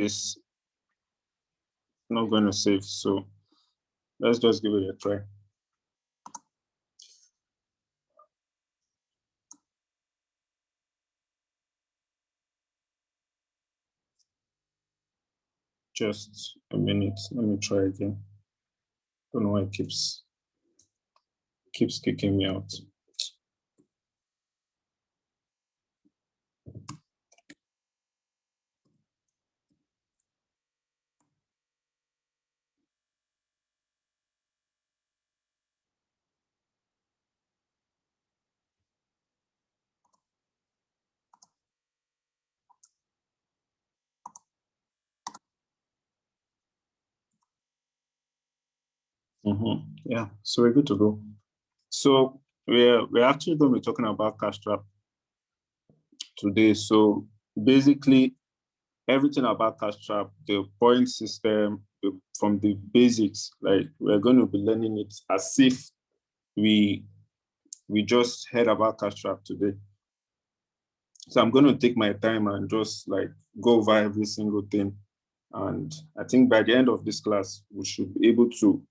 is not going to save. So let's just give it a try. Just a minute. Let me try again. Don't know why it keeps kicking me out. Yeah, so we're good to go. So we're actually going to be talking about Cashtrap today. So basically, everything about Cashtrap, the point system, from the basics, like we're going to be learning it as if we just heard about Cashtrap today. So I'm going to take my time and just like go over every single thing. And I think by the end of this class, we should be able to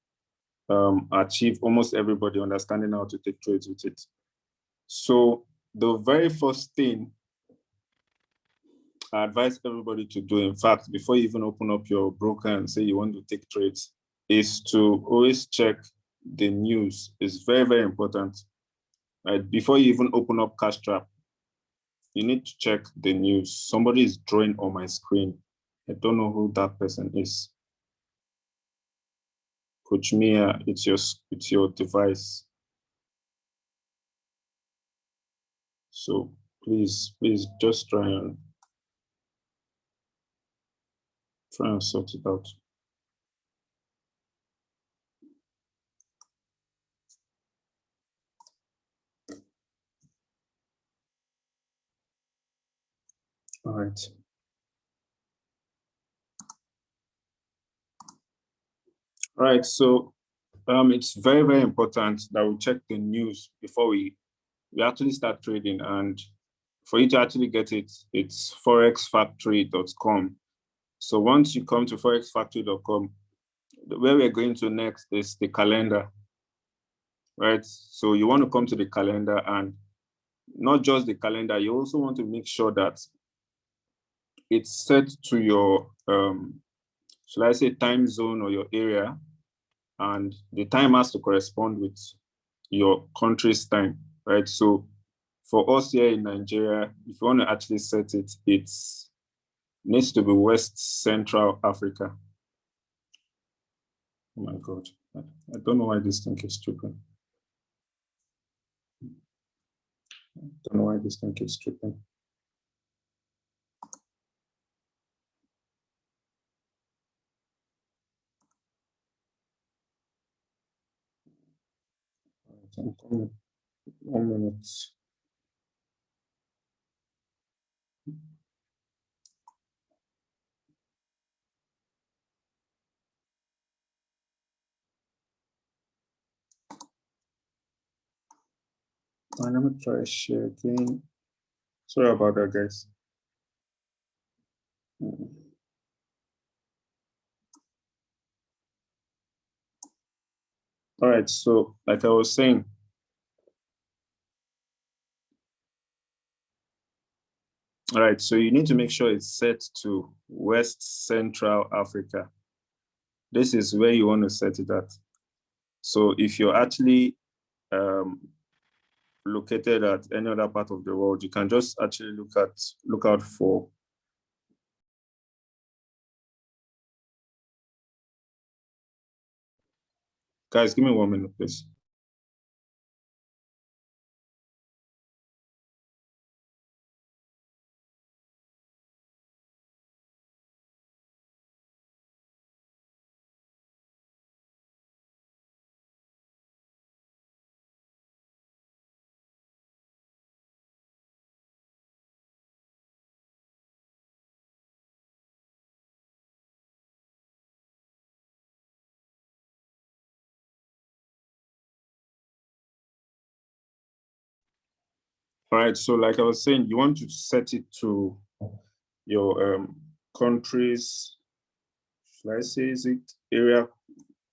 achieve almost everybody understanding how to take trades with it. So the very first thing I advise everybody to do, in fact, before you even open up your broker and say you want to take trades, is to always check the news. It's very, very important. Right? Before you even open up Cashtrap, you need to check the news. Somebody is drawing on my screen. I don't know who that person is. Coach Mia, it's your device. So please just try and sort it out. All right. All right, so it's very, very important that we check the news before we actually start trading. And for you to actually get it, it's forexfactory.com. So once you come to forexfactory.com, where we're going to next is the calendar, right? So you want to come to the calendar, and not just the calendar, you also want to make sure that it's set to your, shall I say, time zone or your area, and the time has to correspond with your country's time, right? So for us here in Nigeria, if you want to actually set it, it needs to be West Central Africa. Oh my God, I don't know why this thing keeps tripping. Don't know why this thing keeps tripping. I'm coming. 1 minute. And let me try share again. Sorry about that, guys. All right, so like I was saying, all right, so you need to make sure it's set to West Central Africa. This is where you want to set it at. So if you're actually located at any other part of the world, you can just actually look out for guys. Give me 1 minute, please. All right, so like I was saying, you want to set it to your countries, should I say, is it area,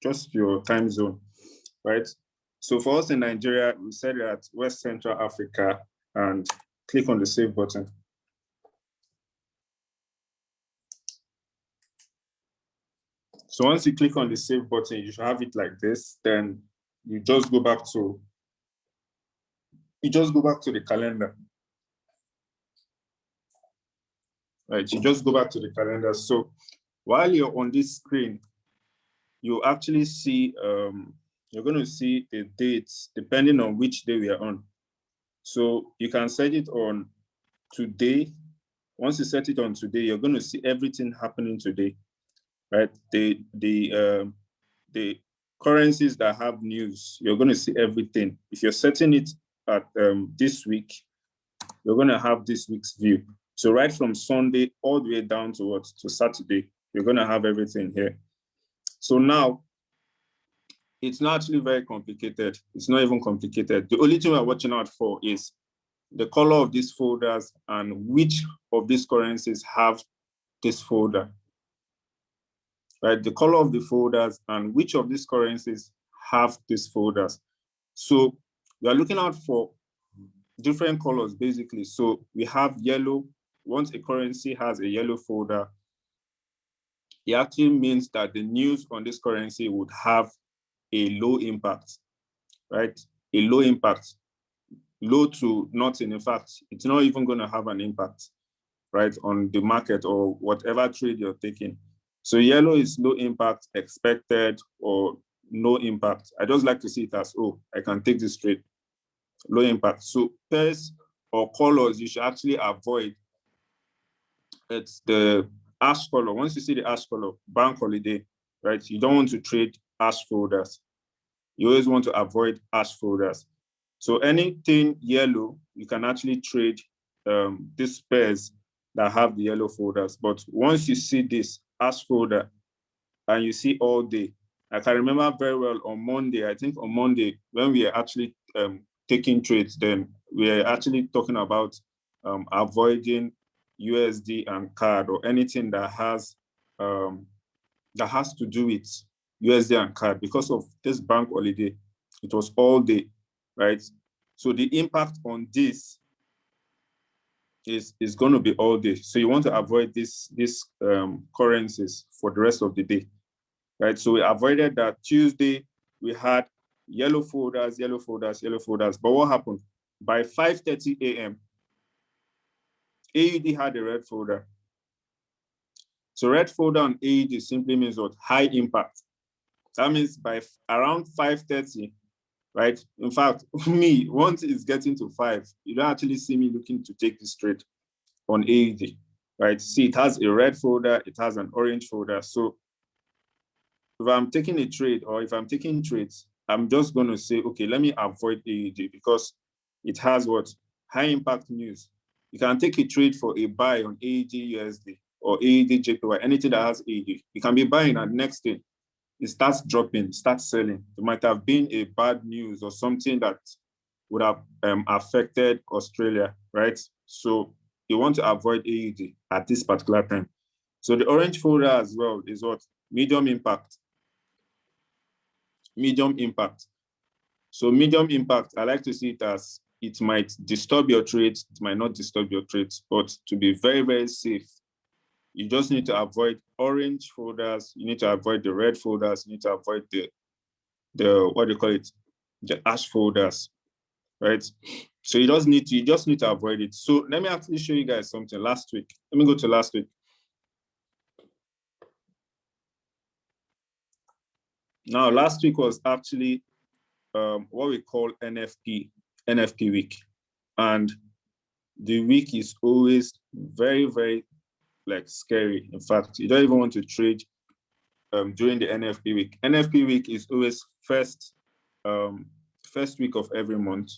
just your time zone, right? So for us in Nigeria, we set it at West Central Africa and click on the save button. So once you click on the save button, you should have it like this. Then you just go back to the calendar. Right, you just go back to the calendar. So while you're on this screen, you actually see, you're going to see the dates depending on which day we are on. So you can set it on today. Once you set it on today, you're going to see everything happening today, right? The currencies that have news, you're going to see everything. If you're setting it at this week, you're going to have this week's view. So right from Sunday all the way down to what? To Saturday, you're going to have everything here. So now, it's not actually very complicated. It's not even complicated. The only thing we're watching out for is the color of these folders and which of these currencies have this folder. Right, the color of the folders and which of these currencies have these folders. So we are looking out for different colors, basically. So we have yellow. Once a currency has a yellow folder, it actually means that the news on this currency would have a low impact, right? A low impact, low to nothing. In fact, it's not even going to have an impact, right, on the market or whatever trade you're taking. So yellow is low impact, expected, or no impact. I just like to see it as, oh, I can take this trade, low impact. So pairs or colors you should actually avoid. It's the ash color. Once you see the ash color, bank holiday, right? You don't want to trade ash folders. You always want to avoid ash folders. So anything yellow, you can actually trade these pairs that have the yellow folders. But once you see this ash folder and you see all day, I can remember very well on Monday, I think on Monday, when we are actually taking trades, then we are actually talking about avoiding USD and CAD or anything that has to do with USD and CAD because of this bank holiday. It was all day, right? So the impact on this is going to be all day. So you want to avoid these currencies for the rest of the day, right? So we avoided that. Tuesday, we had yellow folders, yellow folders, yellow folders. But what happened? By 5:30 a.m., AUD had a red folder. So red folder on AUD simply means what? High impact. That means by around 5:30, right? In fact, me, once it's getting to 5, you don't actually see me looking to take this trade on AUD, right? See, it has a red folder, it has an orange folder. So if I'm taking a trade or if I'm taking trades, I'm just going to say, okay, let me avoid AUD because it has what? High impact news. You can take a trade for a buy on AUD USD or AUD JPY, anything that has AUD. You can be buying and next day it starts dropping, starts selling. It might have been a bad news or something that would have affected Australia, right? So you want to avoid AUD at this particular time. So the orange folder as well is what? Medium impact. Medium impact. So medium impact, I like to see it as it might disturb your trades, it might not disturb your trades, but to be very, very safe, you just need to avoid orange folders, you need to avoid the red folders, you need to avoid the what do you call it? The ash folders, right? So you just need to avoid it. So let me actually show you guys something last week. Let me go to last week. Now, last week was actually what we call NFP week. And the week is always very, very like scary. In fact, you don't even want to trade during the NFP week. NFP week is always first week of every month.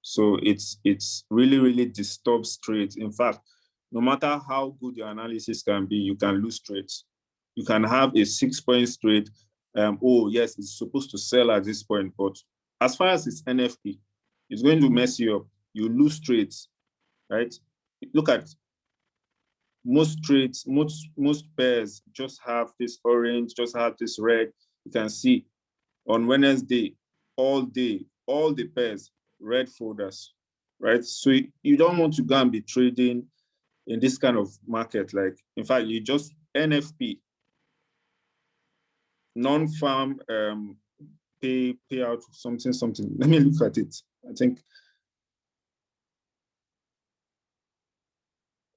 So it's really, really disturbs trades. In fact, no matter how good your analysis can be, you can lose trades. You can have a 6-point trade. Oh, yes, it's supposed to sell at this point, but as far as it's NFP, it's going to mess you up. You lose trades, right? Look at most trades, most pairs just have this orange, just have this red. You can see on Wednesday, all day, all the pairs, red folders, right? So you don't want to go and be trading in this kind of market. Like, in fact, you just NFP, non-farm payout, something. Let me look at it. I think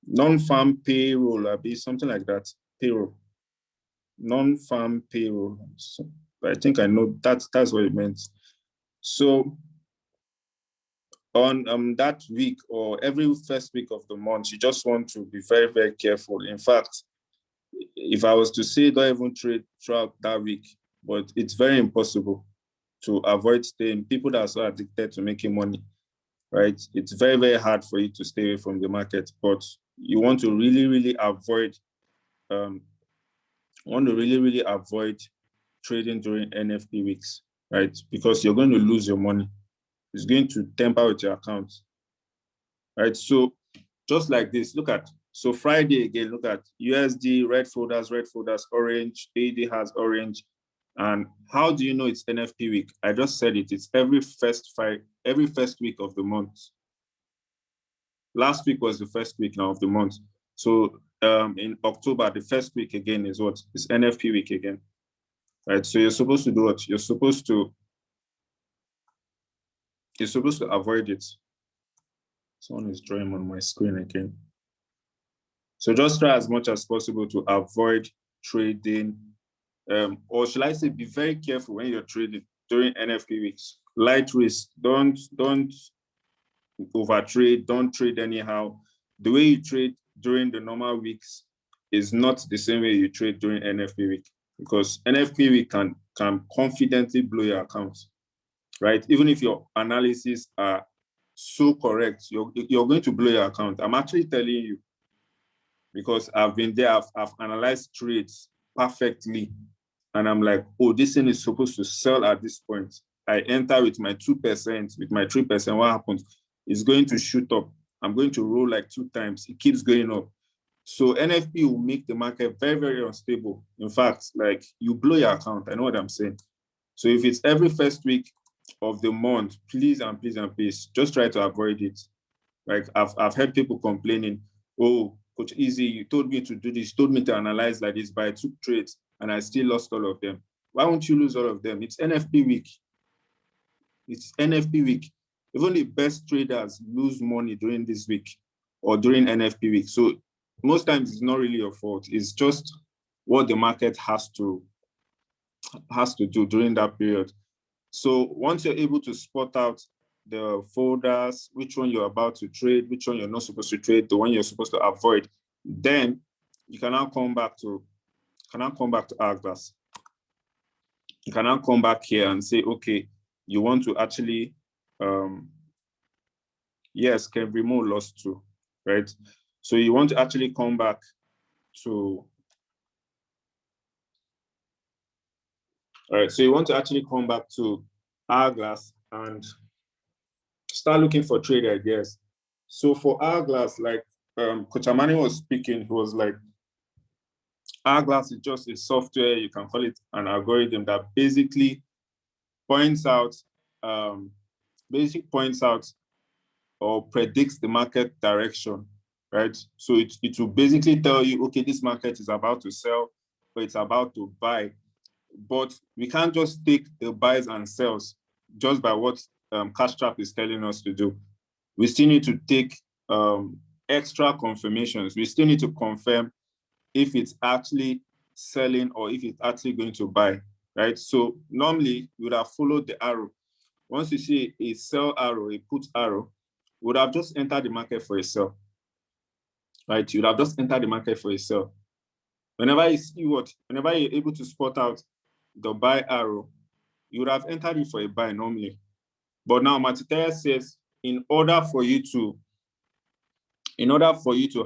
non-farm payroll, I'll be something like that. Payroll, non-farm payroll. So, I think I know that's what it meant. So on that week or every first week of the month, you just want to be very, very careful. In fact, if I was to say don't even trade throughout that week, but it's very impossible to avoid staying. People that are so addicted to making money, right? It's very, very hard for you to stay away from the market, but you want to really, really avoid trading during NFP weeks, right? Because you're going to lose your money. It's going to tamper with your account, right? So just like this, look at, so Friday again, look at USD, red folders, orange, AD has orange. And how do you know it's NFP week? I just said it, it's every first week of the month. Last week was the first week now of the month. So in October, the first week again is what? It's NFP week again, right? So you're supposed to do what? You're supposed to avoid it. Someone is drawing on my screen again. So just try as much as possible to avoid trading, or should I say, be very careful when you're trading during NFP weeks. Light risk, don't overtrade, don't trade anyhow. The way you trade during the normal weeks is not the same way you trade during NFP week, because NFP week can confidently blow your account, right? Even if your analysis are so correct, you're going to blow your account. I'm actually telling you, because I've been there, I've analyzed trades perfectly. And I'm like, oh, this thing is supposed to sell at this point. I enter with my 2%, with my 3%, what happens? It's going to shoot up. I'm going to roll like 2 times. It keeps going up. So NFP will make the market very, very unstable. In fact, like, you blow your account. I know what I'm saying. So if it's every first week of the month, please and please and please, just try to avoid it. Like, I've heard people complaining, oh, Coach Easy, you told me to do this, told me to analyze like this, but I took trades and I still lost all of them. Why won't you lose all of them? It's NFP week. It's NFP week. Even the best traders lose money during this week or during NFP week. So most times it's not really your fault. It's just what the market has to do during that period. So once you're able to spot out the folders, which one you're about to trade, which one you're not supposed to trade, the one you're supposed to avoid, then you can now come back to hourglass. You can now come back here and say, okay, you want to actually, yes, can remove loss too, right? So you want to actually come back to, all right, so you want to actually come back to hourglass and start looking for trade ideas. So for hourglass, like Coach Amani was speaking, he was like, hourglass is just a software, you can call it an algorithm, that basically points out or predicts the market direction, right? So it will basically tell you, okay, this market is about to sell or it's about to buy. But we can't just take the buys and sells just by what Cashtrap is telling us to do. We still need to take extra confirmations. We still need to confirm if it's actually selling or if it's actually going to buy, right? So normally you would have followed the arrow. Once you see a sell arrow, a put arrow, would have just entered the market for a sell, right? You would have just entered the market for a sell. Whenever you're able to spot out the buy arrow, you would have entered it for a buy normally. But now Matitaya says, in order for you to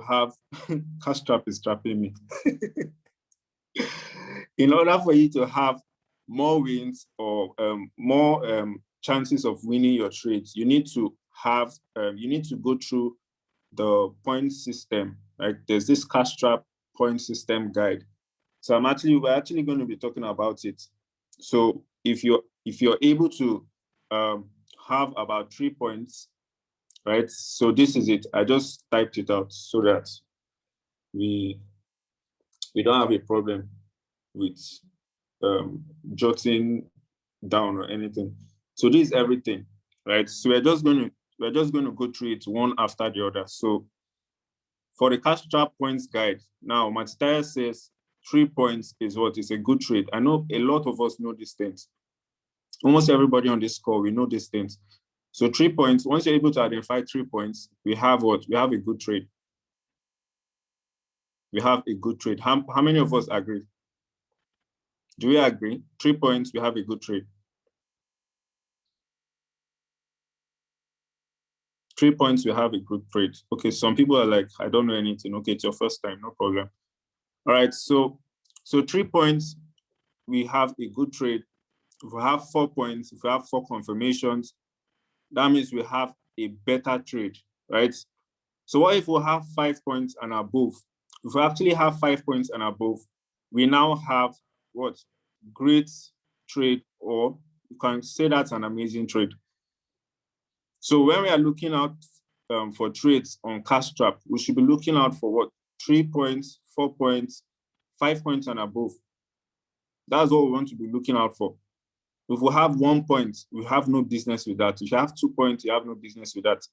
have, Cashtrap is trapping me. In order for you to have more wins or more chances of winning your trades, you need to go through the point system, right? There's this Cashtrap point system guide. So we're actually going to be talking about it. So if you're able to have about 3 points, right? So this is it. I just typed it out so that we don't have a problem with jotting down or anything. So this is everything, right? So we're just going to go through it one after the other. So for the Cashtrap points guide, now Matitaya says 3 points is what is a good trade. I know a lot of us know these things. Almost everybody on this call, we know these things. So 3 points, once you're able to identify 3 points, we have what? We have a good trade. We have a good trade. How many of us agree? Do we agree? 3 points, we have a good trade. 3 points, we have a good trade. Okay, some people are like, I don't know anything. Okay, it's your first time, no problem. All right, so 3 points, we have a good trade. If we have 4 points, if we have 4 confirmations, that means we have a better trade, right? So what if we have 5 points and above? If we actually have 5 points and above, we now have what? Great trade, or you can say that's an amazing trade. So when we are looking out for trades on Cashtrap, we should be looking out for what? 3 points, 4 points, 5 points and above. That's what we want to be looking out for. If we have 1 point, we have no business with that. If you have 2 points, you have no business with that,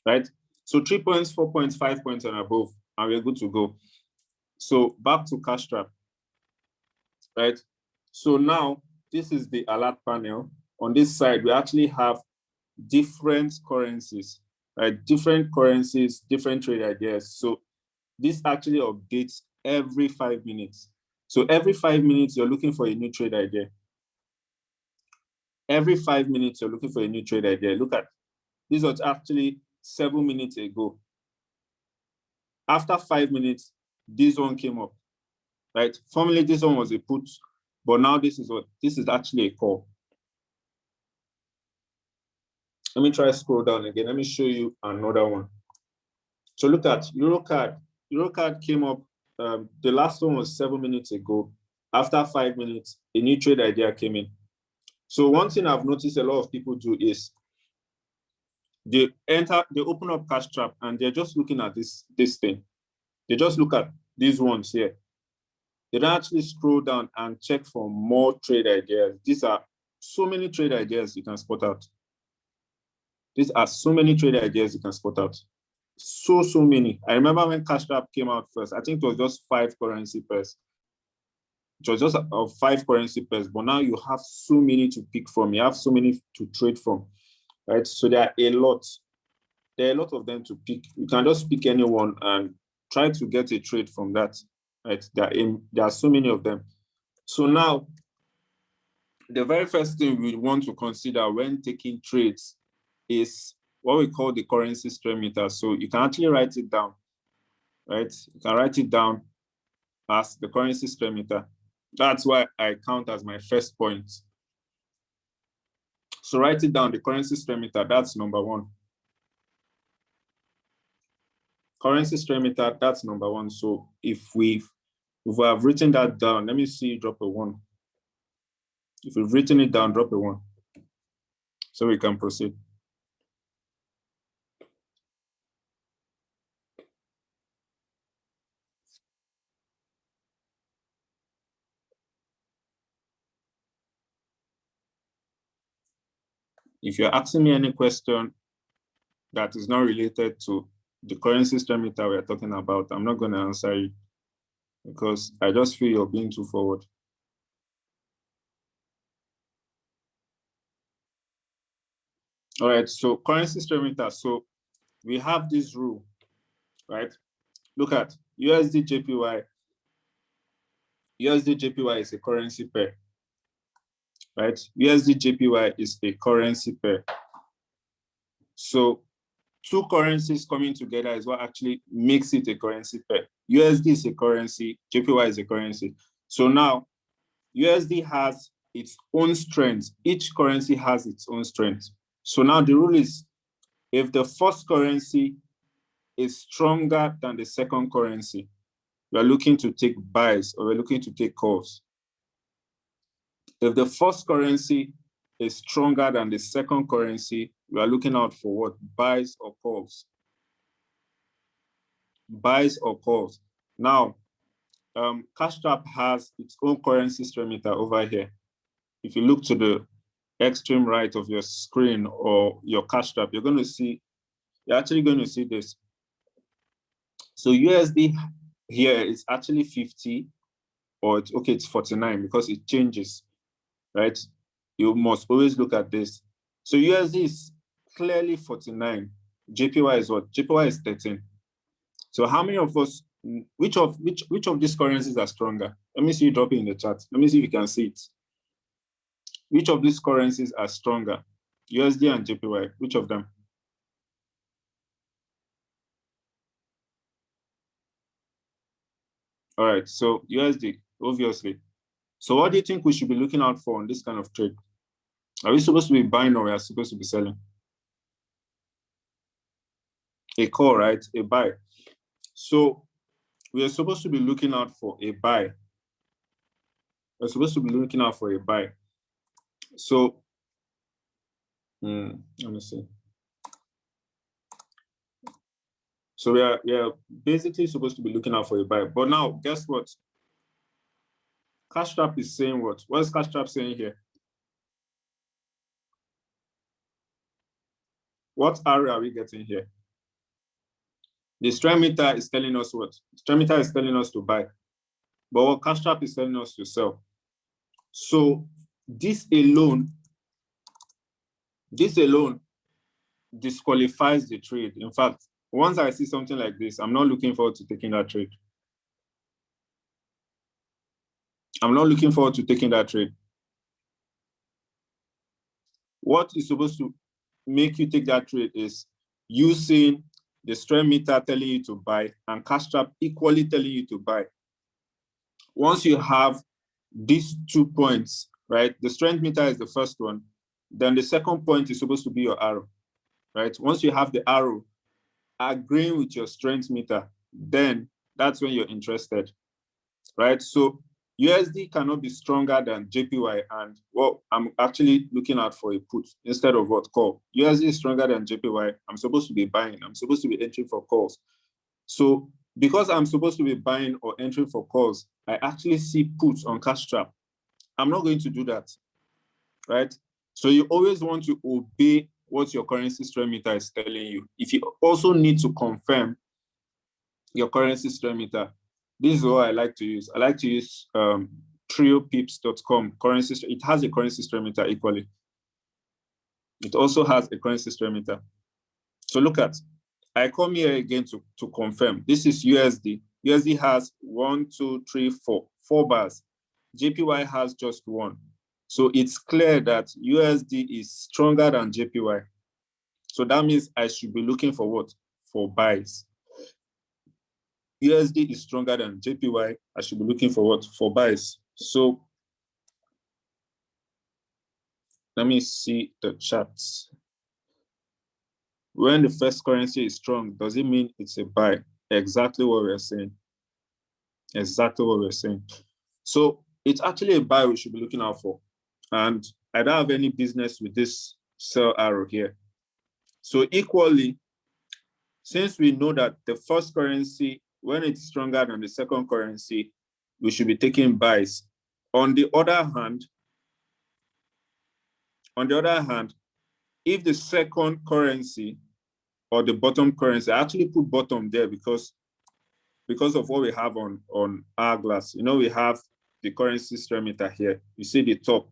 right? So 3 points, 4 points, 5 points and above, and we're good to go. So back to Cashtrap, right? So now this is the alert panel. On this side, we actually have different currencies, right? Different currencies, different trade ideas. So this actually updates every 5 minutes. So every 5 minutes, you're looking for a new trade idea. Every 5 minutes, you're looking for a new trade idea. Look at, this was actually 7 minutes ago. After 5 minutes, this one came up, right? Formerly, this one was a put, but now this is what? This is actually a call. Let me try to scroll down again. Let me show you another one. So look at Eurocard. Eurocard came up. The last one was 7 minutes ago. After 5 minutes, a new trade idea came in. So one thing I've noticed a lot of people do is they open up Cashtrap and they're just looking at this thing. They just look at these ones here. They don't actually scroll down and check for more trade ideas. These are so many trade ideas you can spot out. These are so many trade ideas you can spot out. So many. I remember when Cashtrap came out first, I think it was just 5 currency pairs. It was just 5 currency pairs, but now you have so many to pick from. You have so many to trade from, right? So there are a lot. There are a lot of them to pick. You can just pick anyone and try to get a trade from that, right? There are so many of them. So now, the very first thing we want to consider when taking trades is what we call the currency strength meter. So you can actually write it down, right? You can write it down as the currency strength meter. That's why I count as my first point. So write it down, the currency strength meter, that's number 1. Currency strength meter, that's number 1. So if we have written that down, let me see you drop a 1. If we've written it down, drop a 1. So we can proceed. If you're asking me any question that is not related to the currency strength meter we're talking about, I'm not going to answer you because I just feel you're being too forward. All right, so currency strength meter. So we have this rule, right? Look at USD JPY. USD JPY is a currency pair, right? USD JPY is a currency pair. So 2 currencies coming together is what actually makes it a currency pair. USD is a currency, JPY is a currency. So now USD has its own strength. Each currency has its own strength. So now the rule is, if the first currency is stronger than the second currency, we are looking to take buys or we're looking to take calls. If the first currency is stronger than the second currency, we are looking out for what? Buys or calls. Buys or calls. Now, Cashtrap has its own currency strength meter over here. If you look to the extreme right of your screen or your Cashtrap, you're actually going to see this. So USD here is actually 50, or it's 49 because it changes, right? You must always look at this. So USD is clearly 49. JPY is what? JPY is 13. So how many of us, which of these currencies are stronger? Let me see you drop it in the chat. Let me see if you can see it. Which of these currencies are stronger? USD and JPY, which of them? All right, so USD, obviously. So what do you think we should be looking out for on this kind of trade? Are we supposed to be buying or we are supposed to be selling? A call, right? A buy. So we are supposed to be looking out for a buy. We're supposed to be looking out for a buy. So, let me see. So we are basically supposed to be looking out for a buy. But now, guess what? Cashtrap is saying what? What is Cashtrap saying here? What area are we getting here? The strength meter is telling us what? The strength meter is telling us to buy. But what Cashtrap is telling us to sell. So this alone disqualifies the trade. In fact, once I see something like this, I'm not looking forward to taking that trade. I'm not looking forward to taking that trade. What is supposed to make you take that trade is you seeing the strength meter telling you to buy and Cashtrap equally telling you to buy. Once you have these 2 points, right? The strength meter is the first one. Then the second point is supposed to be your arrow, right? Once you have the arrow agreeing with your strength meter, then that's when you're interested, right? So USD cannot be stronger than JPY, and well, I'm actually looking out for a put instead of what call. USD is stronger than JPY. I'm supposed to be buying. I'm supposed to be entering for calls. So because I'm supposed to be buying or entering for calls, I actually see puts on Cashtrap. I'm not going to do that, right? So you always want to obey what your currency strength meter is telling you. If you also need to confirm your currency strength meter, this is what I like to use. I like to use triopips.com currency. It has a currency strength meter equally. It also has a currency strength meter. So look at, I come here again to confirm. This is USD. USD has 1, 2, 3, 4, 4 bars. JPY has just 1. So it's clear that USD is stronger than JPY. So that means I should be looking for what? For buys. USD is stronger than JPY. I should be looking for what? For buys. So let me see the charts. When the first currency is strong, does it mean it's a buy? Exactly what we're saying. Exactly what we're saying. So it's actually a buy we should be looking out for. And I don't have any business with this sell arrow here. So equally, since we know that the first currency, when it's stronger than the second currency, we should be taking buys. On the other hand, if the second currency or the bottom currency, I actually put bottom there because of what we have on hourglass. You know, we have the currency strength meter here. You see the top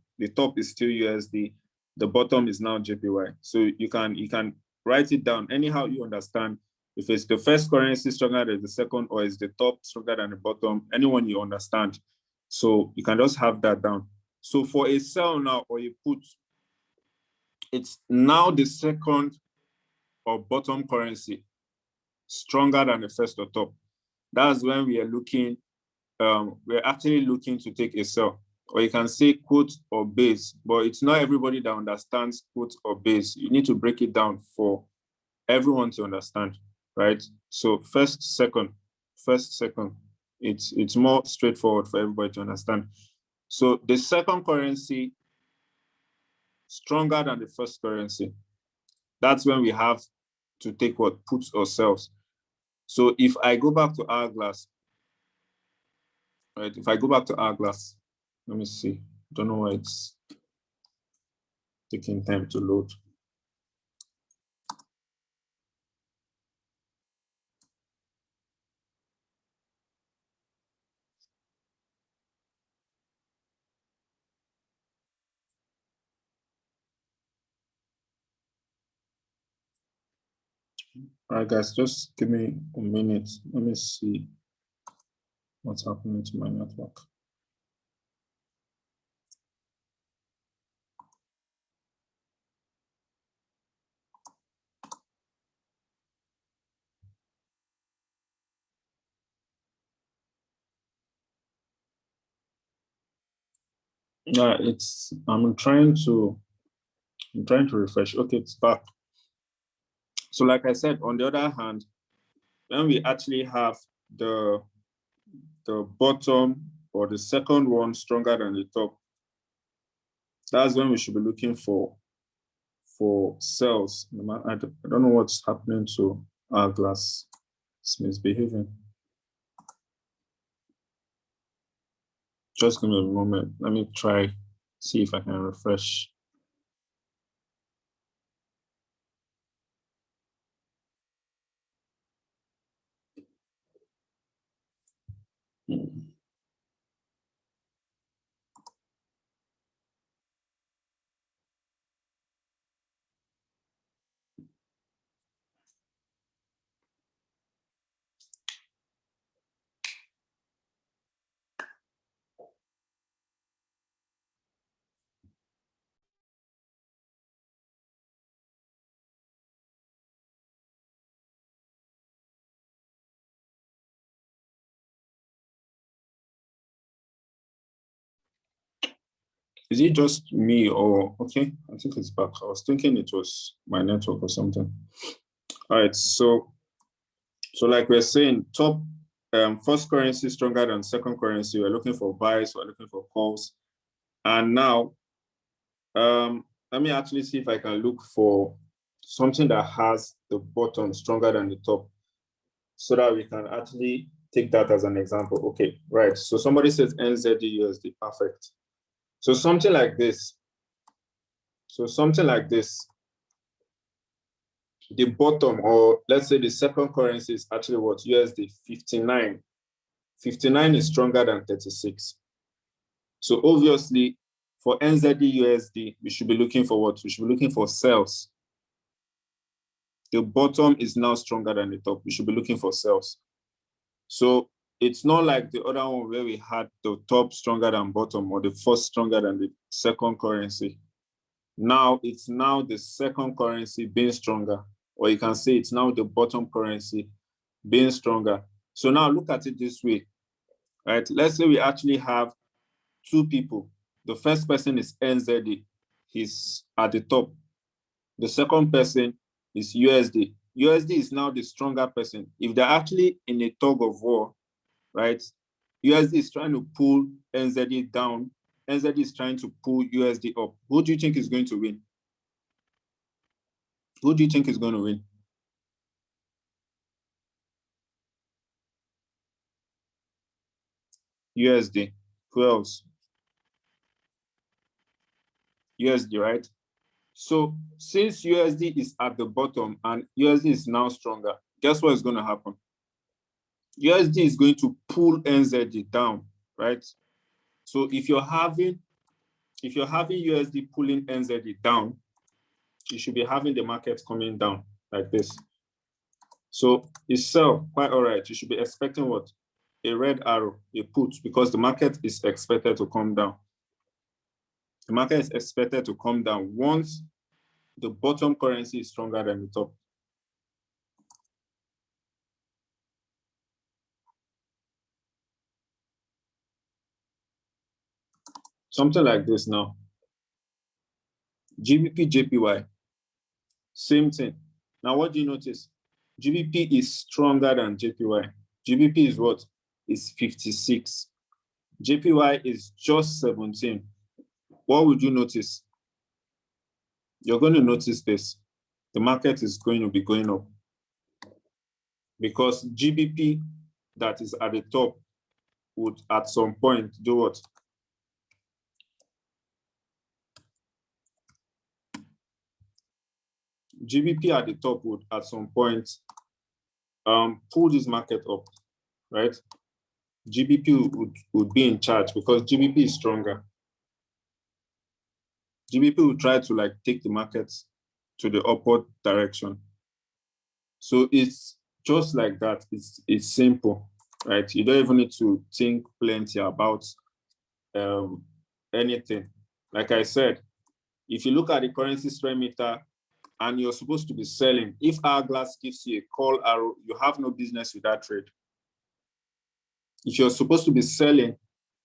is still USD, the bottom is now JPY. So you can write it down anyhow you understand. If it's the first currency stronger than the second, or is the top stronger than the bottom, anyone you understand. So you can just have that down. So for a sell now or a put, it's now the second or bottom currency stronger than the first or top. That's when we are looking, we're actually looking to take a sell. Or you can say quote or base, but it's not everybody that understands quote or base. You need to break it down for everyone to understand. right? So first, second, it's more straightforward for everybody to understand. So the second currency stronger than the first currency. That's when we have to take what puts or sells. So if I go back to hourglass, right? If I go back to hourglass, let me see. Don't know why it's taking time to load. All right, guys, just give me a minute. Let me see what's happening to my network. Yeah, I'm trying to refresh. Okay, it's back. So like I said, on the other hand, when we actually have the bottom or the second one stronger than the top, that's when we should be looking for cells. I don't know what's happening to our glass. It's misbehaving. Just give me a moment. Let me try, see if I can refresh. Is it just me or okay? I think it's back. I was thinking it was my network or something. All right, so like we're saying, top first currency stronger than second currency. We're looking for buys, we're looking for calls. And now let me actually see if I can look for something that has the bottom stronger than the top so that we can actually take that as an example. Okay, right. So somebody says NZD/USD, perfect. So something like this. The bottom, or let's say the second currency is actually what? USD 59. 59 is stronger than 36. So obviously for NZD/USD, we should be looking for what? We should be looking for sales. The bottom is now stronger than the top. We should be looking for sales. So it's not like the other one where we had the top stronger than bottom or the first stronger than the second currency. Now it's now the second currency being stronger, or you can say it's now the bottom currency being stronger. So now look at it this way, right? Let's say we actually have two people. The first person is NZD. He's at the top. The second person is USD. USD is now the stronger person. If they're actually in a tug of war, right? USD is trying to pull NZD down. NZD is trying to pull USD up. Who do you think is going to win? Who do you think is going to win? USD. Who else? USD, right? So since USD is at the bottom and USD is now stronger, guess what is going to happen? USD is going to pull NZD down, right? So if you're having USD pulling NZD down, you should be having the market coming down like this. So it's sell, quite all right. You should be expecting what? A red arrow, a put, because the market is expected to come down. The market is expected to come down once the bottom currency is stronger than the top. Something like this now. GBP, JPY, same thing. Now, what do you notice? GBP is stronger than JPY. GBP is what? Is 56. JPY is just 17. What would you notice? You're going to notice this. The market is going to be going up because GBP that is at the top would at some point do what? GBP at the top would at some point pull this market up, right? GBP would be in charge because GBP is stronger. GBP will try to like take the markets to the upward direction. So it's just like that. It's simple, right? You don't even need to think plenty about anything. Like I said, if you look at the currency strength meter and you're supposed to be selling, if hourglass gives you a call arrow, you have no business with that trade. If you're supposed to be selling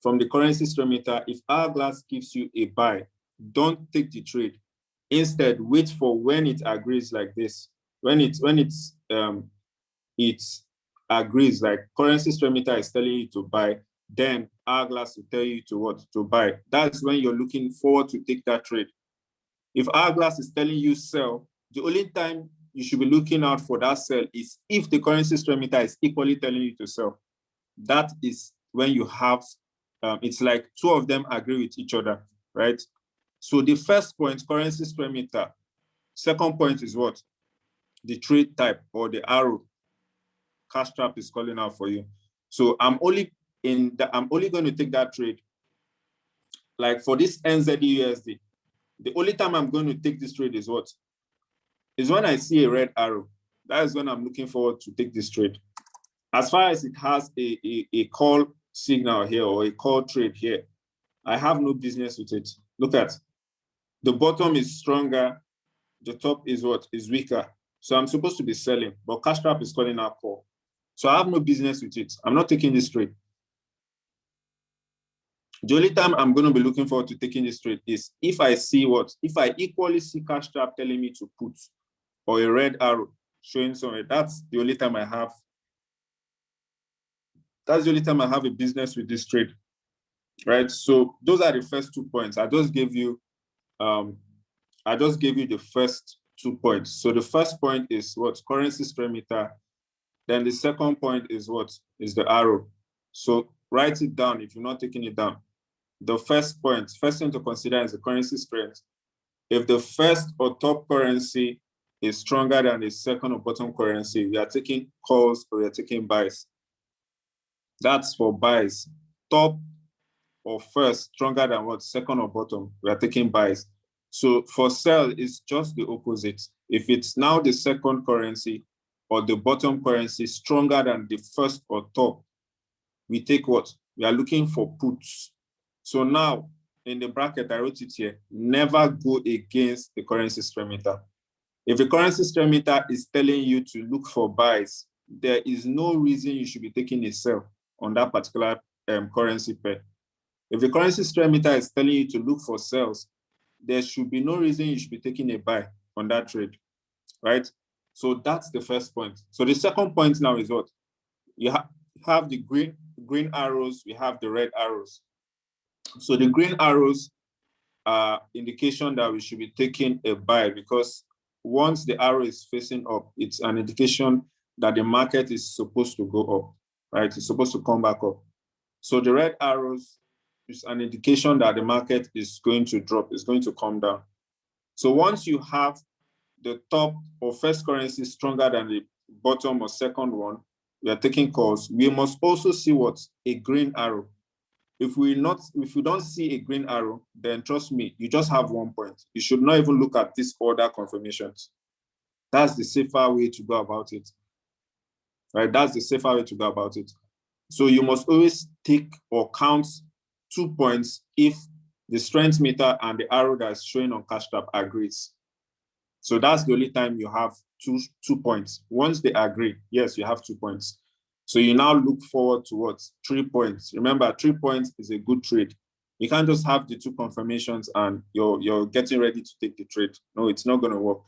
from the currency strength meter, if hourglass gives you a buy, don't take the trade. Instead, wait for when it agrees like this. When it agrees, like currency strength meter is telling you to buy, then hourglass will tell you to what? To buy. That's when you're looking forward to take that trade. If hourglass is telling you sell, the only time you should be looking out for that sell is if the currency strength meter is equally telling you to sell. That is when you have, it's like two of them agree with each other, right? So the first point, currency strength meter. Second point is what? The trade type or the arrow. Cashtrap is calling out for you. So I'm only going to take that trade. Like for this NZUSD, the only time I'm going to take this trade is what? Is when I see a red arrow. That is when I'm looking forward to take this trade. As far as it has a call signal here or a call trade here, I have no business with it. Look at the bottom is stronger, the top is what? Is weaker. So I'm supposed to be selling, but Cashtrap is calling out call. So I have no business with it. I'm not taking this trade. The only time I'm going to be looking forward to taking this trade is if I see what? If I equally see Cashtrap telling me to put or a red arrow showing somewhere, that's the only time I have. That's the only time I have a business with this trade, right? So those are the first 2 points. I just gave you the first 2 points. So the first point is what? Currency strength meter. Then the second point is what? Is the arrow. So write it down if you're not taking it down. The first thing to consider is the currency strength. If the first or top currency is stronger than the second or bottom currency, we are taking calls or we are taking buys. That's for buys. Top or first stronger than what? Second or bottom, we are taking buys. So for sell, it's just the opposite. If it's now the second currency or the bottom currency stronger than the first or top, we take what? We are looking for puts. So now in the bracket, I wrote it here, never go against the currency strength meter. If the currency strength meter is telling you to look for buys, there is no reason you should be taking a sell on that particular currency pair. If the currency strength meter is telling you to look for sells, there should be no reason you should be taking a buy on that trade, right? So that's the first point. So the second point now is what? You have the green arrows, we have the red arrows. So the green arrows are indication that we should be taking a buy because once the arrow is facing up, it's an indication that the market is supposed to go up, right? It's supposed to come back up. So the red arrows is an indication that the market is going to drop, it's going to come down. So once you have the top or first currency stronger than the bottom or second one, we are taking calls. We must also see what? A green arrow. If we don't see a green arrow, then trust me, you just have 1 point. You should not even look at these order confirmations. That's the safer way to go about it, right? That's the safer way to go about it. So you must always take or count 2 points if the strength meter and the arrow that's showing on Cashtrap agrees. So that's the only time you have two points. Once they agree, yes, you have 2 points. So you now look forward to what? 3 points. Remember, 3 points is a good trade. You can't just have the 2 confirmations and you're getting ready to take the trade. No, it's not going to work.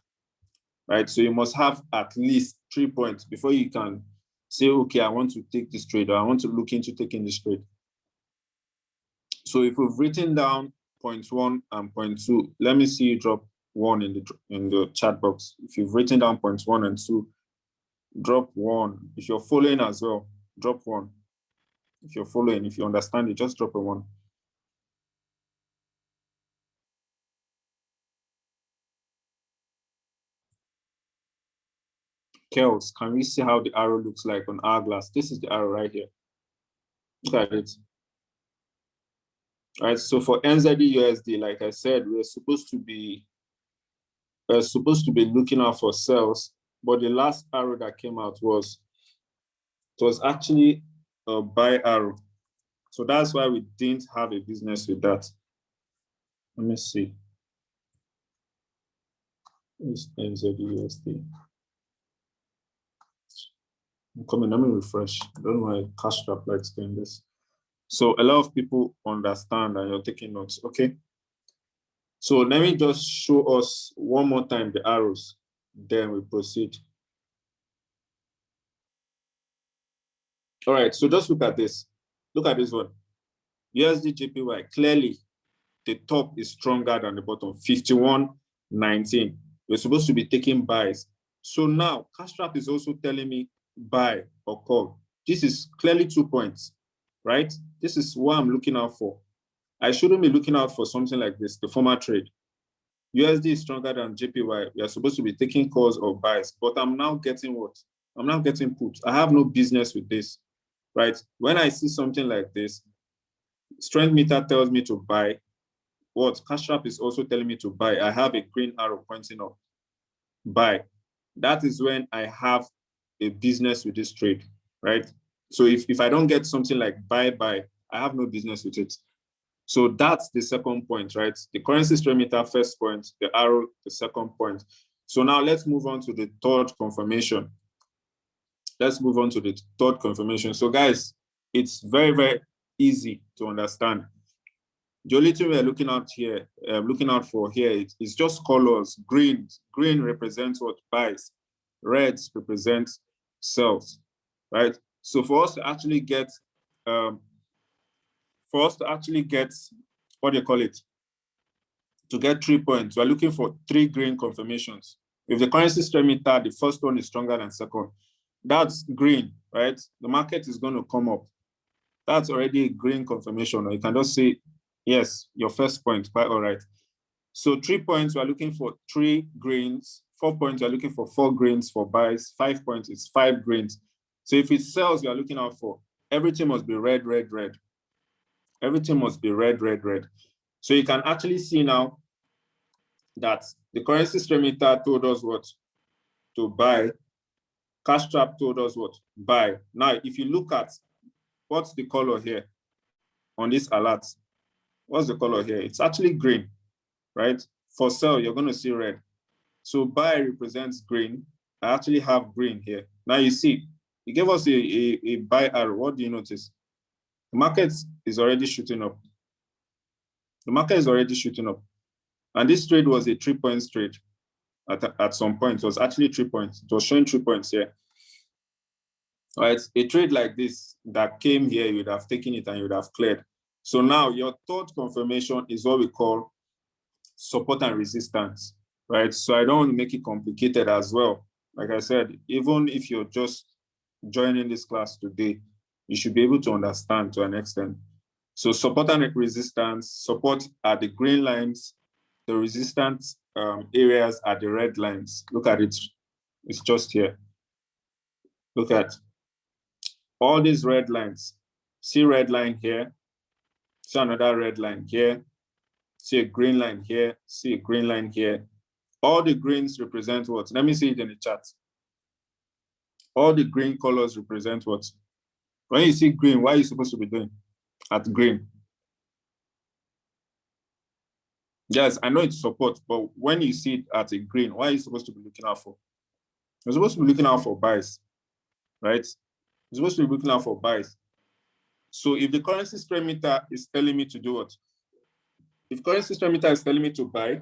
right? So you must have at least 3 points before you can say, okay, I want to take this trade, or I want to look into taking this trade. So if we've written down point 1 and point 2, let me see you drop 1 in the chat box. If you've written down points 1 and 2, drop 1. If you're following as well, drop 1. If you're following, if you understand it, just drop a 1. Kels, can we see how the arrow looks like on hourglass? This is the arrow right here. Look at it. All right, so for NZD USD, like I said, we're supposed to be looking out for sales, but the last arrow that came out was actually a buy arrow. So that's why we didn't have a business with that. Let me see. It's NZD USD. Come in, let me refresh. I don't know why Cashtrap likes doing this. So a lot of people understand and you're taking notes, okay? So let me just show us one more time the arrows, then we proceed. All right, so just look at this. Look at this one. USD JPY, clearly the top is stronger than the bottom, 51.19. We're supposed to be taking buys. So now Cashtrap is also telling me buy or call. This is clearly 2 points, right? This is what I'm looking out for. I shouldn't be looking out for something like this, the former trade. USD is stronger than JPY. We are supposed to be taking calls or buys, but I'm now getting what? I'm now getting puts. I have no business with this, right? When I see something like this, strength meter tells me to buy. What Cashtrap is also telling me to buy. I have a green arrow pointing up. Buy. That is when I have a business with this trade, right? So if I don't get something like buy, I have no business with it. So that's the second point, right? The currency strength meter, first point, the arrow, the second point. So now let's move on to the third confirmation. Let's move on to the third confirmation. So guys, it's very, very easy to understand. The only thing we're looking out for here is just colors. Green represents what? Buys. Reds represents sells, right? So for us to actually get what do you call it? To get 3 points, we're looking for 3 green confirmations. If the currency strength meter, the first one is stronger than second, that's green, right? The market is going to come up. That's already a green confirmation. Or you can just say, yes, your first point, quite all right. So 3 points, we're looking for 3 greens. 4 points, we're looking for 4 greens for buys. 5 points, it's 5 greens. So if it sells, you're looking out for, everything must be red, red, red. Everything must be red, red, red. So you can actually see now that the currency strength meter told us what? To buy. Cashtrap told us what? Buy. Now, if you look at what's the color here on this alert, what's the color here? It's actually green, right? For sell, you're going to see red. So buy represents green. I actually have green here. Now you see, it gave us a buy arrow. What do you notice? The market is already shooting up. The market is already shooting up. And this trade was a 3 points trade at some point. It was actually 3 points. It was showing 3 points here. All right, a trade like this that came here, you would have taken it and you would have cleared. So now your third confirmation is what we call support and resistance, right? So I don't want to make it complicated as well. Like I said, even if you're just joining this class today, you should be able to understand to an extent. So support and resistance, support are the green lines, the resistance areas are the red lines. Look at it, it's just here. Look at all these red lines. See red line here, see another red line here, see a green line here, see a green line here. All the greens represent what? Let me see it in the chat. All the green colors represent what? When you see green, what are you supposed to be doing at green? Yes, I know it's support, but when you see it at a green, what are you supposed to be looking out for? You're supposed to be looking out for buys, right? You're supposed to be looking out for buys. So if the currency strength meter is telling me to do what? If currency strength meter is telling me to buy,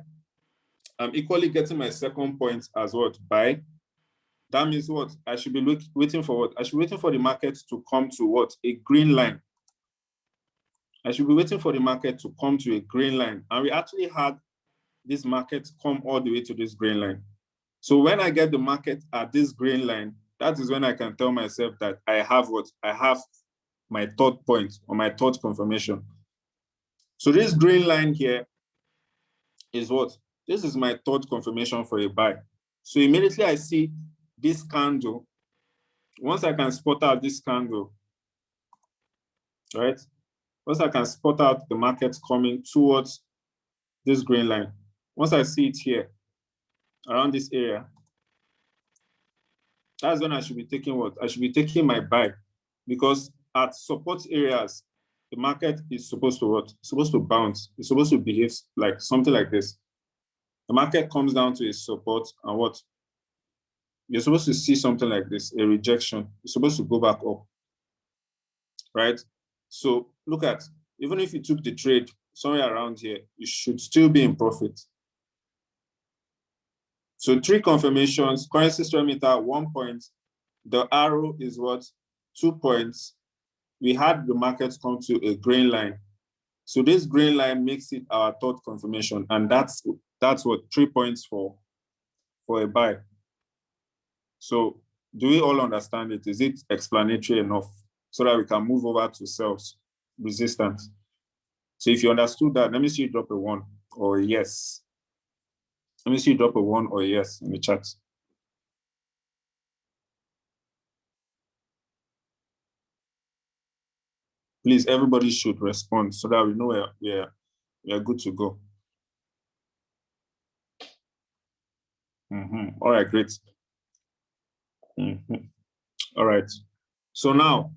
I'm equally getting my second point as what? Buy. That means what? I should be waiting for what? I should be waiting for the market to come to what? A green line. I should be waiting for the market to come to a green line. And we actually had this market come all the way to this green line. So when I get the market at this green line, that is when I can tell myself that I have what? I have my third point or my third confirmation. So this green line here is what? This is my third confirmation for a buy. So immediately I see this candle. Once I can spot out this candle, right? Once I can spot out the market coming towards this green line, once I see it here, around this area, that's when I should be taking what? I should be taking my buy, because at support areas, the market is supposed to what? It's supposed to bounce. It's supposed to behave like something like this. The market comes down to a support and what? You're supposed to see something like this, a rejection. You're supposed to go back up, right? So look at, even if you took the trade somewhere around here, you should still be in profit. So 3 confirmations, currency strength meter, 1 point. The arrow is what? 2 points. We had the market come to a green line. So this green line makes it our third confirmation. And that's what 3 points for a buy. So do we all understand it? Is it explanatory enough so that we can move over to sells resistance? So if you understood that, let me see you drop a 1 or a yes. Let me see you drop a 1 or a yes in the chat. Please, everybody should respond so that we know we are good to go. All right, great. All right. So now,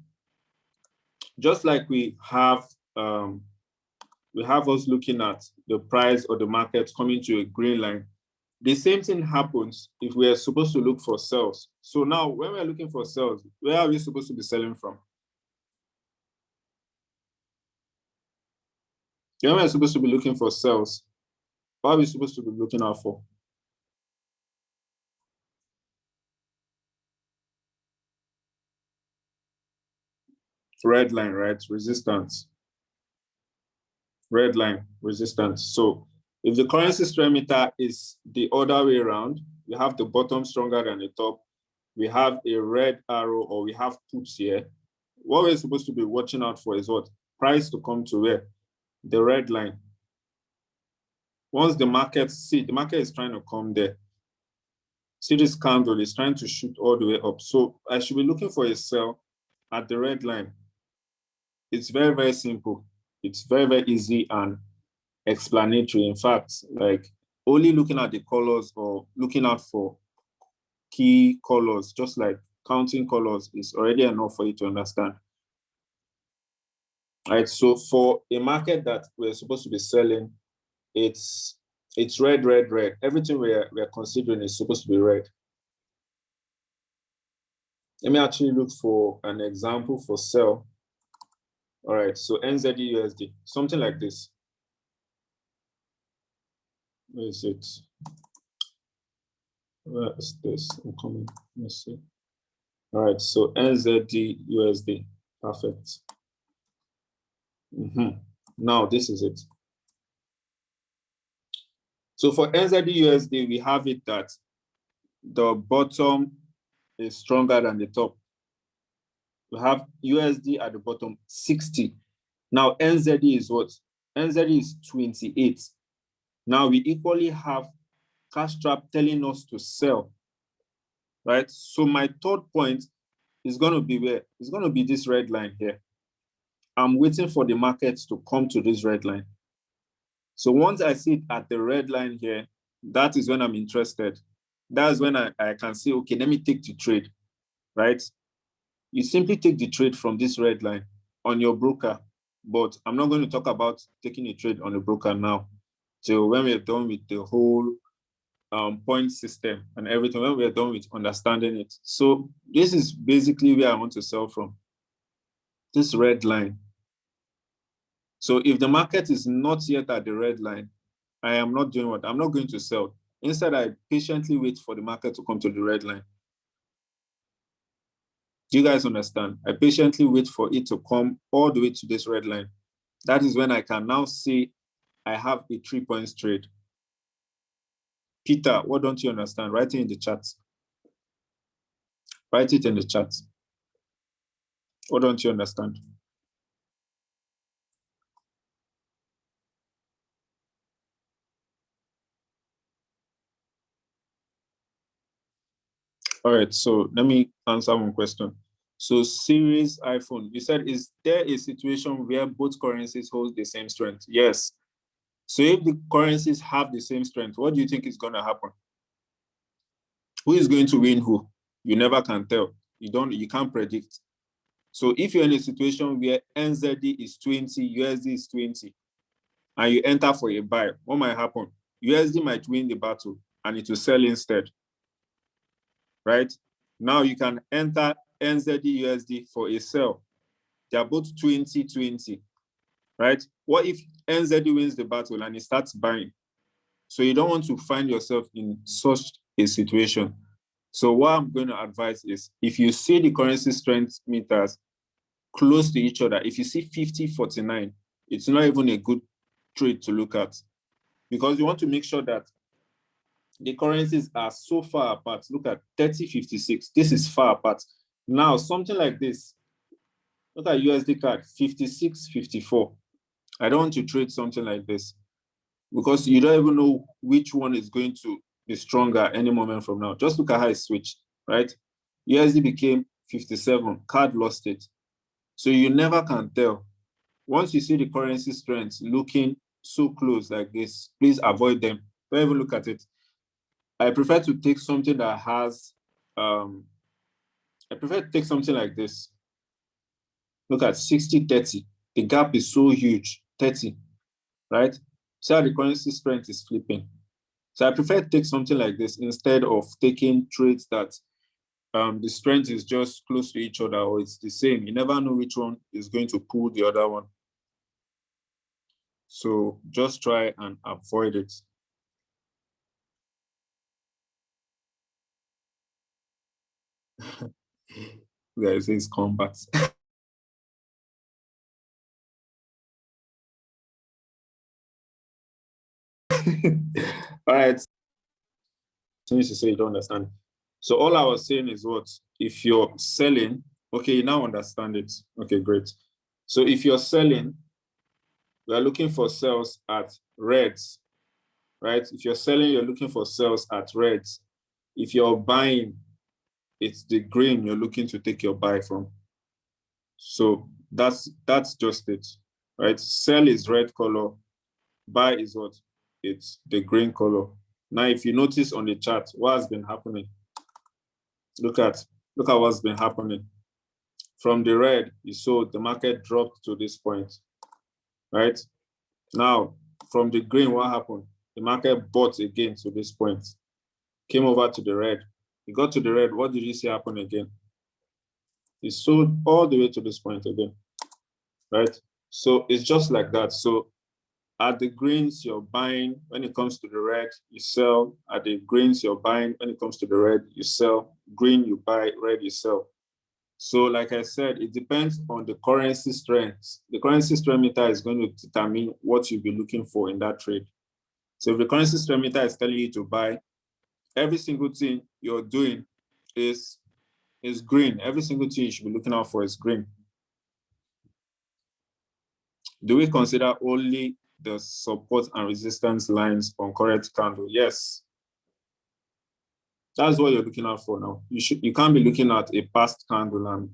just like we have us looking at the price or the market coming to a green line, the same thing happens if we are supposed to look for sells. So now, when we are looking for sells, where are we supposed to be selling from? When we are supposed to be looking for sells, what are we supposed to be looking out for? Red line, right? Resistance. Red line, resistance. So if the currency strength meter is the other way around, we have the bottom stronger than the top, we have a red arrow or we have puts here, what we're supposed to be watching out for is what? Price to come to where? The red line. Once the market, see, the market is trying to come there. See this candle is trying to shoot all the way up. So I should be looking for a sell at the red line. It's very, very simple. It's very, very easy and explanatory. In fact, like only looking at the colors or looking out for key colors, just like counting colors, is already enough for you to understand. All right, so for a market that we're supposed to be selling, it's red, red, red. Everything we're considering is supposed to be red. Let me actually look for an example for sell. All right, so NZD/USD, something like this. Where is it? Where is this? I'm coming. Let's see. All right, so NZD/USD, perfect. Now this is it. So for NZD/USD, we have it that the bottom is stronger than the top. We have USD at the bottom, 60. Now NZD is what? NZD is 28. Now we equally have Cashtrap telling us to sell, right? So my third point is going to be where? It's going to be this red line here. I'm waiting for the market to come to this red line. So once I see it at the red line here, that is when I'm interested. That's when I can say, okay, let me take the trade, right? You simply take the trade from this red line on your broker, but I'm not going to talk about taking a trade on the broker now. So when we're done with the whole point system and everything, when we're done with understanding it. So this is basically where I want to sell from, this red line. So if the market is not yet at the red line, I am not doing what? I'm not going to sell. Instead, I patiently wait for the market to come to the red line. Do you guys understand? I patiently wait for it to come all the way to this red line. That is when I can now say I have a 3 points trade. Peter, what don't you understand? Write it in the chat. Write it in the chat. What don't you understand? All right, so let me answer one question. So series iPhone, you said, is there a situation where both currencies hold the same strength? Yes. So if the currencies have the same strength, what do you think is going to happen? Who is going to win who? You never can tell. You can't predict. So if you're in a situation where NZD is 20, USD is 20, and you enter for a buy, what might happen? USD might win the battle and it will sell instead, right? Now you can enter NZD USD for a sell. They are both 20-20, right? What if NZD wins the battle and it starts buying? So you don't want to find yourself in such a situation. So what I'm going to advise is, if you see the currency strength meters close to each other, if you see 50-49, it's not even a good trade to look at, because you want to make sure that the currencies are so far apart. Look at 30-56. This is far apart. Now, something like this, look at USD card, 56-54. I don't want to trade something like this because you don't even know which one is going to be stronger any moment from now. Just look at how it switched, right? USD became 57, card lost it. So you never can tell. Once you see the currency strength looking so close like this, please avoid them. Don't even look at it. I prefer to take something that has, I prefer to take something like this. Look at 60-30. The gap is so huge, 30, right? See how the currency strength is flipping. So I prefer to take something like this instead of taking trades that the strength is just close to each other or it's the same. You never know which one is going to pull the other one. So just try and avoid it. Guys, it's combat. All right. Since you say you don't understand. So all I was saying is what? If you're selling, okay, you now understand it. Okay, great. So if you're selling, we are looking for sales at reds, right? If you're selling, you're looking for sales at reds. If you're buying, it's the green you're looking to take your buy from. So that's just it, right? Sell is red color, buy is what? It's the green color. Now, if you notice on the chart, what has been happening? Look at what's been happening. From the red, you saw the market dropped to this point, right? Now, from the green, what happened? The market bought again to this point, came over to the red. You got to the red, what did you see happen again? It sold all the way to this point again, right? So it's just like that. So at the greens, you're buying. When it comes to the red, you sell. At the greens, you're buying. When it comes to the red, you sell. Green, you buy. Red, you sell. So like I said, it depends on the currency strength. The currency strength meter is going to determine what you'll be looking for in that trade. So if the currency strength meter is telling you to buy, every single thing you're doing is green. Every single thing you should be looking out for is green. Do we consider only the support and resistance lines on correct candle? Yes. That's what you're looking out for now. You can't be looking at a past candle and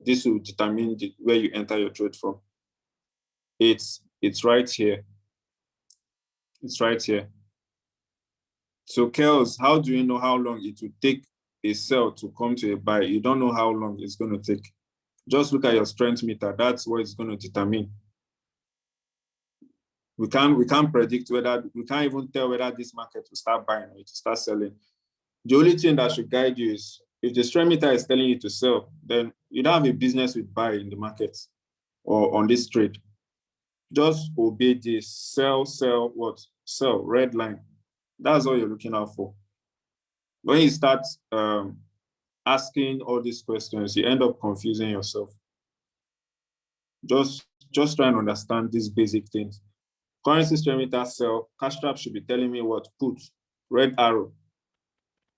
this will determine where you enter your trade from. It's right here. It's right here. So Kels, how do you know how long it will take a sell to come to a buy? You don't know how long it's going to take. Just look at your strength meter. That's what it's going to determine. We can't predict whether, we can't even tell whether this market will start buying or it will start selling. The only thing that should guide you is if the strength meter is telling you to sell, then you don't have a business with buy in the market or on this trade. Just obey this. Sell, what? Sell, red line. That's all you're looking out for. When you start asking all these questions, you end up confusing yourself. Just try and understand these basic things. Currency stream meter sell, Cashtrap should be telling me what? Put, red arrow.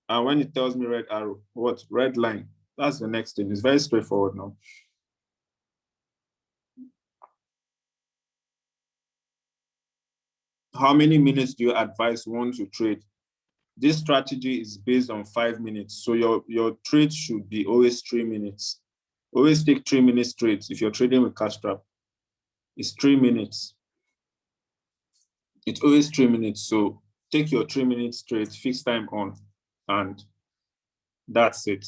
And when it tells me red arrow, what? Red line. That's the next thing. It's very straightforward now. How many minutes do you advise one to trade? This strategy is based on 5 minutes. So your trade should be always 3 minutes. Always take 3 minutes trades. If you're trading with Cashtrap, it's 3 minutes. It's always 3 minutes. So take your 3 minutes trade, fixed time on, and that's it.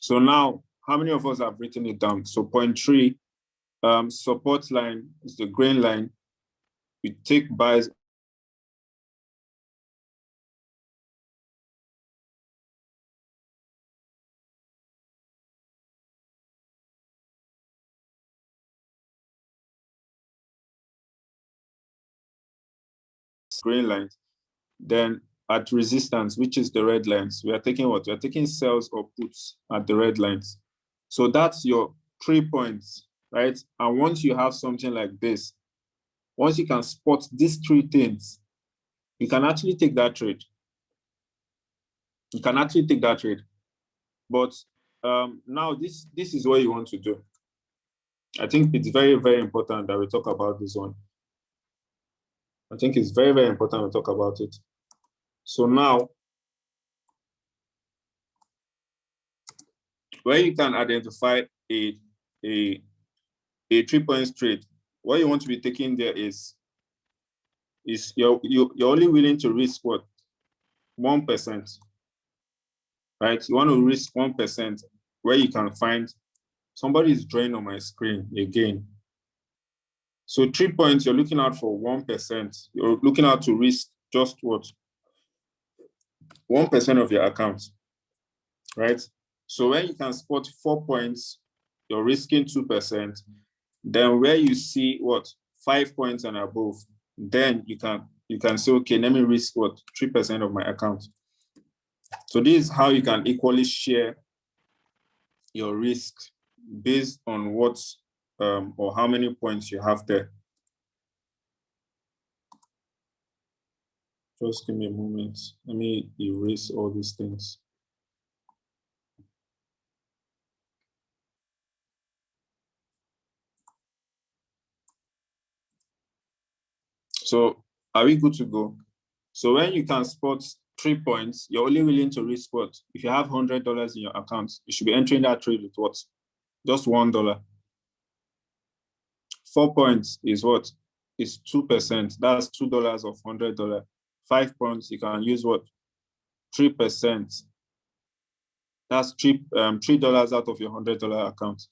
So now, how many of us have written it down? So point 3, support line is the green line. We take buys. Green lines. Then at resistance, which is the red lines, we are taking what? We are taking sells or puts at the red lines. So that's your 3 points, right? And once you have something like this, once you can spot these 3 things, you can actually take that trade. You can actually take that trade. But now this is what you want to do. I think it's very, very important that we talk about this one. I think it's very, very important we talk about it. So now, where you can identify a 3 points trade, what you want to be taking there is you're only willing to risk what? 1%, right? You want to risk 1% where you can find somebody is drawing on my screen again. So 3 points, you're looking out for 1%. You're looking out to risk just what? 1% of your account, right? So when you can spot 4 points, you're risking 2%. Then where you see what? 5 points and above, then you can say, okay, let me risk what? 3% of my account. So this is how you can equally share your risk based on what or how many points you have there. Just give me a moment. Let me erase all these things. So are we good to go? So when you can spot 3 points, you're only willing to risk what? If you have $100 in your account, you should be entering that trade with what? Just $1. 4 points is what? Is 2%. That's $2 of $100. 5 points, you can use what? 3%. That's $3 out of your $100 account.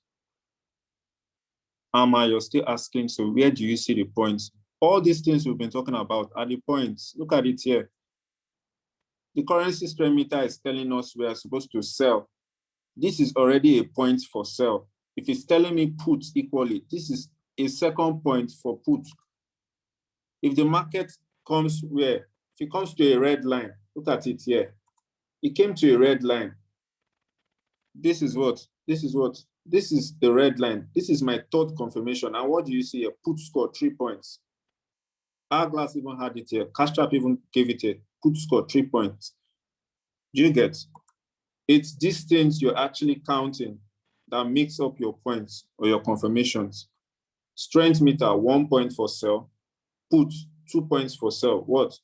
Amma, you're still asking, so where do you see the points? All these things we've been talking about are the points. Look at it here. The currency strength meter is telling us we are supposed to sell. This is already a point for sell. If it's telling me put equally, this is a second point for put. If the market comes where? If it comes to a red line, look at it here. It came to a red line. This is what? This is what? This is the red line. This is my third confirmation. And what do you see here? Put score 3 points. Hourglass even had it here. Cashtrap even gave it a put score 3 points. Do you get? It's these things you're actually counting that makes up your points or your confirmations. Strength meter, 1 point for sell. Put, 2 points for sell. What?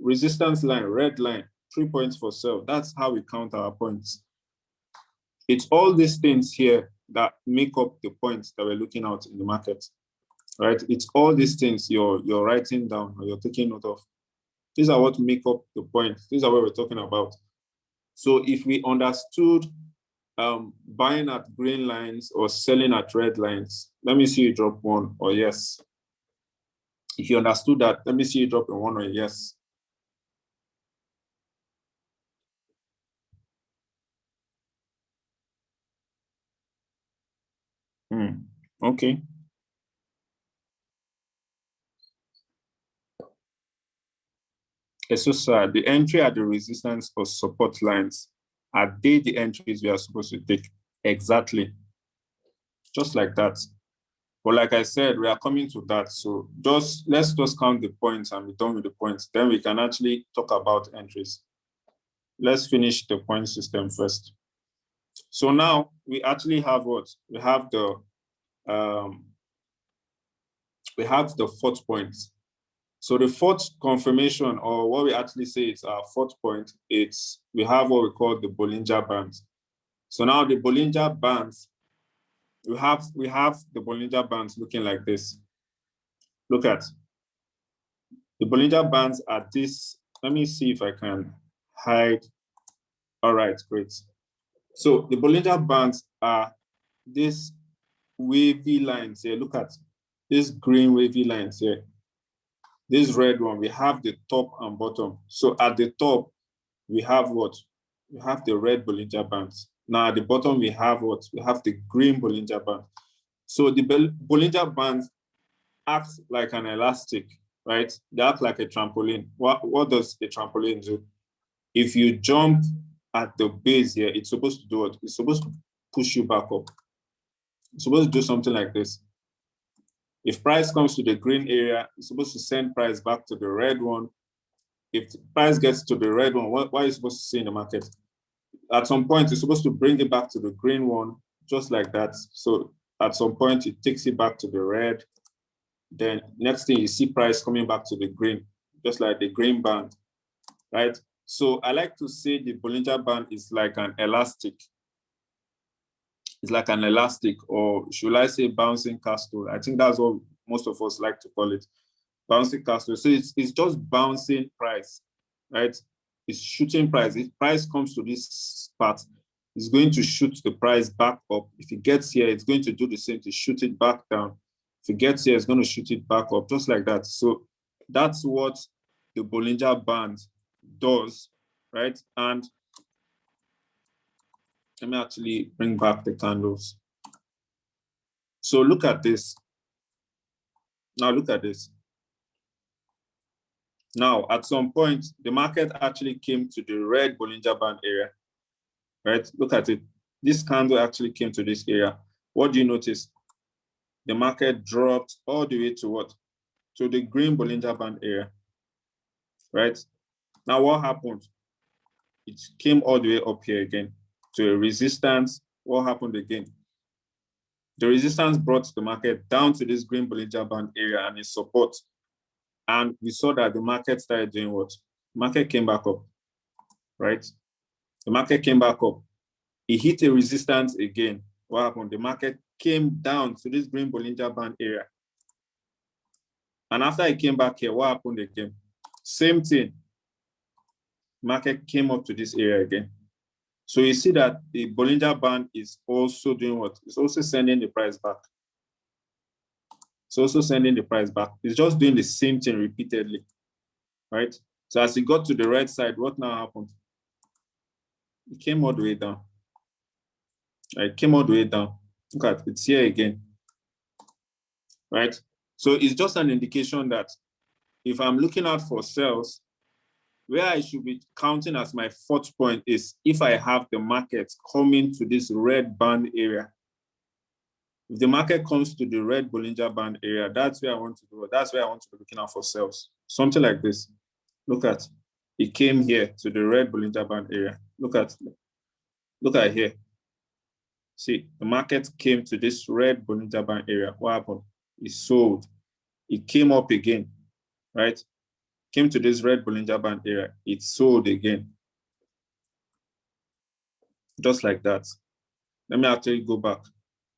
Resistance line, red line, 3 points for sell. That's how we count our points. It's all these things here that make up the points that we're looking at in the market, right? It's all these things you're writing down or you're taking note of. These are what make up the points. These are what we're talking about. So if we understood buying at green lines or selling at red lines, let me see you drop 1 or yes. If you understood that, let me see you drop a 1 or a yes. Okay. It's so sad. The entry at the resistance or support lines, are they the entries we are supposed to take? Exactly. Just like that. But like I said, we are coming to that. So let's just count the points and be done with the points. Then we can actually talk about entries. Let's finish the point system first. So now we actually have what? We have the fourth point. So the fourth confirmation, or what we actually say is our fourth point, we have what we call the Bollinger Bands. So now the Bollinger Bands, we have the Bollinger Bands looking like this. Look at the Bollinger Bands are this. Let me see if I can hide. All right, great. So the Bollinger Bands are these wavy lines here. Look at these green wavy lines here. This red one, we have the top and bottom. So at the top, we have what? We have the red Bollinger Bands. Now at the bottom, we have what? We have the green Bollinger Band. So the Bollinger Bands act like an elastic, right? They act like a trampoline. What does a trampoline do? If you jump at the base here, it's supposed to do what? It's supposed to push you back up. It's supposed to do something like this. If price comes to the green area, it's supposed to send price back to the red one. If the price gets to the red one, what are you supposed to see in the market? At some point, it's supposed to bring it back to the green one, just like that. So at some point, it takes it back to the red. Then next thing, you see price coming back to the green, just like the green band, right? So I like to say the Bollinger Band is like an elastic. It's like an elastic, or should I say bouncing castle? I think that's what most of us like to call it, bouncing castle. So it's just bouncing price, right? It's shooting price. If price comes to this part, it's going to shoot the price back up. If it gets here, it's going to do the same to shoot it back down. If it gets here, it's going to shoot it back up, just like that. So that's what the Bollinger Band does, right? And let me actually bring back the candles. So look at this. Now look at this. Now, at some point, the market actually came to the red Bollinger Band area, right? Look at it. This candle actually came to this area. What do you notice? The market dropped all the way to what? To the green Bollinger Band area, right? Now, what happened? It came all the way up here again to a resistance. What happened again? The resistance brought the market down to this green Bollinger Band area and its support. And we saw that the market started doing what? The market came back up, right? The market came back up. It hit a resistance again. What happened? The market came down to this green Bollinger Band area. And after it came back here, what happened again? Same thing. Market came up to this area again. So you see that the Bollinger Band is also doing what? It's also sending the price back. It's also sending the price back. It's just doing the same thing repeatedly, right? So as it got to the right side, what now happened? It came all the way down. It came all the way down. Look at it, it's here again, right? So it's just an indication that if I'm looking out for sales, where I should be counting as my fourth point is if I have the market coming to this red band area. If the market comes to the red Bollinger Band area, that's where I want to go. That's where I want to be looking out for sales. Something like this. Look at, it came here to the red Bollinger Band area. Look at here. See, the market came to this red Bollinger Band area. What happened? It sold. It came up again, right? Came to this red Bollinger Band area. It sold again. Just like that. Let me actually go back.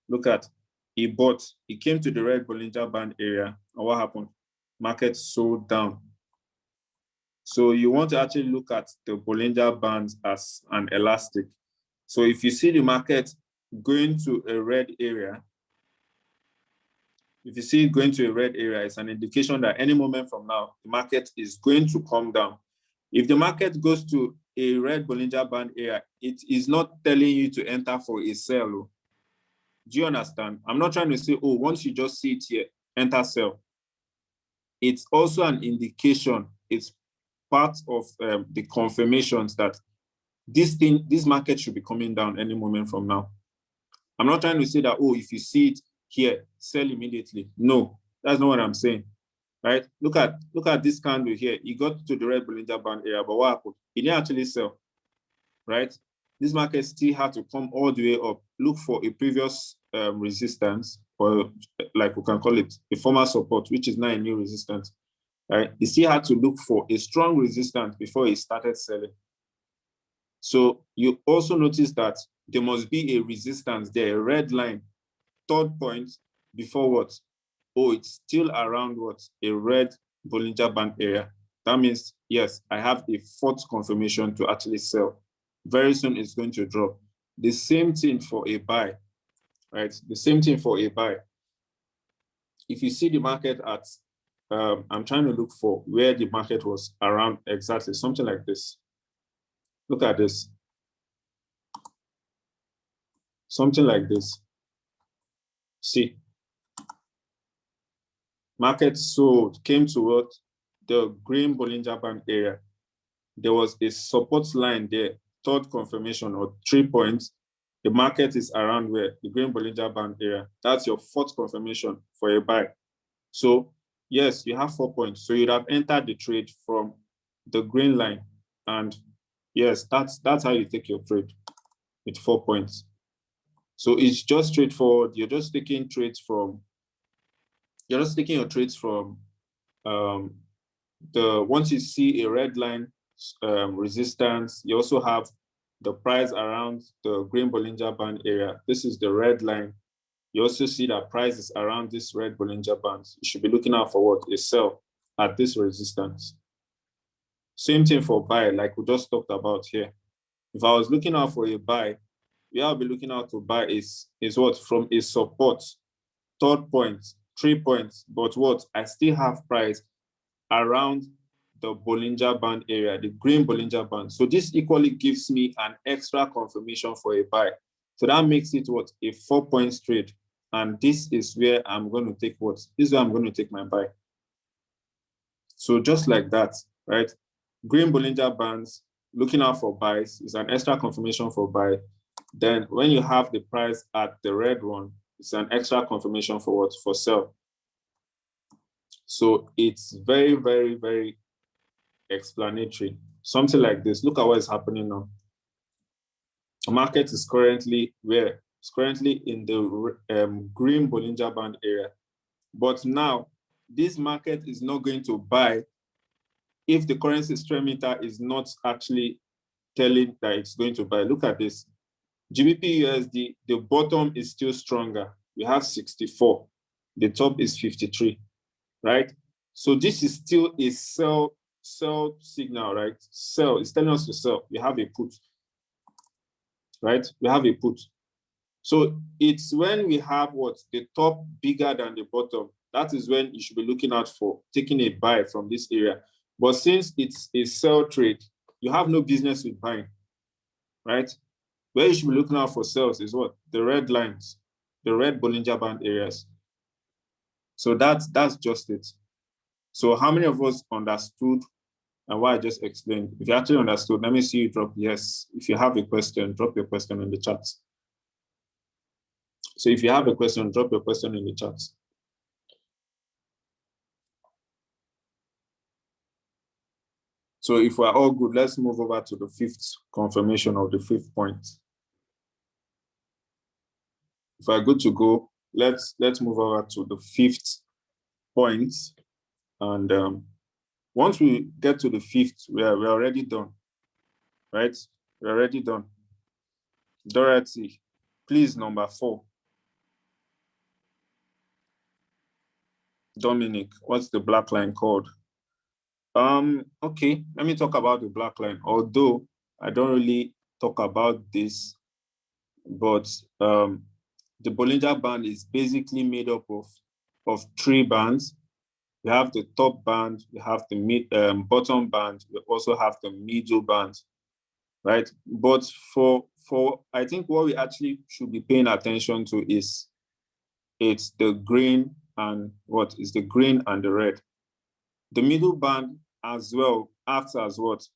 Look at, it bought. It came to the red Bollinger Band area. And what happened? Market sold down. So you want to actually look at the Bollinger Bands as an elastic. So if you see the market going to a red area, if you see it going to a red area, it's an indication that any moment from now, the market is going to come down. If the market goes to a red Bollinger Band area, it is not telling you to enter for a sell. Do you understand? I'm not trying to say, oh, once you just see it here, enter sell. It's also an indication. It's part of the confirmations that this market should be coming down any moment from now. I'm not trying to say that, oh, if you see it here, sell immediately. No, that's not what I'm saying, right? Look at this candle here. It got to the red Bollinger Band area, but what happened? It didn't actually sell, right? This market still had to come all the way up, look for a previous resistance, or like we can call it a former support, which is now a new resistance, right? It still had to look for a strong resistance before it started selling. So you also notice that there must be a resistance there, a red line, third point before what? Oh, it's still around what? A red Bollinger Band area. That means, yes, I have a fourth confirmation to actually sell. Very soon it's going to drop. The same thing for a buy, right? The same thing for a buy. If you see the market at, I'm trying to look for where the market was around exactly, something like this. Look at this. Something like this. See, market sold, came to what? The green Bollinger Band area. There was a support line there, third confirmation or 3 points. The market is around where? The green Bollinger Band area. That's your fourth confirmation for a buy. So yes, you have 4 points. So you'd have entered the trade from the green line. And yes, that's how you take your trade with 4 points. So it's just straightforward. You're just taking your trades from once you see a red line resistance, you also have the price around the green Bollinger Band area. This is the red line. You also see that price is around this red Bollinger Band. You should be looking out for what? A sell at this resistance. Same thing for buy, like we just talked about here. If I was looking out for a buy, where I'll be looking out to buy is what? From a support, third point, 3 points, but what? I still have price around the Bollinger Band area, the green Bollinger Band. So this equally gives me an extra confirmation for a buy. So that makes it what? A 4 point trade. And this is where I'm going to take what? This is where I'm going to take my buy. So just like that, right? Green Bollinger Bands, looking out for buys is an extra confirmation for buy. Then when you have the price at the red one, it's an extra confirmation for what? For sell. So it's very, very, very explanatory. Something like this. Look at what is happening now. The market is currently where? It's currently in the green Bollinger Band area. But now, this market is not going to buy if the currency stream meter is not actually telling that it's going to buy. Look at this. GBP USD, the bottom is still stronger. We have 64. The top is 53, right? So this is still a sell signal, right? Sell, it's telling us to sell. We have a put, right? We have a put. So it's when we have what? The top bigger than the bottom. That is when you should be looking out for taking a buy from this area. But since it's a sell trade, you have no business with buying, right? Where you should be looking out for sales is what? The red lines, the red Bollinger Band areas. So that's just it. So how many of us understood and what I just explained? If you actually understood, let me see you drop yes. If you have a question, drop your question in the chat. So if you have a question, drop your question in the chat. So if we're all good, let's move over to the fifth confirmation of the fifth point. If we're good to go, let's move over to the fifth point. And once we get to the fifth, we're already done, right? We're already done. Dorothy, please, number 4. Dominic, what's the black line called? Okay, let me talk about the black line. Although I don't really talk about this, but the Bollinger Band is basically made up of 3 bands. We have the top band, we have the bottom band, we also have the middle band, right? But for I think what we actually should be paying attention to is it's the green and what is the green and the red. The middle band as well acts as what?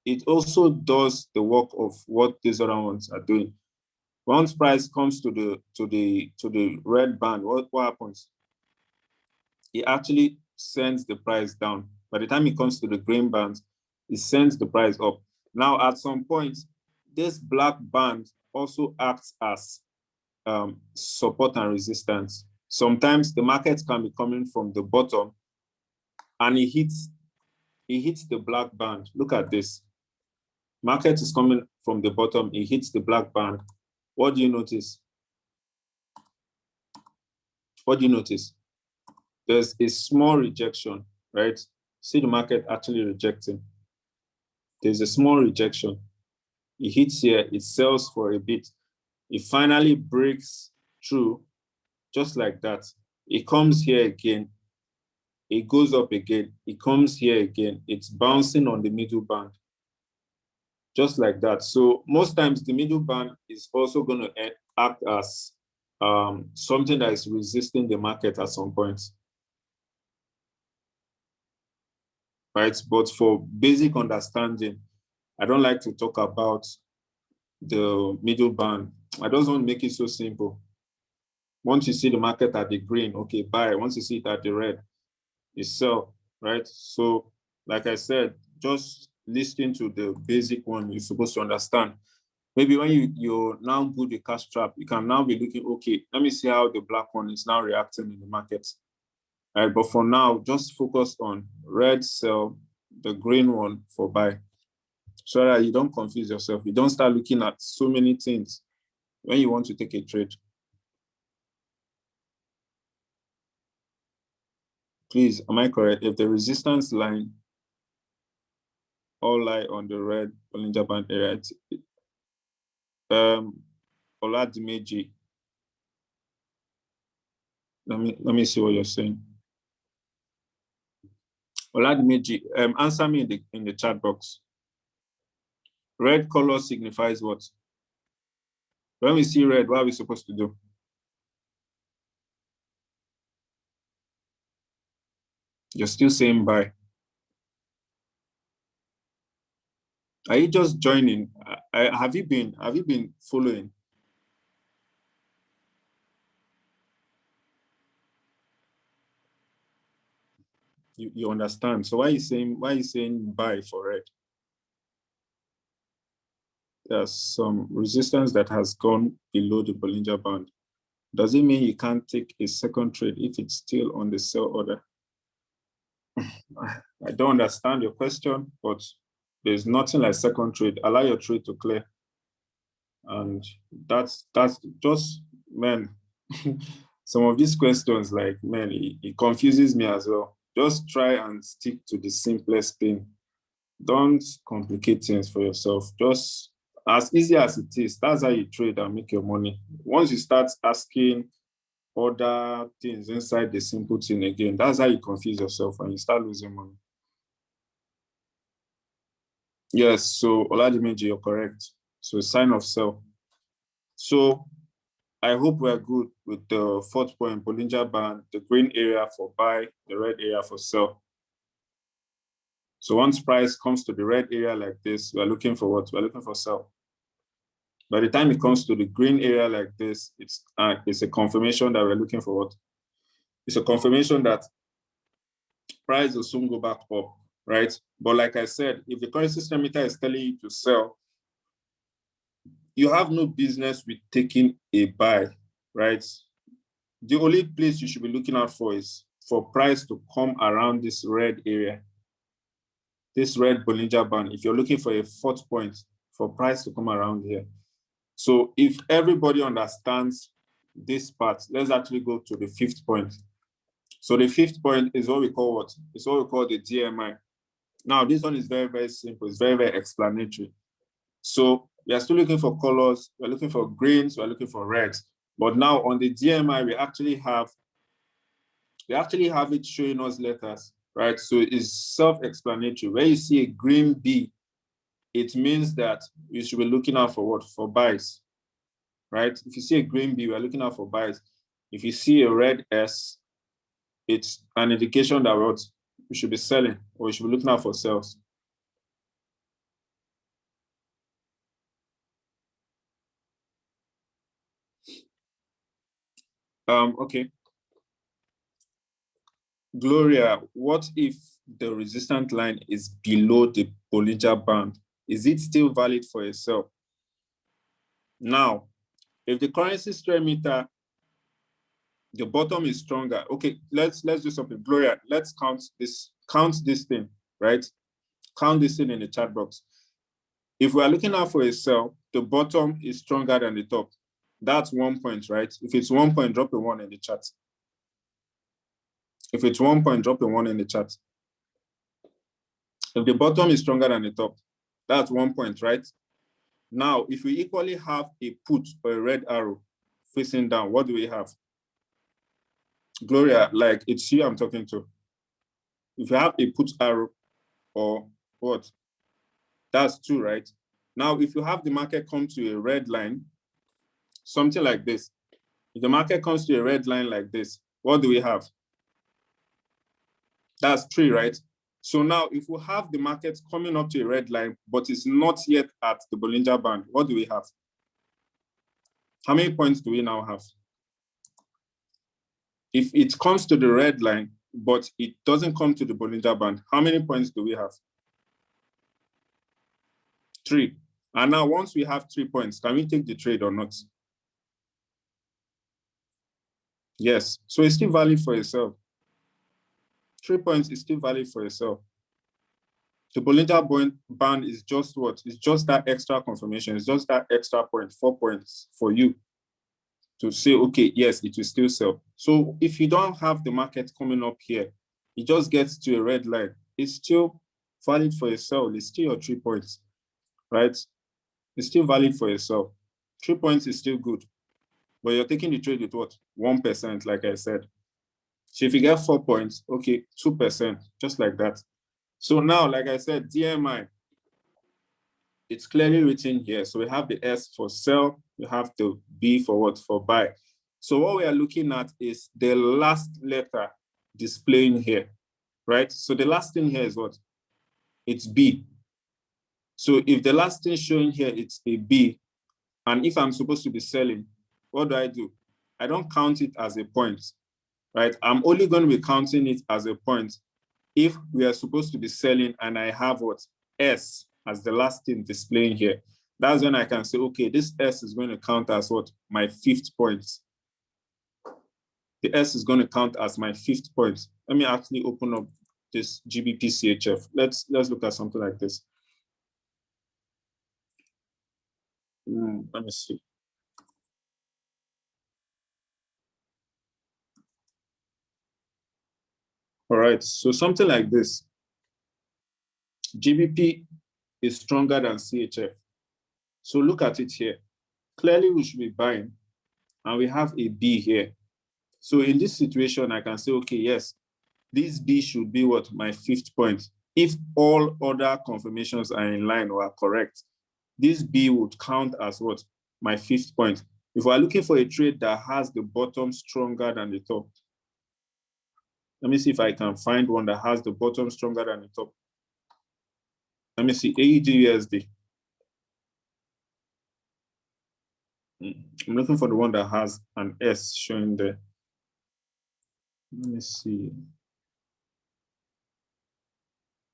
It also does the work of what these other ones are doing. Once price comes to the red band, what happens? It actually sends the price down. By the time it comes to the green band, it sends the price up. Now, at some point, this black band also acts as support and resistance. Sometimes the market can be coming from the bottom and it hits the black band. Look at this. Market is coming from the bottom, it hits the black band. What do you notice? What do you notice? There's a small rejection, right? See the market actually rejecting. There's a small rejection. It hits here, it sells for a bit. It finally breaks through, just like that. It comes here again. It goes up again. It comes here again. It's bouncing on the middle band, just like that. So most times the middle band is also going to act as something that is resisting the market at some point. Right? But for basic understanding, I don't like to talk about the middle band. I just want to make it so simple. Once you see the market at the green, okay, buy. Once you see it at the red, you sell, right? So, like I said, just listen to the basic one you're supposed to understand. Maybe when you're now good with Cashtrap, you can now be looking, okay, let me see how the black one is now reacting in the market. All right, but for now, just focus on red sell, the green one for buy, so that you don't confuse yourself. You don't start looking at so many things when you want to take a trade. Please, am I correct? If the resistance line all lie on the red Bollinger Band area, Oladimeji, let me see what you're saying. Oladimeji, answer me in the chat box. Red color signifies what? When we see red, what are we supposed to do? You're still saying buy. Are you just joining? Have you been following? You understand. So why are you saying buy for red? There's some resistance that has gone below the Bollinger Band. Does it mean you can't take a second trade if it's still on the sell order? I don't understand your question, but there's nothing like second trade. Allow your trade to clear. And that's just, man, some of these questions, like, man, it confuses me as well. Just try and stick to the simplest thing. Don't complicate things for yourself. Just as easy as it is, that's how you trade and make your money. Once you start asking other things inside the simple thing again, that's how you confuse yourself and you start losing money. Yes, so Oladimeji, you're correct. So sign of sell. So I hope we're good with the 4th point, Bollinger Band, the green area for buy, the red area for sell. So once price comes to the red area like this, we're looking for what? We're looking for sell. By the time it comes to the green area like this, it's a confirmation that we're looking for what? It's a confirmation that price will soon go back up, right? But like I said, if the currency system meter is telling you to sell, you have no business with taking a buy, right? The only place you should be looking out for is for price to come around this red area, this red Bollinger Band. If you're looking for a 4th point, for price to come around here. So if everybody understands this part, let's actually go to the 5th point. So the 5th point is what we call what? It's what we call the DMI. Now, this one is very, very simple. It's very, very explanatory. So we are still looking for colors. We're looking for greens. We're looking for reds. But now on the DMI, we actually have it showing us letters, right? So it's self-explanatory. Where you see a green B, it means that you should be looking out for what? For buys, right? If you see a green B, we're looking out for buys. If you see a red S, it's an indication that what? we should be selling, or we should be looking out for sales? Okay. Gloria, what if the resistance line is below the Bollinger Band? Is it still valid for a sell? Now, if the currency strength meter, the bottom is stronger. Okay, let's do something. Gloria, let's count this thing, right? Count this thing in the chat box. If we are looking out for a sell, the bottom is stronger than the top. That's 1 point, right? If it's 1 point, drop a 1 in the chat. If it's 1 point, drop a 1 in the chat. If the bottom is stronger than the top, that's 1 point, right? Now, if we equally have a put or a red arrow facing down, what do we have? Gloria, like it's you I'm talking to. If you have a put arrow or what? That's 2, right? Now, if you have the market come to a red line, something like this. If the market comes to a red line like this, what do we have? That's 3, right? So now if we have the market coming up to a red line, but it's not yet at the Bollinger Band, what do we have? How many points do we now have? If it comes to the red line, but it doesn't come to the Bollinger Band, how many points do we have? 3. And now once we have 3 points, can we take the trade or not? Yes. So it's still valid for yourself. 3 points is still valid for yourself. The Bollinger Band is just what? It's just that extra confirmation. It's just that extra point, 4 points for you to say, okay, yes, it will still sell. So if you don't have the market coming up here, it just gets to a red line. It's still valid for yourself. It's still your 3 points, right? It's still valid for yourself. 3 points is still good, but you're taking the trade with what? 1%, like I said. So if you get 4 points, okay, 2%, just like that. So now, like I said, DMI, it's clearly written here. So we have the S for sell, we have the B for what? For buy. So what we are looking at is the last letter displaying here, right? So the last thing here is what? It's B. So if the last thing showing here, it's a B, and if I'm supposed to be selling, what do? I don't count it as a point, right? I'm only going to be counting it as a point if we are supposed to be selling and I have what? S as the last thing displaying here. That's when I can say, okay, this S is going to count as what? My 5th point. The S is going to count as my 5th point. Let me actually open up this GBP CHF. Let's look at something like this. Let me see. All right, so something like this. GBP is stronger than CHF. So look at it here. Clearly, we should be buying, and we have a B here. So in this situation, I can say, okay, yes, this B should be what? My 5th point. If all other confirmations are in line or are correct, this B would count as what? My 5th point. If we're looking for a trade that has the bottom stronger than the top, let me see if I can find one that has the bottom stronger than the top. Let me see, AUD. I'm looking for the one that has an S showing there. Let me see.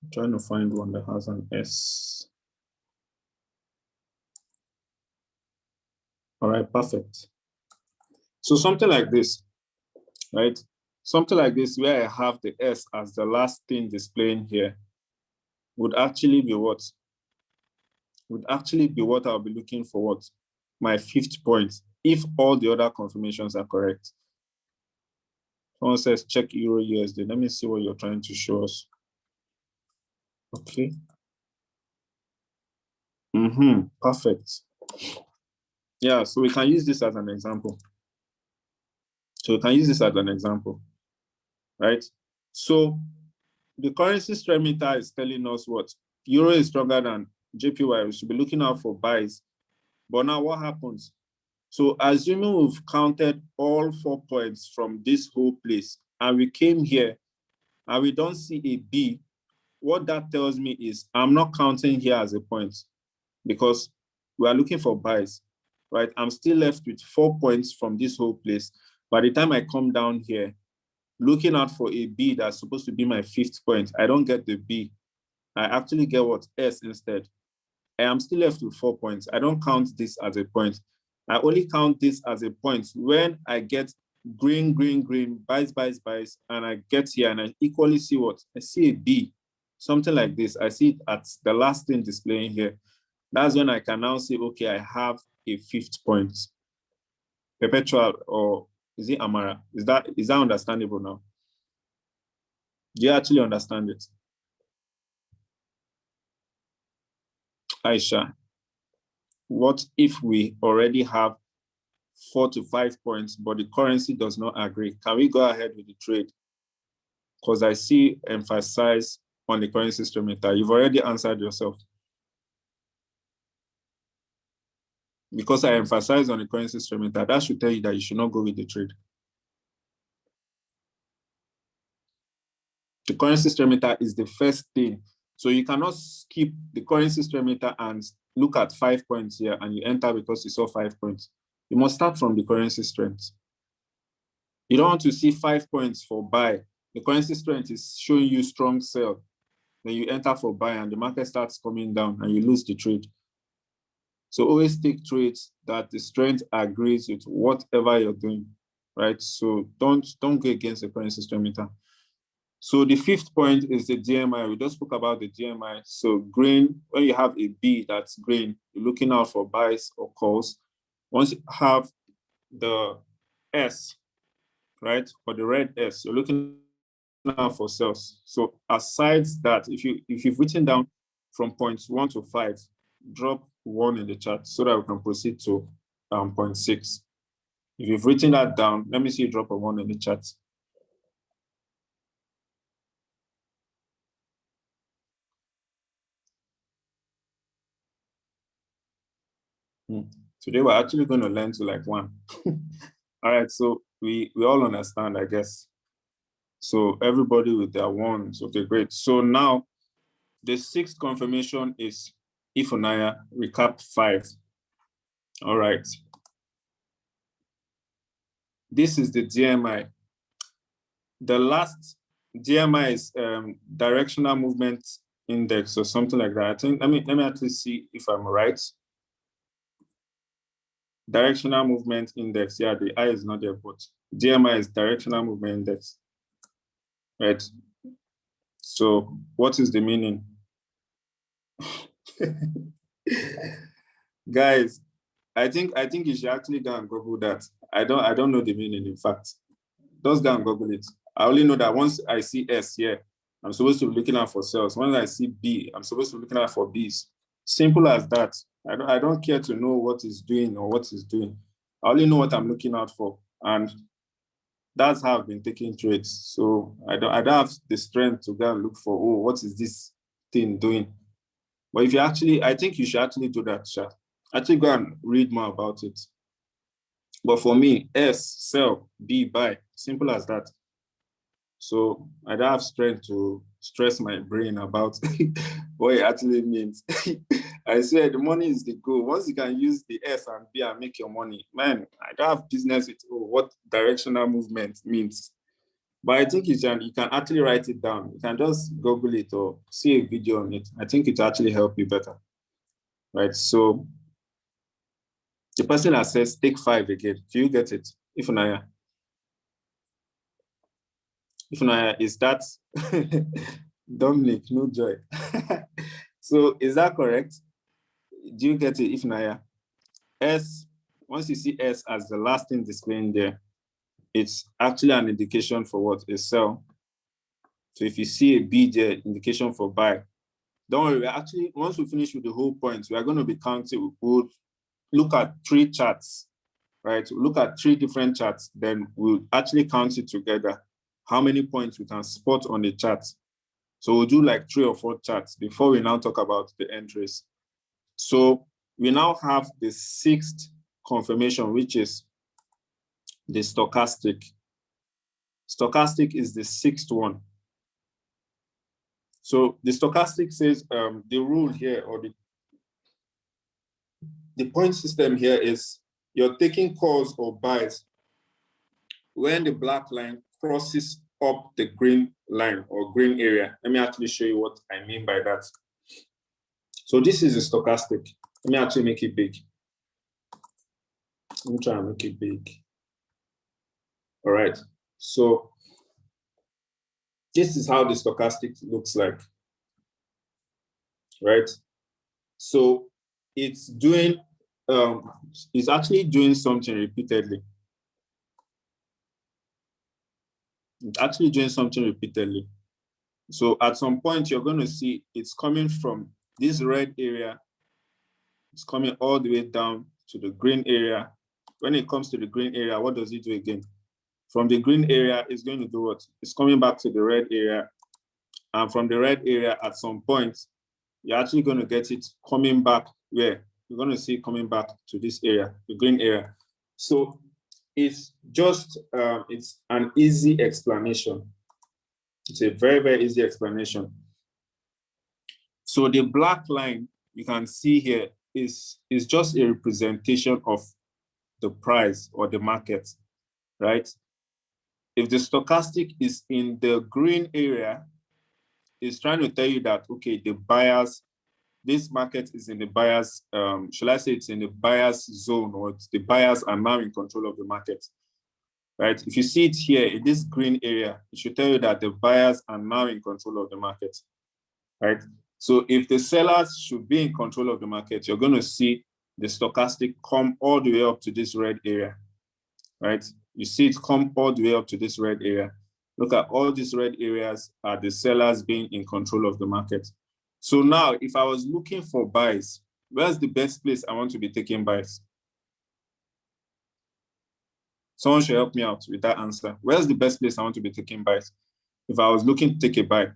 I'm trying to find one that has an S. All right, perfect. So something like this, right? Something like this where I have the S as the last thing displaying here would actually be what? Would actually be what I'll be looking for what? My 5th point, if all the other confirmations are correct. Someone says check Euro USD. Let me see what you're trying to show us. Okay. Perfect. Yeah, so we can use this as an example. Right? So the currency strength meter is telling us what? Euro is stronger than JPY. We should be looking out for buys. But now what happens? So assuming we've counted all 4 points from this whole place, and we came here and we don't see a B, what that tells me is I'm not counting here as a point because we are looking for buys, right? I'm still left with 4 points from this whole place. By the time I come down here, looking out for a B that's supposed to be my 5th point, I don't get the B. I actually get what? S instead. I am still left with 4 points. I don't count this as a point. I only count this as a point when I get green, green, green, buys, buys, buys, and I get here and I equally see what? I see a B, something like this. I see it at the last thing displaying here. That's when I can now say, okay, I have a 5th point. Perpetual, or is it Amara? Is that understandable now? Do you actually understand it? Aisha, what if we already have 4 to 5 points, but the currency does not agree? Can we go ahead with the trade? Because I see emphasize on the currency instrumental. You've already answered yourself. Because I emphasize on the currency instrumental, that should tell you that you should not go with the trade. The currency instrumental is the first thing. So you cannot skip the currency instrumental and look at 5 points here and you enter because you saw 5 points. You must start from the currency strength. You don't want to see 5 points for buy. The currency strength is showing you strong sell. Then you enter for buy and the market starts coming down and you lose the trade. So always take trades that the strength agrees with whatever you're doing, right? So don't go against the currency instrumental. So the 5th point is the DMI. We just spoke about the DMI. So green, when you have a B that's green, you're looking out for buys or calls. Once you have the S, right, or the red S, you're looking out for sells. So aside that, if you've written down from points 1 to 5, drop 1 in the chart so that we can proceed to point 6. If you've written that down, let me see you drop a 1 in the chat. Today we're actually going to learn to like 1. All right, so we all understand, I guess. So everybody with their 1s, okay, great. So now the 6th confirmation is Ifunaya recap 5. All right. This is the DMI. The last DMI is directional movement index or something like that. I think let me actually see if I'm right. Directional movement index. Yeah, the I is not there, but DMI is directional movement index. Right. So what is the meaning? Guys, I think you should actually go and Google that. I don't know the meaning, in fact. Just go and Google it. I only know that once I see S here, I'm supposed to be looking out for cells. Once I see B, I'm supposed to be looking out for Bs. Simple as that. I don't care to know what it's doing or what it's doing. I only know what I'm looking out for. And that's how I've been taking trades. So I don't have the strength to go and look for, oh, what is this thing doing? But if you actually, I think you should actually do that, Sha. Actually go and read more about it. But for me, S, sell, B, buy. Simple as that. So I don't have strength to stress my brain about what it actually means. I said the money is the goal. Once you can use the S and B and make your money, man, I don't have business with what directional movement means. But I think you can actually write it down. You can just Google it or see a video on it. I think it will actually help you better. Right. So the person that says take 5 again, do you get it? Ifunaya, is that Dominic, no joy. So is that correct? Do you get it, Ifunaya? S, once you see S as the last thing displaying there, it's actually an indication for what? A sell. So if you see a B there, indication for buy. Don't worry, we're actually, once we finish with the whole point, we are going to be counting. We'll look at 3 charts, right? We'll look at 3 different charts, then we'll actually count it together, how many points we can spot on the chart. So we'll do like 3 or 4 charts before we now talk about the entries. So we now have the 6th confirmation, which is the stochastic. Stochastic is the 6th one. So the stochastic says the rule here, or the point system here is you're taking calls or buys when the black line crosses up the green line or green area. Let me actually show you what I mean by that. So this is a stochastic. Let me actually make it big. Let me try and make it big. All right. So this is how the stochastic looks like, right? So it's actually doing something repeatedly. It's actually doing something repeatedly. So at some point, you're going to see it's coming from this red area. It's coming all the way down to the green area. When it comes to the green area, what does it do again? From the green area, it's going to do what? It's coming back to the red area. And from the red area, at some point, you're actually going to get it coming back where? You're going to see it coming back to this area, the green area. So it's just, it's an easy explanation. It's a very, very easy explanation. So the black line you can see here is just a representation of the price or the market, right? If the stochastic is in the green area, it's trying to tell you that, okay, the buyers, this market is in the buyers, shall I say it's in the buyers zone, or the buyers are now in control of the market, right? If you see it here in this green area, it should tell you that the buyers are now in control of the market, right? So if the sellers should be in control of the market, you're going to see the stochastic come all the way up to this red area, right? You see it come all the way up to this red area. Look at all these red areas are the sellers being in control of the market. So now, if I was looking for buys, where's the best place I want to be taking buys? Someone should help me out with that answer. Where's the best place I want to be taking buys if I was looking to take a buy?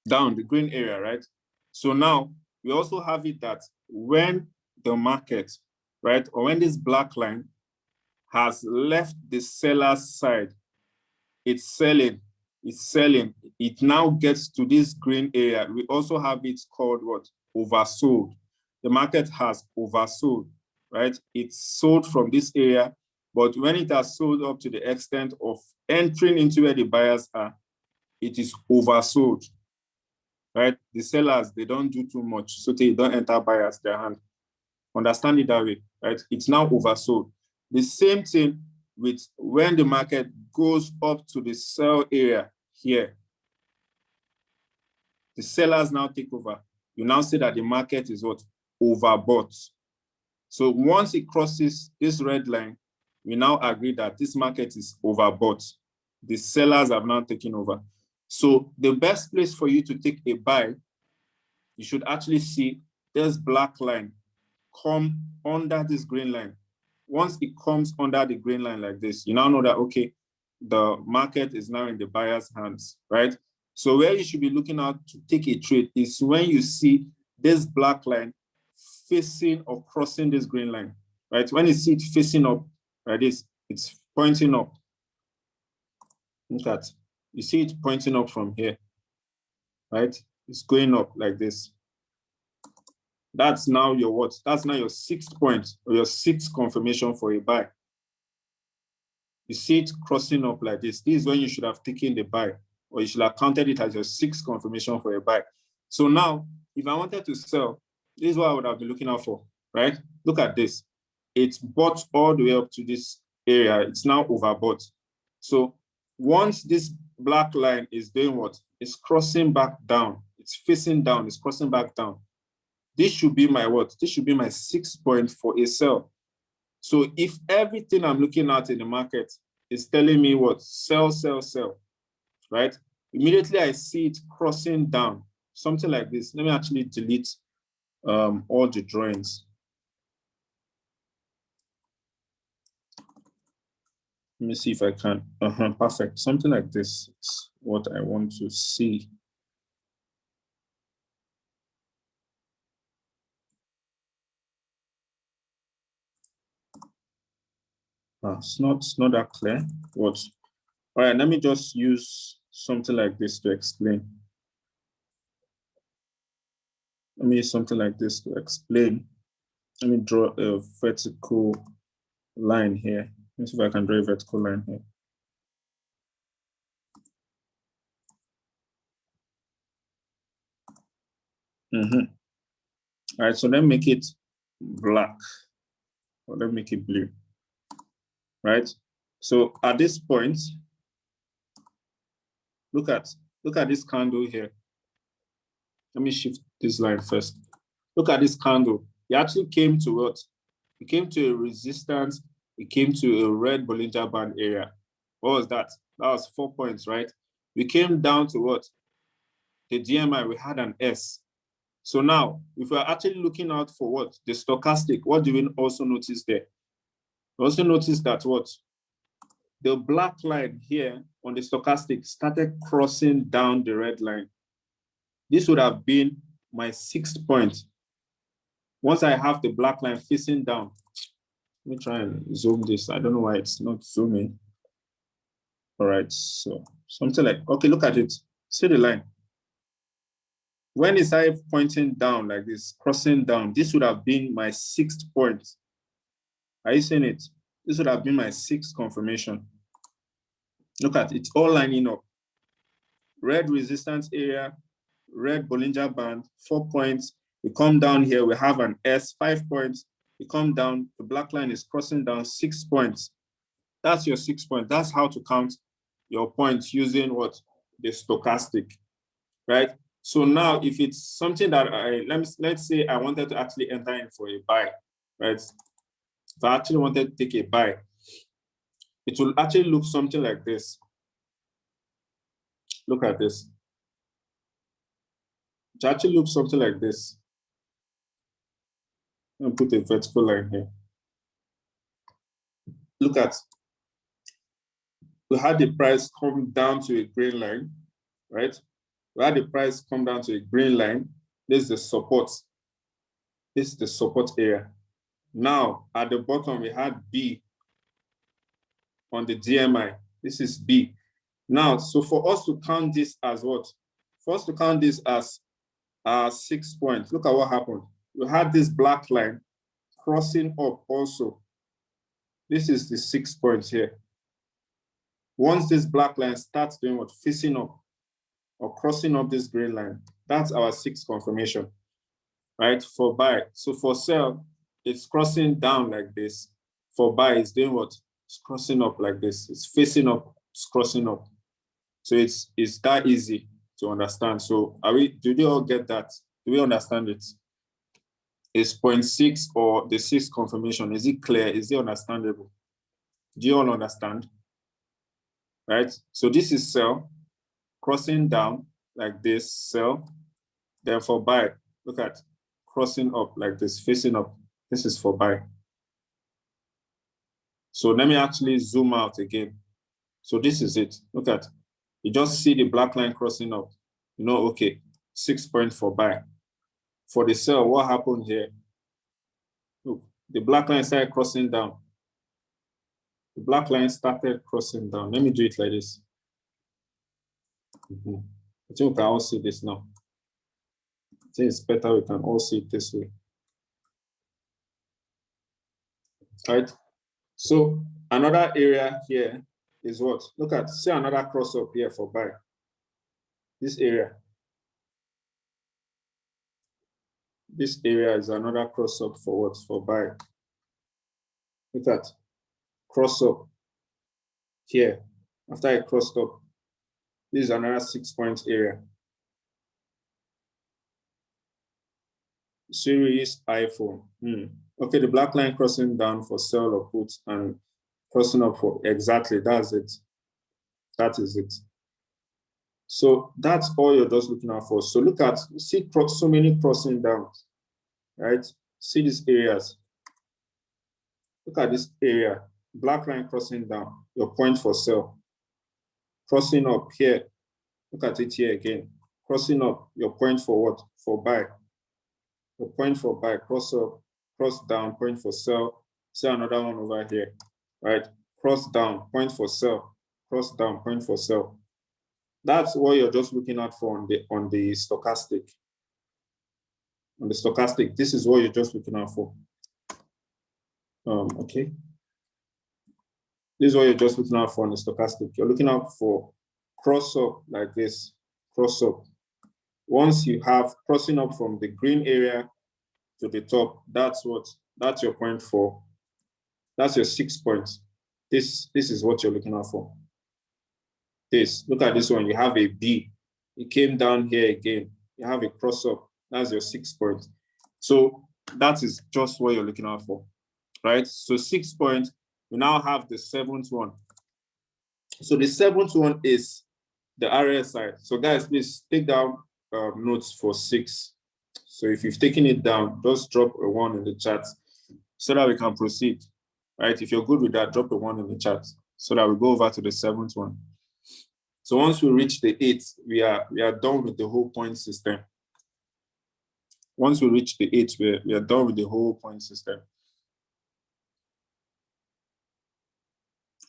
Down the green area, right? So now we also have it that when the market, right, or when this black line has left the seller's side, it's selling, it now gets to this green area. We also have it called what? Oversold. The market has oversold, right? It's sold from this area, but when it has sold up to the extent of entering into where the buyers are, it is oversold, right? The sellers, they don't do too much, so they don't enter buyers their hand. Understand it that way, right? It's now oversold. The same thing with when the market goes up to the sell area here. The sellers now take over. You now say that the market is what? Overbought. So once it crosses this red line, we now agree that this market is overbought. The sellers have now taken over. So the best place for you to take a buy, you should actually see this black line come under this green line. Once it comes under the green line like this, you now know that, okay, the market is now in the buyer's hands, right? So where you should be looking out to take a trade is when you see this black line facing or crossing this green line, right? When you see it facing up like this, it's pointing up. Look at, you see it pointing up from here, right? It's going up like this. That's now your what? That's now your 6th point or your 6th confirmation for a buy. You see it crossing up like this. This is when you should have taken the buy, or you should have counted it as your 6th confirmation for a buy. So now, if I wanted to sell, this is what I would have been looking out for, right? Look at this. It's bought all the way up to this area. It's now overbought. So once this black line is doing what? It's crossing back down. It's facing down. It's crossing back down. This should be my what? This should be my 6th point for a sell. So if everything I'm looking at in the market is telling me what? Sell, sell, sell, right? Immediately I see it crossing down, something like this. Let me actually delete all the drawings. Let me see if I can. Perfect. Something like this is what I want to see. It's not that clear. What? All right, let me just use something like this to explain. Let me use something like this to explain. Let me draw a vertical line here. Let's see if I can draw a vertical line here. All right, so let's make it black, or let's make it blue, right? So at this point, look at this candle here. Let me shift this line first. Look at this candle. It actually came to what? It came to a resistance. It came to a red Bollinger Band area. What was that? That was 4 points, right? We came down to what? The DMI, we had an S. So now, if we're actually looking out for what? The stochastic, what do we also notice there? We also notice that what? The black line here on the stochastic started crossing down the red line. This would have been my 6th point. Once I have the black line facing down, let me try and zoom this. I don't know why it's not zooming. All right, so something like, okay, look at it. See the line. When it's pointing down like this, crossing down, this would have been my 6th point. Are you seeing it? This would have been my 6th confirmation. Look at it, it's all lining up. Red resistance area, red Bollinger Band, 4 points. We come down here, we have an S, 5 points. We come down, the black line is crossing down, 6 points. That's your 6 points. That's how to count your points using what? The stochastic, right? So now if it's something that let's say I wanted to actually enter in for a buy, right? If I actually wanted to take a buy, it will actually look something like this. Look at this. It actually looks something like this. I'm going to put a vertical line here. Look at, we had the price come down to a green line, right? We had the price come down to a green line. This is the support. This is the support area. Now, at the bottom, we had B on the DMI. This is B. Now, so for us to count this as what? For us to count this as 6 points, look at what happened. We had this black line crossing up also. This is the 6 points here. Once this black line starts doing what? Facing up or crossing up this green line, that's our 6th confirmation, right? For buy. So for sell, it's crossing down like this. For buy, it's doing what? It's crossing up like this. It's facing up, it's crossing up. So it's that easy to understand. So do they all get that? Do we understand it? Is 0.6 or the 6th confirmation, is it clear? Is it understandable? Do you all understand? Right? So this is sell, crossing down like this, sell. Then for buy, look at crossing up like this, facing up. This is for buy. So let me actually zoom out again. So this is it. Look at, you just see the black line crossing up. You know, okay, 6 points for buy. For the sell, what happened here? Look, the black line started crossing down. The black line started crossing down. Let me do it like this. I think we can all see this now. I think it's better we can all see it this way. Right? So another area here is what? Look at, see another cross up here for buy. This area. This area is another cross up for what? For buy. Look at cross up here. After I crossed up, this is another 6 points area. Series iPhone. Okay, the black line crossing down for sell or put and crossing up for exactly, that's it. That is it. So that's all you're just looking out for. So look at, see so many crossing down, right? See these areas. Look at this area, black line crossing down, your point for sell. Crossing up here, look at it here again. Crossing up, your point for what? For buy. Your point for buy, cross up, cross down, point for sell. See another one over here, right? cross down, point for sell, cross down, point for sell. That's what you're just looking out for on the stochastic. On the stochastic, this is what you're just looking out for. Okay. This is what you're just looking out for on the stochastic. You're looking out for cross up like this, cross up. Once you have crossing up from the green area to the top, that's your point for. That's your 6 points. This is what you're looking out for. Look at this one. You have a B. It came down here again. You have a cross up. That's your 6 points. So that is just what you're looking out for, right? So 6 points. We now have the 7th one. So the 7th one is the RSI. So guys, please take down notes for 6. So if you've taken it down, just drop a 1 in the chat so that we can proceed, right? If you're good with that, drop a 1 in the chat so that we go over to the 7th one. So once we reach the 8th, we are done with the whole point system. Once we reach the 8th, we are done with the whole point system.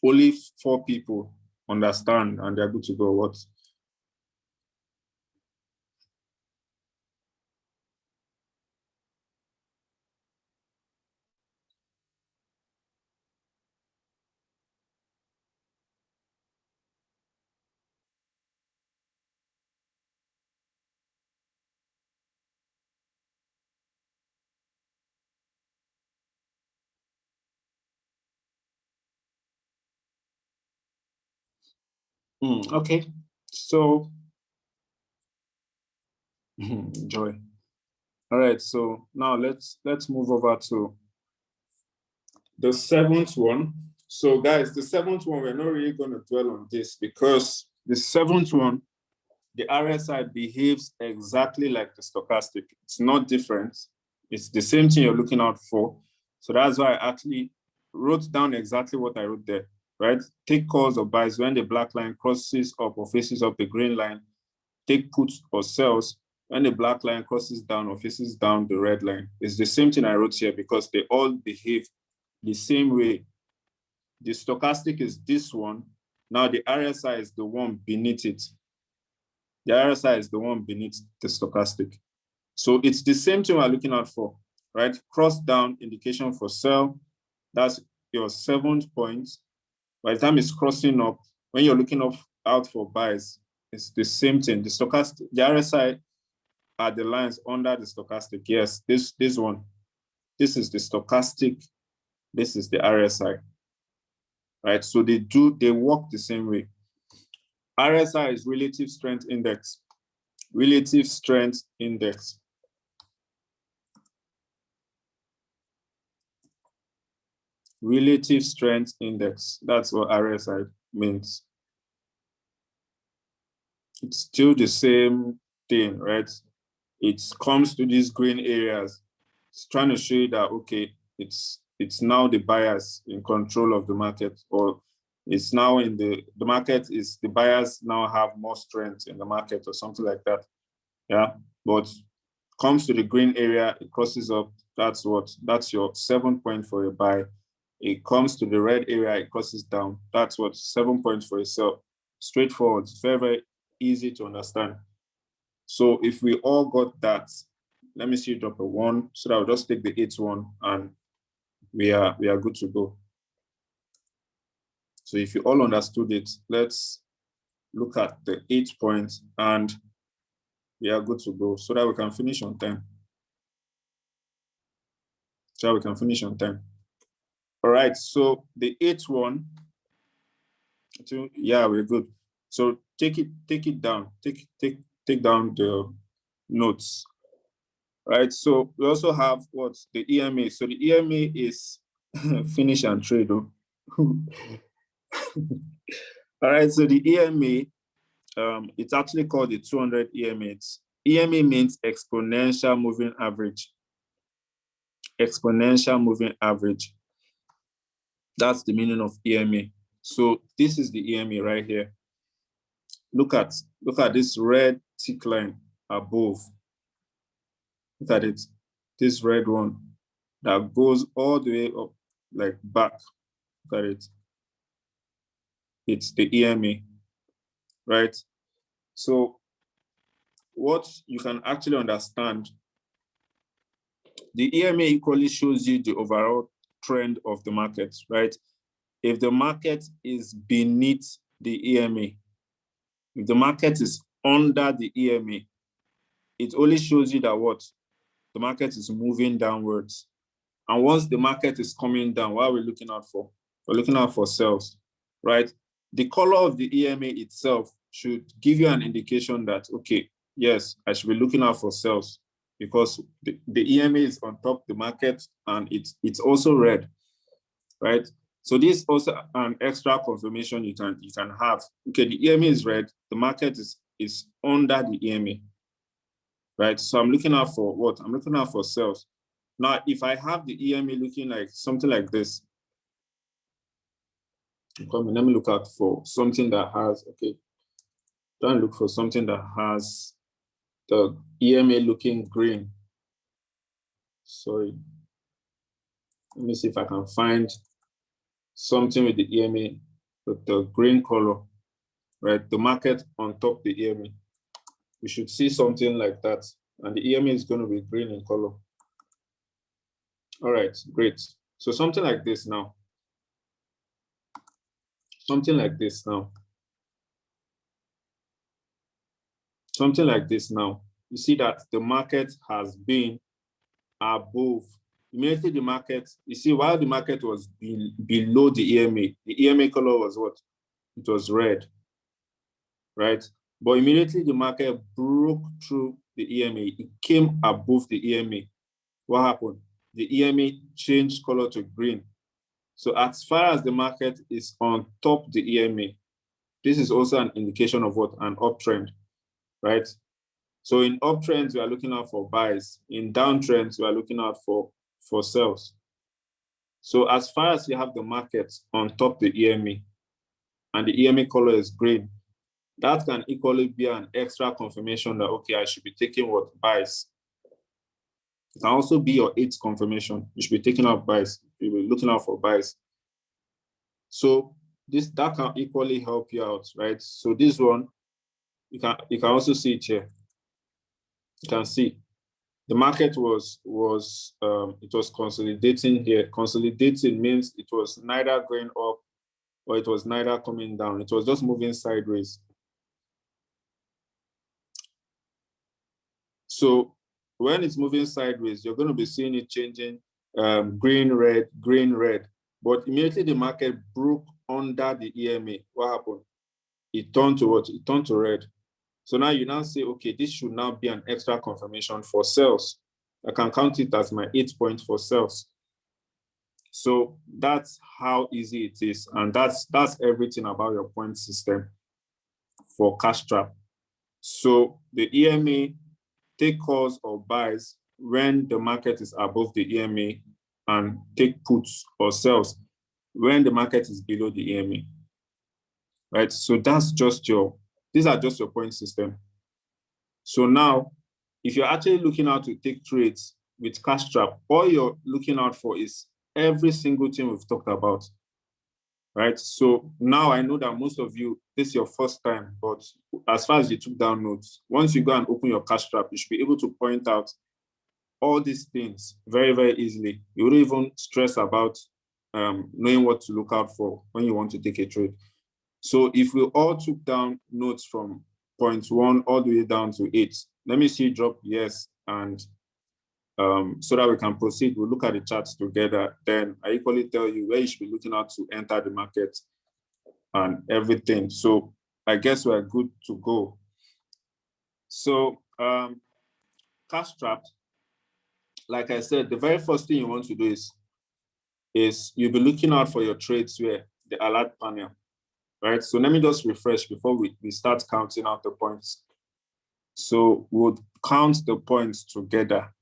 Only 4 people understand and they're good to go. What? Okay, so enjoy. All right, so now let's move over to the 7th one. So guys, the 7th one, we're not really going to dwell on this because the 7th one, the RSI behaves exactly like the stochastic. It's not different. It's the same thing you're looking out for. So that's why I actually wrote down exactly what I wrote there, right? Take calls or buys when the black line crosses up or faces up the green line. Take puts or sells when the black line crosses down or faces down the red line. It's the same thing I wrote here because they all behave the same way. The stochastic is this one. Now the RSI is the one beneath it. The RSI is the one beneath the stochastic. So it's the same thing we're looking out for, right? Cross down indication for sell. That's your 7th point. By the time it's crossing up, when you're looking out for buys, it's the same thing. The stochastic, the RSI are the lines under the stochastic. Yes, this one. This is the stochastic. This is the RSI. Right? So they work the same way. RSI is relative strength index. Relative strength index. Relative strength index. That's what RSI means. It's still the same thing, right? It comes to these green areas. It's trying to show you that, okay, it's now the buyers in control of the market, or it's now in the market is the buyers now have more strength in the market or something like that. Yeah, but comes to the green area, it crosses up. That's your 7 point for a buy. It comes to the red area, it crosses down. That's 7 points for a sell. Straightforward. It's very, very easy to understand. So if we all got that, let me see you drop a 1 so that I'll just take the 8th one and we are good to go. So if you all understood it, let's look at the 8 points and we are good to go so that we can finish on time. All right, so the 8th one, yeah, we're good. So take it down, take down the notes. Right, so we also have the EMA. So the EMA is finish and trade. All right, so the EMA, it's actually called the 200 EMA. EMA means exponential moving average. Exponential moving average. That's the meaning of EMA. So this is the EMA right here. Look at this red thick line above. Look at it. This red one that goes all the way up, like back. Look at it. it's the EMA, right? So what you can actually understand, the EMA equally shows you the overall trend of the market, right? If the market is beneath the EMA, if the market is under the EMA, it only shows you that what? The market is moving downwards. And once the market is coming down, what are we looking out for? We're looking out for sales, right? The color of the EMA itself should give you an indication that, okay, yes, I should be looking out for sales because the EMA is on top of the market and it's also red, right? So this is also an extra confirmation you can have. Okay, the EMA is red, the market is under the EMA, right? So I'm looking out for what? I'm looking out for sales. Now, if I have the EMA looking like something like this, let me look out for something that has, okay, try and look for something that has the EMA looking green. Sorry. Let me see if I can find something with the EMA with the green color, right? The market on top of the EMA. We should see something like that. And the EMA is going to be green in color. All right, great. So something like this now. Something like this now. Something like this now. You see that the market has been above. Immediately the market, you see, while the market was below the EMA color was what? It was red, right? But immediately the market broke through the EMA. It came above the EMA. What happened? The EMA changed color to green. So as far as the market is on top of the EMA, this is also an indication of what? An uptrend, right? So in uptrends, we are looking out for buys. In downtrends, we are looking out for sells. So as far as you have the market on top of the EMA and the EMA color is green, that can equally be an extra confirmation that, okay, I should be taking what? Buys. It can also be your 8th confirmation. You should be taking out buys. You'll be looking out for buys. So that can equally help you out, right? So this one, you can also see it here. You can see the market was consolidating here. Consolidating means it was neither going up or it was neither coming down. It was just moving sideways. So when it's moving sideways, you're going to be seeing it changing green, red. But immediately the market broke under the EMA. What happened? It turned to what? It turned to red. So now you now say, okay, this should now be an extra confirmation for sales. I can count it as my 8 point for sales. So that's how easy it is. And that's everything about your point system for Cashtrap. So the EMA take calls or buys when the market is above the EMA and take puts or sells when the market is below the EMA, right? So these are just your point system. So now, if you're actually looking out to take trades with Cashtrap, all you're looking out for is every single thing we've talked about, right? So now I know that most of you, this is your first time, but as far as you took down notes, once you go and open your Cashtrap, you should be able to point out all these things very, very easily. You wouldn't even stress about knowing what to look out for when you want to take a trade. So if we all took down notes from point 1 all the way down to 8, let me see you drop yes, and so that we can proceed. We'll look at the charts together. Then I equally tell you where you should be looking out to enter the market and everything. So I guess we're good to go. So Cashtrap, like I said, the very first thing you want to do is you'll be looking out for your trades where the alert panel, right? So let me just refresh before we start counting out the points. So we'll count the points together,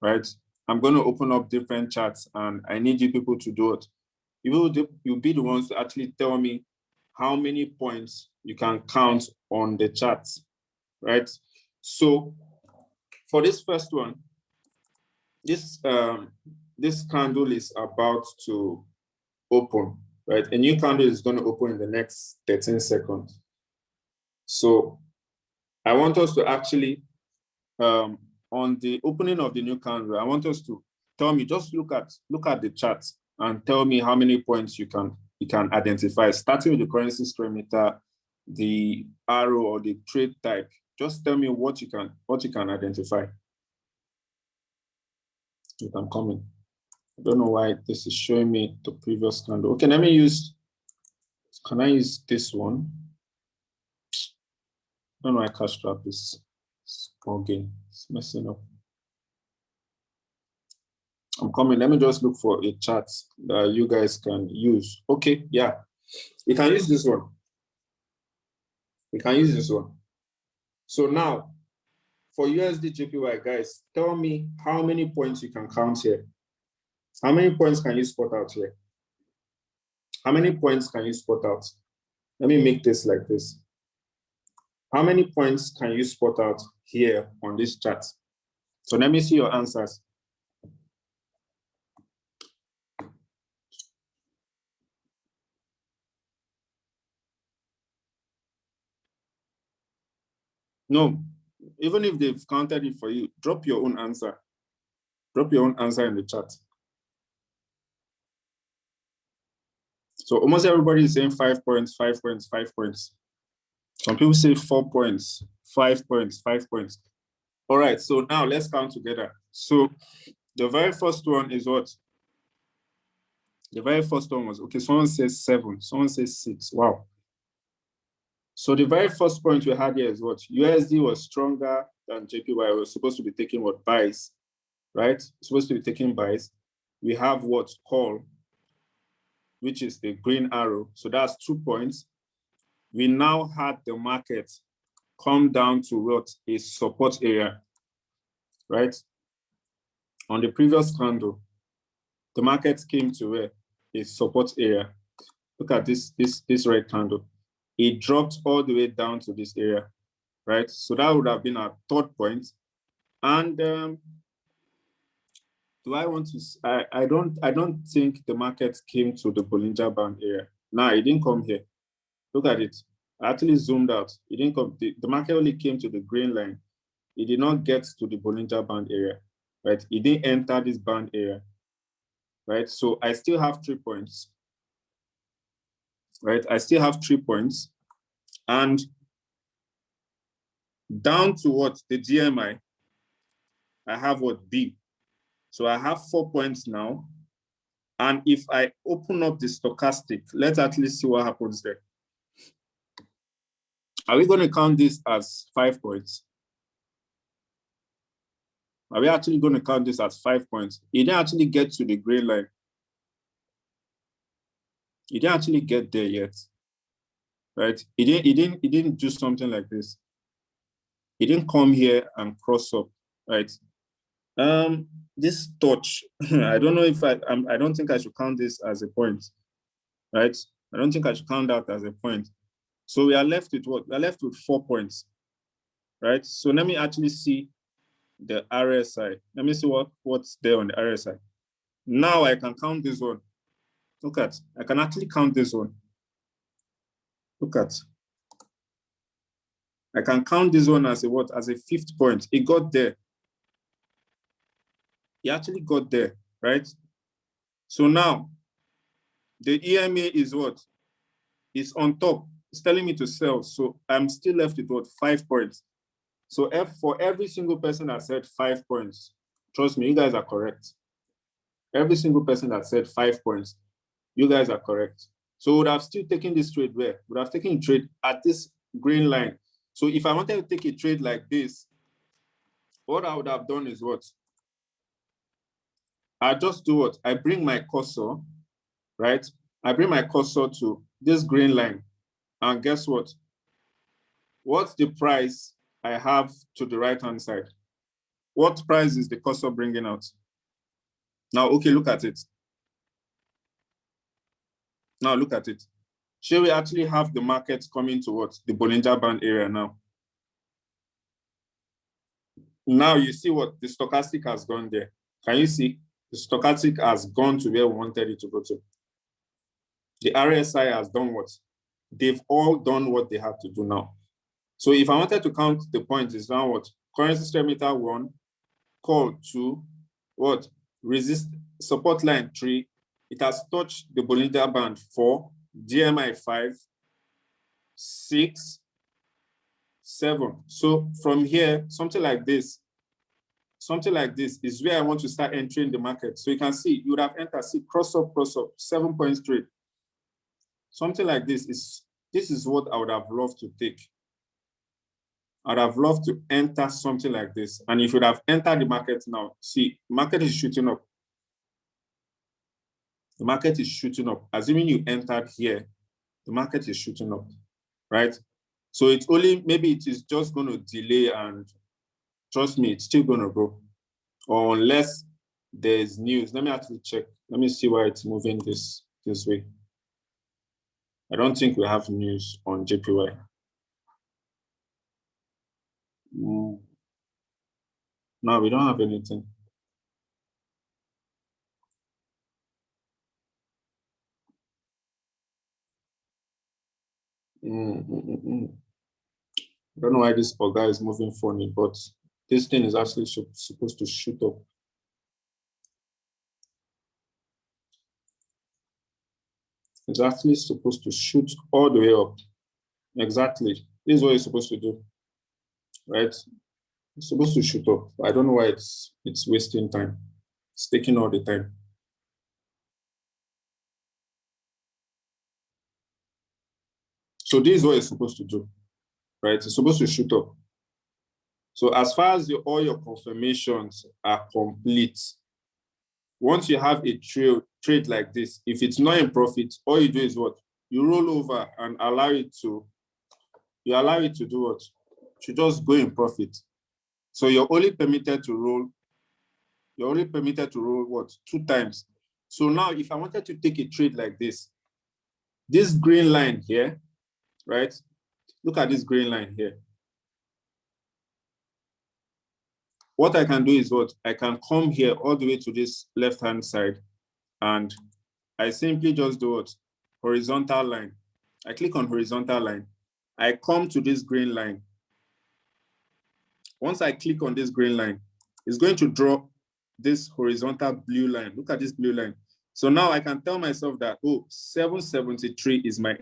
right? I'm going to open up different charts and I need you people to do it. You'll be the ones to actually tell me how many points you can count on the charts, right? So for this first one, this candle is about to open, right? A new candle is going to open in the next 13 seconds. So I want us to actually, on the opening of the new candle, I want us to tell me, just look at the chart and tell me how many points you can identify, starting with the currency square meter, the arrow, or the trade type. Just tell me what you can identify. I'm coming. I don't know why this is showing me the previous candle. Okay, let me use, can I use this one? I don't know why Cashtrap is bugging. It's messing up. I'm coming. Let me just look for a chart that you guys can use. Okay, yeah. We can use this one. We can use this one. So now, for USD JPY, guys, tell me how many points you can count here. How many points can you spot out here? How many points can you spot out? Let me make this like this. How many points can you spot out here on this chart? So let me see your answers. No, even if they've counted it for you, drop your own answer. Drop your own answer in the chat. So almost everybody is saying 5 points, 5 points, 5 points. Some people say 4 points, 5 points, 5 points. All right, so now let's count together. So the very first one is what? The very first one was, okay, someone says 7, someone says 6. Wow. So the very first point we had here is what? USD was stronger than JPY. We're supposed to be taking what? Buys, right? We're supposed to be taking buys. We have what? Call, which is the green arrow. So that's 2 points. We now had the market come down to what? A support area, right? On the previous candle, the market came to where? A support area. Look at this red candle. It dropped all the way down to this area, right? So that would have been our third point. And do I want to? I don't think the market came to the Bollinger Band area. No, it didn't come here. Look at it. I actually zoomed out. It didn't come. The market only came to the green line. It did not get to the Bollinger Band area, right? It didn't enter this band area, right? So I still have 3 points, right? I still have 3 points. And down to what? The GMI, I have what? B. So I have 4 points now. And if I open up the stochastic, let's at least see what happens there. Are we going to count this as 5 points? Are we actually going to count this as 5 points? It didn't actually get to the gray line. It didn't actually get there yet, right? It didn't do something like this. It didn't come here and cross up, right? This touch, I don't know if I don't think I should count this as a point, right? I don't think I should count that as a point. So we are left with what? We are left with 4 points, right? So let me actually see the RSI. Let me see what's there on the RSI. Now I can count this one. Look at, I can actually count this one. Look at. I can count this one as a what? As a 5th point. It got there. It actually got there, right? So now the EMA is what? It's on top. It's telling me to sell. So I'm still left with what? 5 points. So for every single person that said 5 points, trust me, you guys are correct. Every single person that said 5 points, you guys are correct. So would have still taken this trade where? Would have taken a trade at this green line. So if I wanted to take a trade like this, what I would have done is what? I just do what? I bring my cursor, right? I bring my cursor to this green line. And guess what? What's the price I have to the right-hand side? What price is the cursor bringing out? Now, okay, look at it. Now, look at it. Shall we actually have the market coming towards the Bollinger Band area now? Now you see what? The stochastic has gone there. Can you see? The stochastic has gone to where we wanted it to go to. The RSI has done what? They've all done what they have to do now. So if I wanted to count the points, it's now what? Currency strength meter 1, call 2, what? Resist support line 3. It has touched the Bollinger Band 4, DMI 5, 6, 7. So from here, something like this is where I want to start entering the market. So you can see, you would have entered, see, cross up, 7 points straight. Something like this is what I would have loved to take. I'd have loved to enter something like this. And if you would have entered the market now, see, market is shooting up. The market is shooting up. Assuming you entered here, the market is shooting up, right? So it's only, maybe it is just going to delay, and trust me, it's still going to go. Or unless there's news. Let me actually check. Let me see why it's moving this way. I don't think we have news on JPY. No, we don't have anything. I don't know why this guy is moving funny, but this thing is actually supposed to shoot up. It's actually supposed to shoot all the way up. Exactly. This is what it's supposed to do, right? It's supposed to shoot up. I don't know why it's wasting time. It's taking all the time. So this is what it's supposed to do, right? It's supposed to shoot up. So as far as all your confirmations are complete, once you have a trade like this, if it's not in profit, all you do is what? You roll over and allow it to do what? To just go in profit. So you're only permitted to roll what? 2 times. So now if I wanted to take a trade like this green line here, right? Look at this green line here. What I can do is what? I can come here all the way to this left-hand side, and I simply just do what? Horizontal line. I click on horizontal line. I come to this green line. Once I click on this green line, it's going to draw this horizontal blue line. Look at this blue line. So now I can tell myself that, oh, 773 is my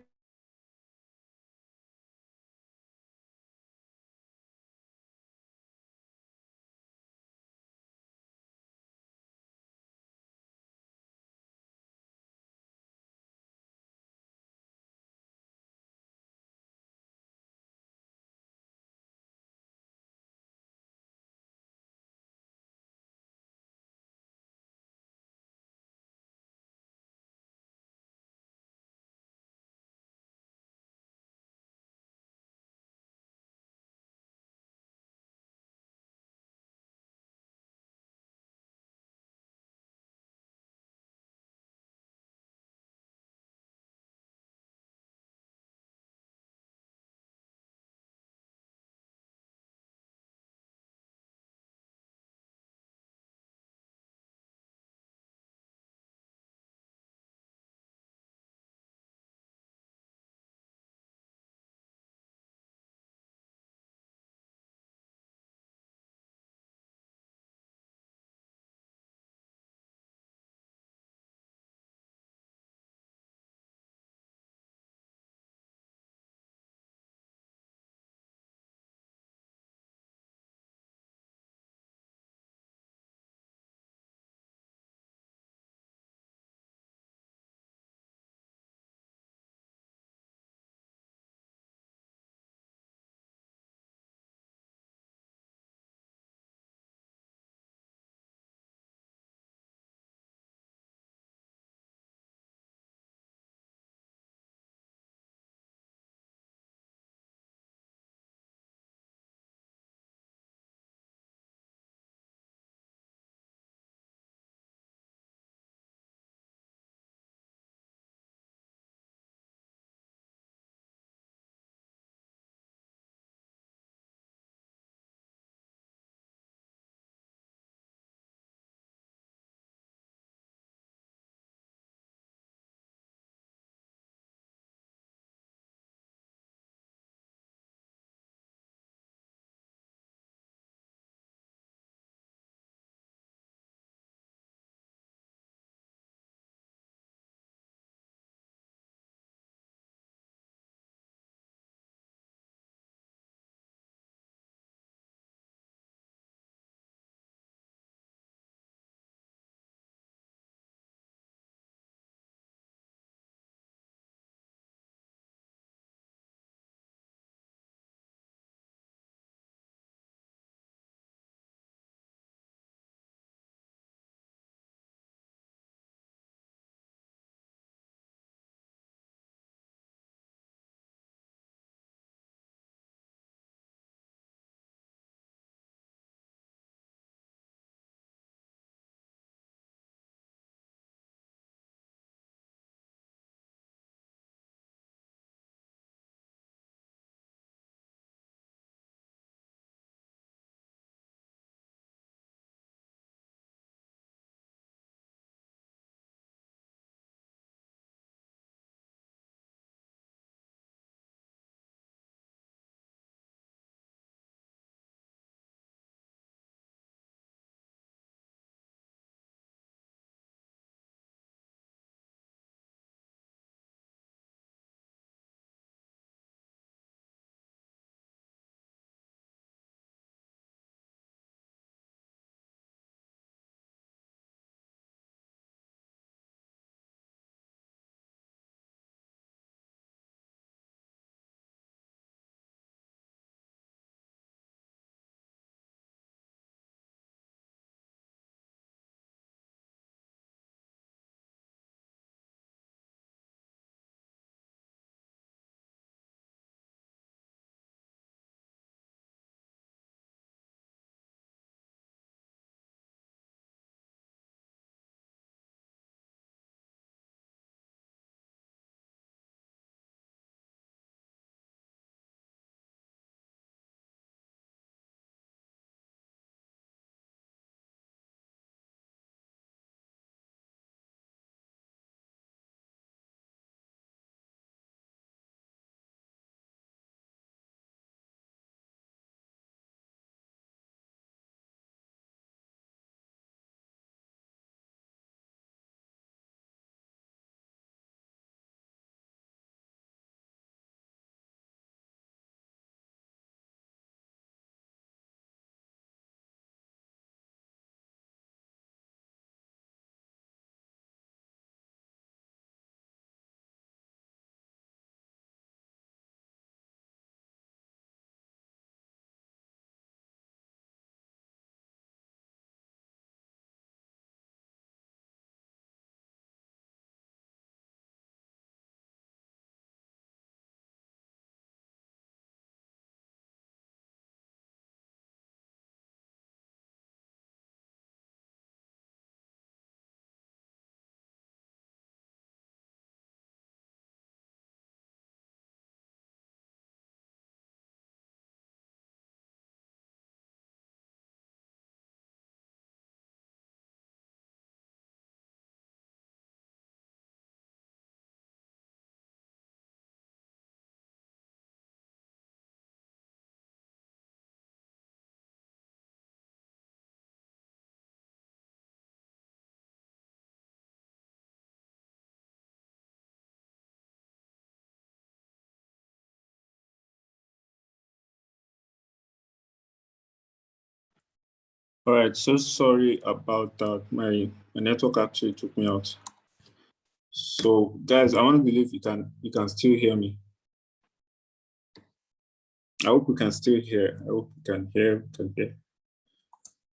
All right, so sorry about that. My network actually took me out. So guys, I want to believe you can still hear me. I hope you can still hear. I hope you can hear. Let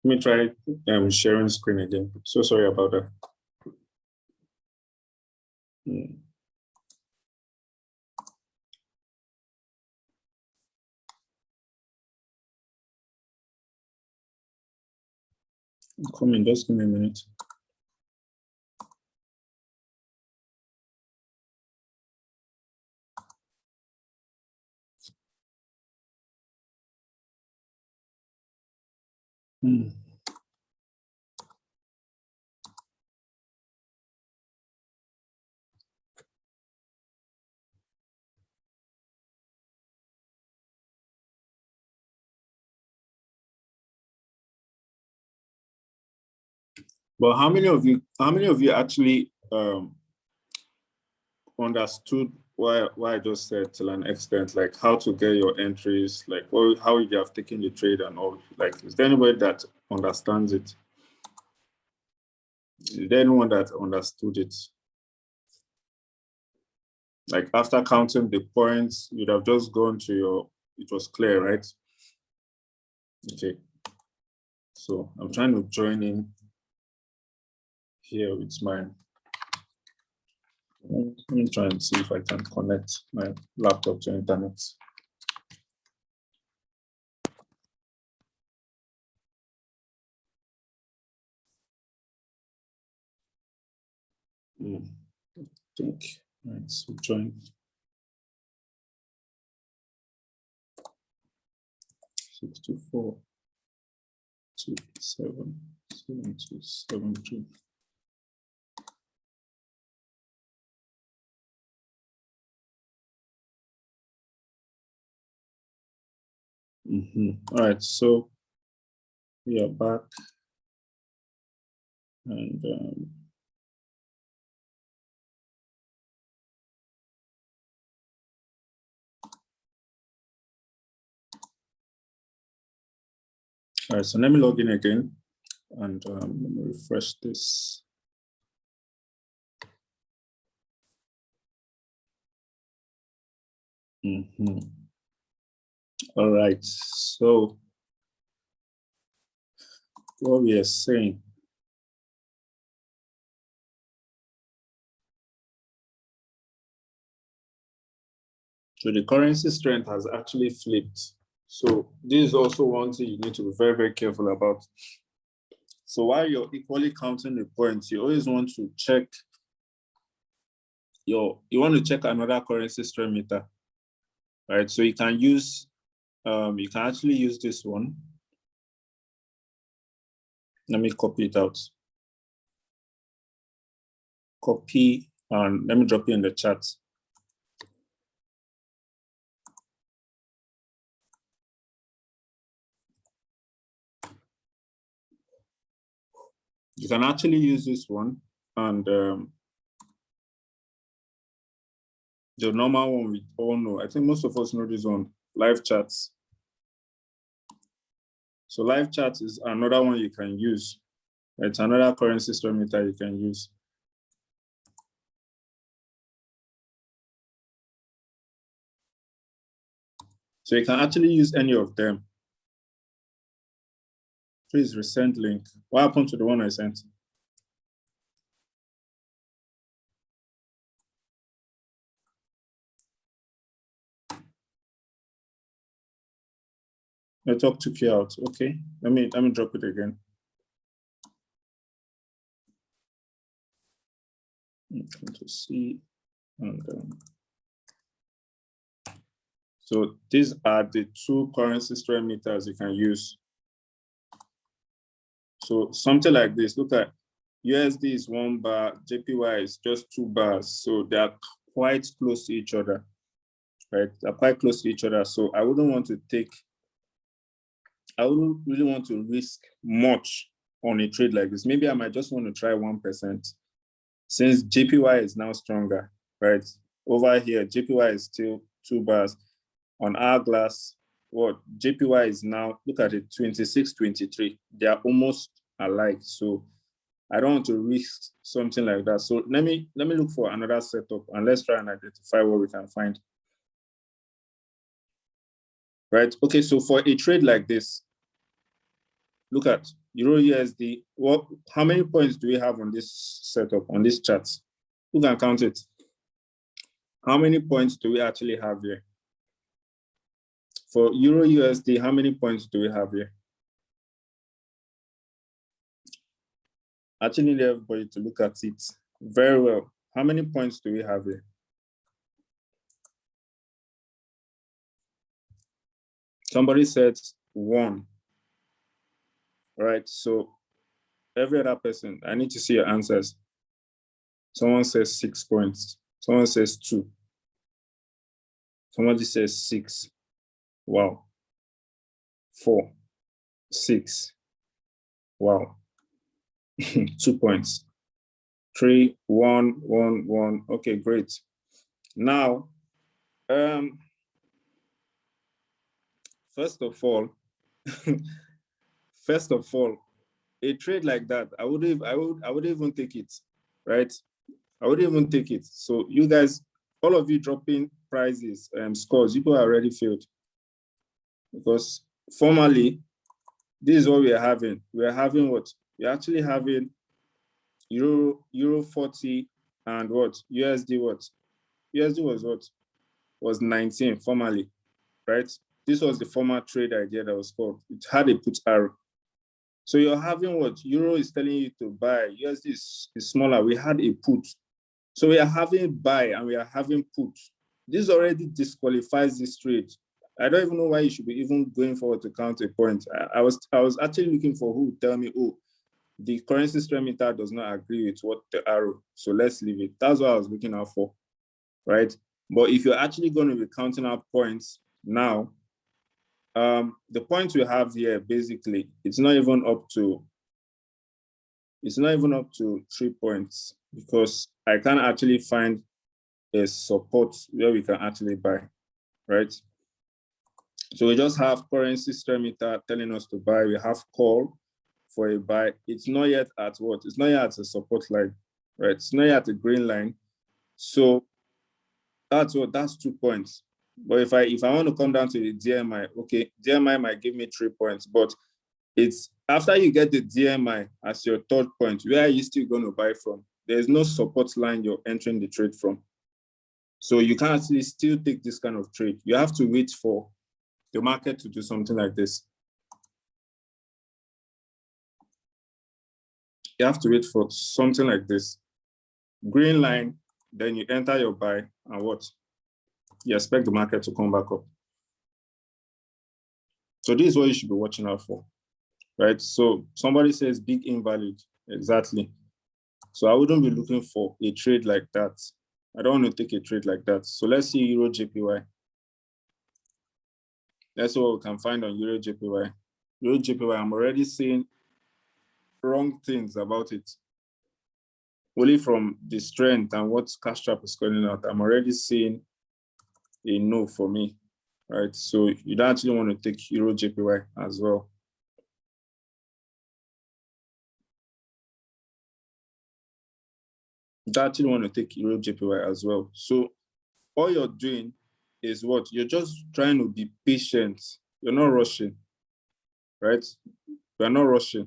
me try sharing screen again. So sorry about that. Come in, just give me a minute. But how many of you actually understood why I just said till an extent, like how to get your entries, like how you have taken the trade and all? Like, is there anybody that understands it? Is there anyone that understood it? Like after counting the points, you'd have just gone to it was clear, right? Okay. So I'm trying to join in here with mine. Let me try and see if I can connect my laptop to internet. I think. All right, so join. 64 27 7273. All right, so we are back, and all right, so let me log in again, and let me refresh this. All right, so what we are saying. So the currency strength has actually flipped. So this is also one thing you need to be very, very careful about. So while you're equally counting the points, you always want to check another currency strength meter, right? So you can use, you can actually use this one. Let me copy it out. Copy, and let me drop it in the chat. You can actually use this one, and the normal one we all know. I think most of us know this one, live chats. So live chat is another one you can use. It's another currency strength meter you can use. So you can actually use any of them. Please resend link. What happened to the one I sent? Network took you out. Okay, let me drop it again. Control C, and so these are the two currency strength meters you can use. So something like this. Look at USD is 1 bar, JPY is just 2 bars. So they are quite close to each other, right? They're quite close to each other. So I wouldn't really want to risk much on a trade like this. Maybe I might just want to try 1%. Since JPY is now stronger, right? Over here, JPY is still 2 bars. On hourglass, what JPY is now, look at it, 26.23. They are almost alike. So I don't want to risk something like that. So let me look for another setup and let's try and identify what we can find. Right. Okay. So for a trade like this, look at Euro USD. How many points do we have on this setup, on this chart? Who can count it? How many points do we actually have here? For Euro USD, how many points do we have here? I actually need everybody to look at it very well. How many points do we have here? Somebody said 1. All right, so every other person, I need to see your answers. Someone says 6 points. Someone says 2. Somebody says 6. Wow. 4, 6. Wow. 2 points. 3, 1, 1, 1. Okay, great. Now, first of all, a trade like that, I would even take it, right? I would even take it. So you guys, all of you dropping prices, scores, people are already failed. Because formally, this is what we are having. We are having what? We're actually having Euro 40 and what? USD what? USD was what? Was 19 formally, right? This was the former trade idea that was called. It had a put arrow. So you're having what? Euro is telling you to buy. USD is smaller. We had a put. So we are having buy and we are having put. This already disqualifies this trade. I don't even know why you should be even going forward to count a point. I was actually looking for who would tell me, oh, the currency strength meter does not agree with what the arrow. So let's leave it. That's what I was looking out for, right? But if you're actually going to be counting out points now, the points we have here, basically, it's not even up to 3 points because I can't actually find a support where we can actually buy, right? So we just have currency strength meter telling us to buy. We have call for a buy. It's not yet at what? It's not yet at a support line, right? It's not yet at a green line. So that's 2 points. But if I want to come down to the DMI, okay, DMI might give me 3 points, but it's after you get the DMI as your third point, where are you still going to buy from? There's no support line you're entering the trade from. So you can actually still take this kind of trade. You have to wait for the market to do something like this. You have to wait for something like this. Green line, then you enter your buy and what? You expect the market to come back up. So this is what you should be watching out for, right? So somebody says big invalid, exactly. So I wouldn't be looking for a trade like that. I don't want to take a trade like that. So let's see Euro JPY. That's what we can find on Euro JPY. Euro JPY, I'm already seeing wrong things about it. Only from the strength and what Cashtrap is calling out, I'm already seeing a no for me, right? So you don't actually want to take Euro JPY as well. You don't actually want to take Euro JPY as well. So all you're doing is what? You're just trying to be patient. You're not rushing, right? You're not rushing.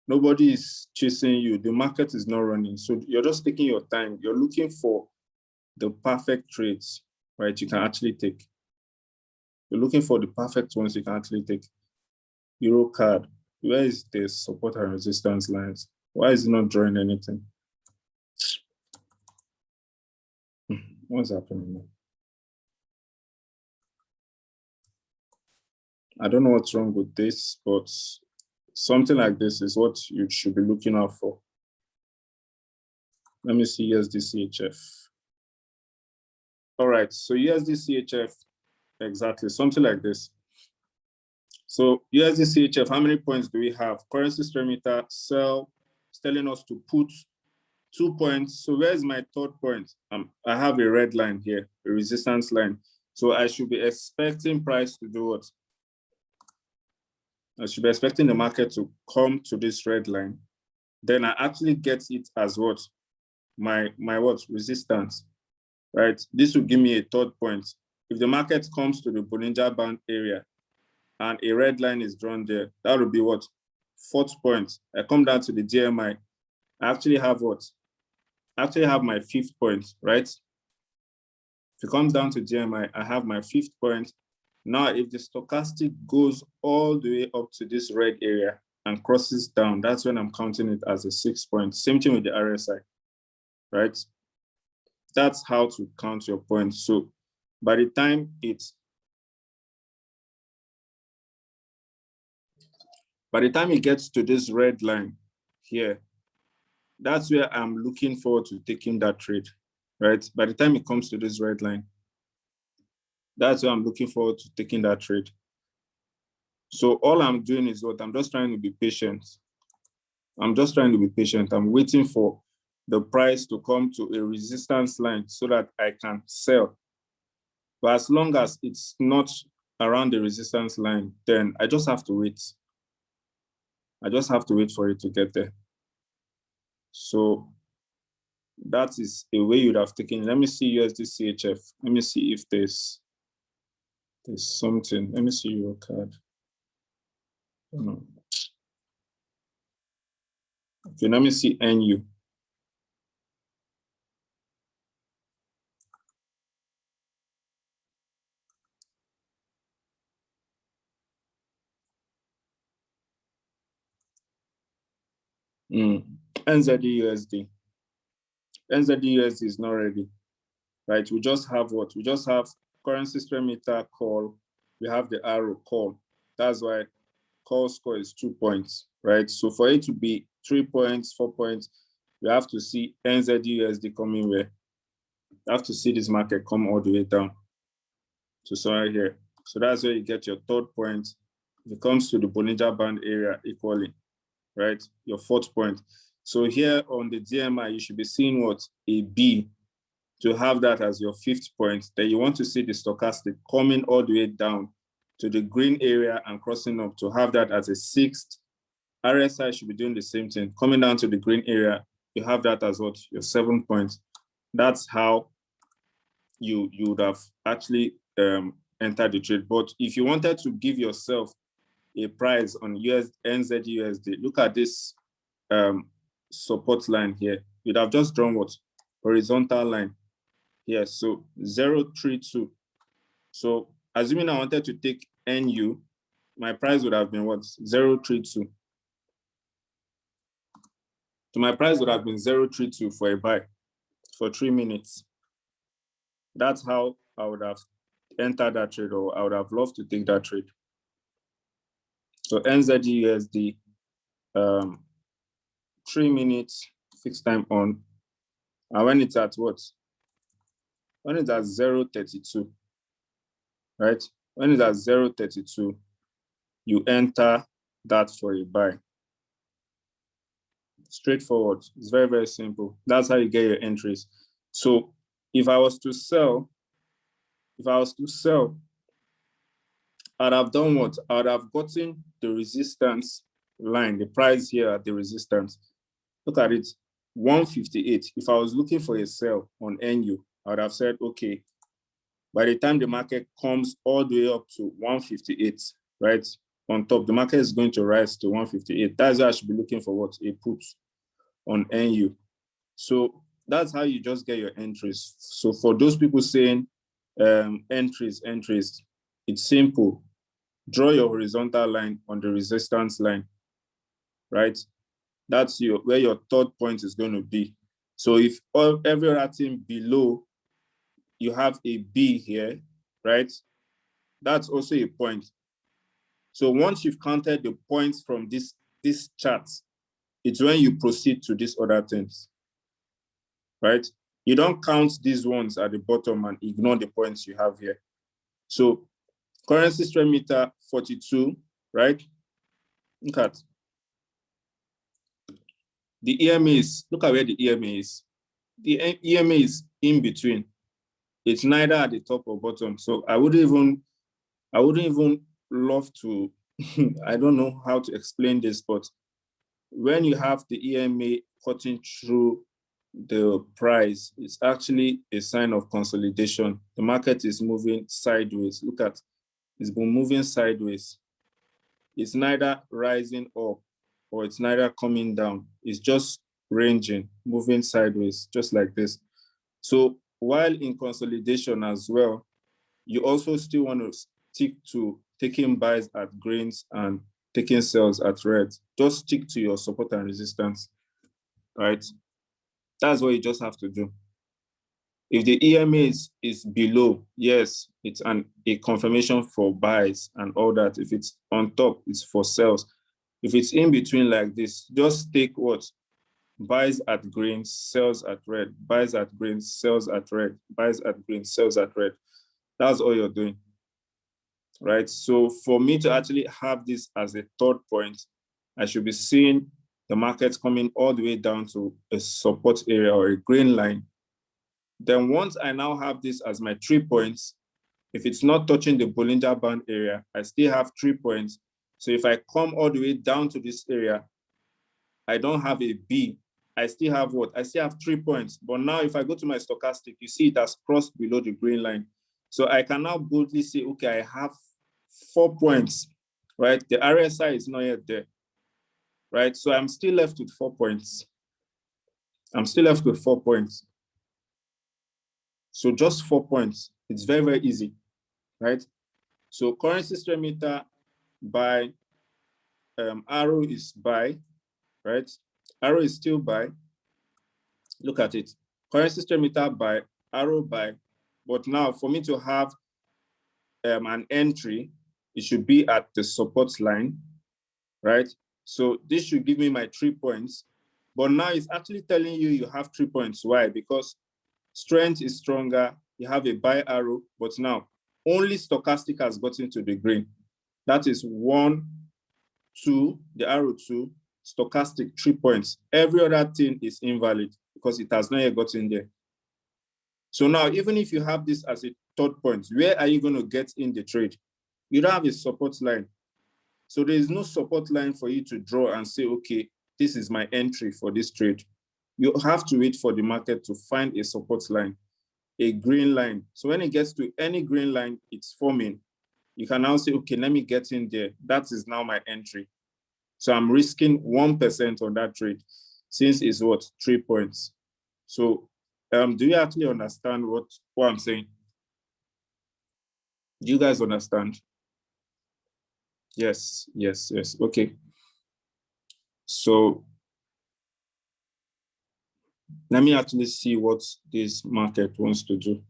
Nobody is chasing you. The market is not running. So you're just taking your time. You're looking for the perfect trades, right? You can actually take. You're looking for the perfect ones you can actually take. Euro card. Where is the support and resistance lines? Why is it not drawing anything? What's happening now? I don't know what's wrong with this, but something like this is what you should be looking out for. Let me see USD-CHF. All right, so USD-CHF, exactly, something like this. So USD-CHF, how many points do we have? Currency strength meter, sell, it's telling us to put 2 points. So where's my third point? I have a red line here, a resistance line. So I should be expecting price to do what? I should be expecting the market to come to this red line. Then I actually get it as what? My what? Resistance, right? This will give me a third point. If the market comes to the Bollinger Band area and a red line is drawn there, that would be what? Fourth point. I come down to the DMI. I actually have what? I actually have my fifth point, right? If it comes down to DMI, I have my fifth point. Now, if the stochastic goes all the way up to this red area and crosses down, that's when I'm counting it as a 6 point. Same thing with the RSI, right? That's how to count your points. So by the time it gets to this red line here, that's where I'm looking forward to taking that trade, right? By the time it comes to this red line, that's where I'm looking forward to taking that trade. So all I'm doing is what? I'm just trying to be patient. I'm just trying to be patient. I'm waiting for the price to come to a resistance line so that I can sell. But as long as it's not around the resistance line, then I just have to wait. I just have to wait for it to get there. So that is a way you'd have taken. Let me see USD CHF. Let me see if there's something. Let me see your card. No. Okay, let me see NU. NZD-USD. NZD-USD is not ready, right? We just have what? We just have currency square meter call. We have the arrow call. That's why call score is 2 points, right? So for it to be 3 points, 4 points, you have to see NZD-USD coming where? You have to see this market come all the way down to somewhere here. So that's where you get your third point. If it comes to the Bollinger Band area equally, right? Your fourth point. So here on the DMI, you should be seeing what? A B, to have that as your fifth point. Then you want to see the stochastic coming all the way down to the green area and crossing up to have that as a sixth. RSI should be doing the same thing. Coming down to the green area, you have that as what? Your 7 points. That's how you would have actually entered the trade. But if you wanted to give yourself a price on NZUSD, look at this support line here. You'd have just drawn what? Horizontal line here. So 0.32. So assuming I wanted to take NU, my price would have been what? 0.32. So my price would have been 0.32 for a buy for 3 minutes. That's how I would have entered that trade, or I would have loved to take that trade. So NZUSD, 3 minutes, fixed time on. And when it's at what? When it's at 0.32, right? When it's at 0.32, you enter that for a buy. Straightforward. It's very, very simple. That's how you get your entries. So if I was to sell, I'd have done what? I'd have gotten the resistance line, the price here at the resistance. Look at it, 158. If I was looking for a sell on NU, I would have said, okay, by the time the market comes all the way up to 158, right? On top, the market is going to rise to 158. That's why I should be looking for what? A put on NU. So that's how you just get your entries. So for those people saying entries, it's simple. Draw your horizontal line on the resistance line, right? That's where your third point is going to be. So if every rating below, you have a B here, right? That's also a point. So once you've counted the points from this chart, it's when you proceed to these other things, right? You don't count these ones at the bottom and ignore the points you have here. So currency square meter 42, right? Look at the EMA is, look at where the EMA is. The EMA is in between. It's neither at the top or bottom. So I wouldn't even love to, I don't know how to explain this, but when you have the EMA cutting through the price, it's actually a sign of consolidation. The market is moving sideways. Look at, it's been moving sideways. It's neither rising up or it's neither coming down. It's just ranging, moving sideways, just like this. So while in consolidation as well, you also still want to stick to taking buys at greens and taking sells at reds. Just stick to your support and resistance, right? That's what you just have to do. If the EMA is below, yes, it's a confirmation for buys and all that. If it's on top, it's for sells. If it's in between like this, just take what? Buys at green, sells at red, buys at green, sells at red, buys at green, sells at red. That's all you're doing, right? So for me to actually have this as a third point, I should be seeing the market coming all the way down to a support area or a green line. Then once I now have this as my 3 points, if it's not touching the Bollinger Band area, I still have 3 points. So if I come all the way down to this area, I don't have a B. I still have what? I still have 3 points. But now if I go to my stochastic, you see it has crossed below the green line. So I can now boldly say, okay, I have 4 points, right? The RSI is not yet there, right? So I'm still left with 4 points. I'm still left with 4 points. So just 4 points. It's very, very easy, right? So currency strength meter buy, arrow is buy, right? Arrow is still buy. Look at it. Currency strength meter buy, arrow buy. But now for me to have an entry, it should be at the support line, right? So this should give me my 3 points. But now it's actually telling you you have 3 points. Why? Because strength is stronger. You have a buy arrow, but now only stochastic has gotten to the green. That is 1, 2, the arrow 2, stochastic 3 points. Every other thing is invalid because it has not yet gotten there. So now, even if you have this as a third point, where are you going to get in the trade? You don't have a support line. So there is no support line for you to draw and say, okay, this is my entry for this trade. You have to wait for the market to find a support line, a green line. So when it gets to any green line, it's forming. You can now say, okay, let me get in there. That is now my entry. So I'm risking 1% on that trade since it's what? 3 points. So do you actually understand what I'm saying? Do you guys understand? Yes, yes, yes. Okay. So let me actually see what this market wants to do.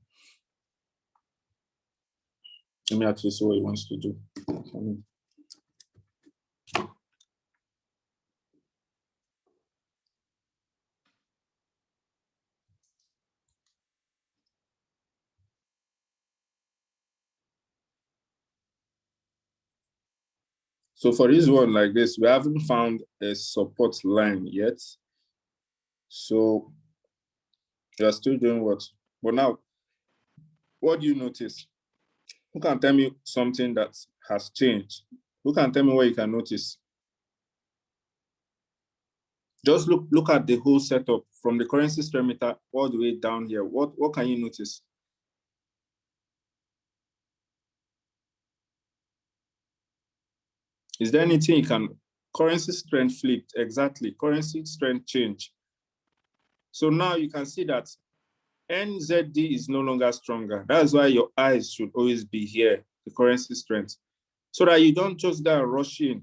Let me actually see what it wants to do. So for this one like this, we haven't found a support line yet. So you're still doing what? But now, what do you notice? Who can tell me something that has changed? Who can tell me what you can notice? Just look at the whole setup from the currency strength meter all the way down here. What can you notice? Is there anything you can, currency strength flipped, exactly, currency strength change. So now you can see that NZD is no longer stronger. That's why your eyes should always be here, the currency strength, so that you don't just go rushing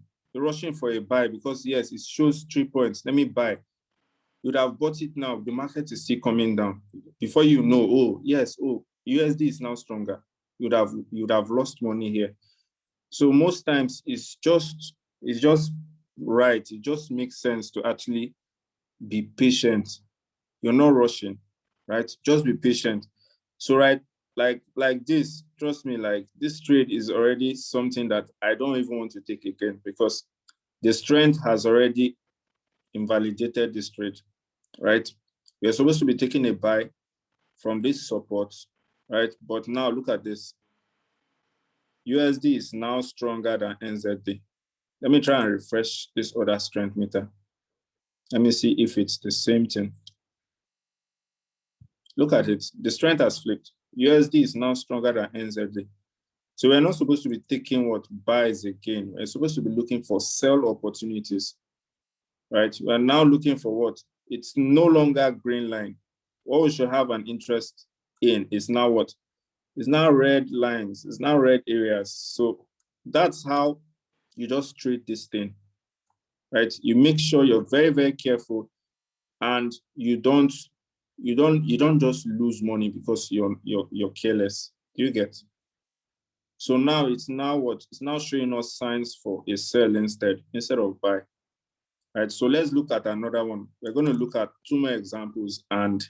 for a buy because yes, it shows 3 points. Let me buy. You'd have bought it now. The market is still coming down. Before you know, oh yes, oh USD is now stronger. You'd have lost money here. So most times it's just right. It just makes sense to actually be patient. You're not rushing, right? Just be patient. So right, like this, trust me, like this trade is already something that I don't even want to take again because the strength has already invalidated this trade, right? We're supposed to be taking a buy from this support right? But now look at this. USD is now stronger than NZD. Let me try and refresh this other strength meter. Let me see if it's the same thing. Look at it. The strength has flipped. USD is now stronger than NZD. So we're not supposed to be taking what buys again. We're supposed to be looking for sell opportunities, right? We're now looking for what? It's no longer green line. What we should have an interest in is now what? It's now red lines. It's now red areas. So that's how you just trade this thing, right? You make sure you're very, very careful, and you don't just lose money because you're careless. Do you get? So now it's now what? It's now showing us signs for a sell instead of buy. Right. So let's look at another one. We're going to look at two more examples, and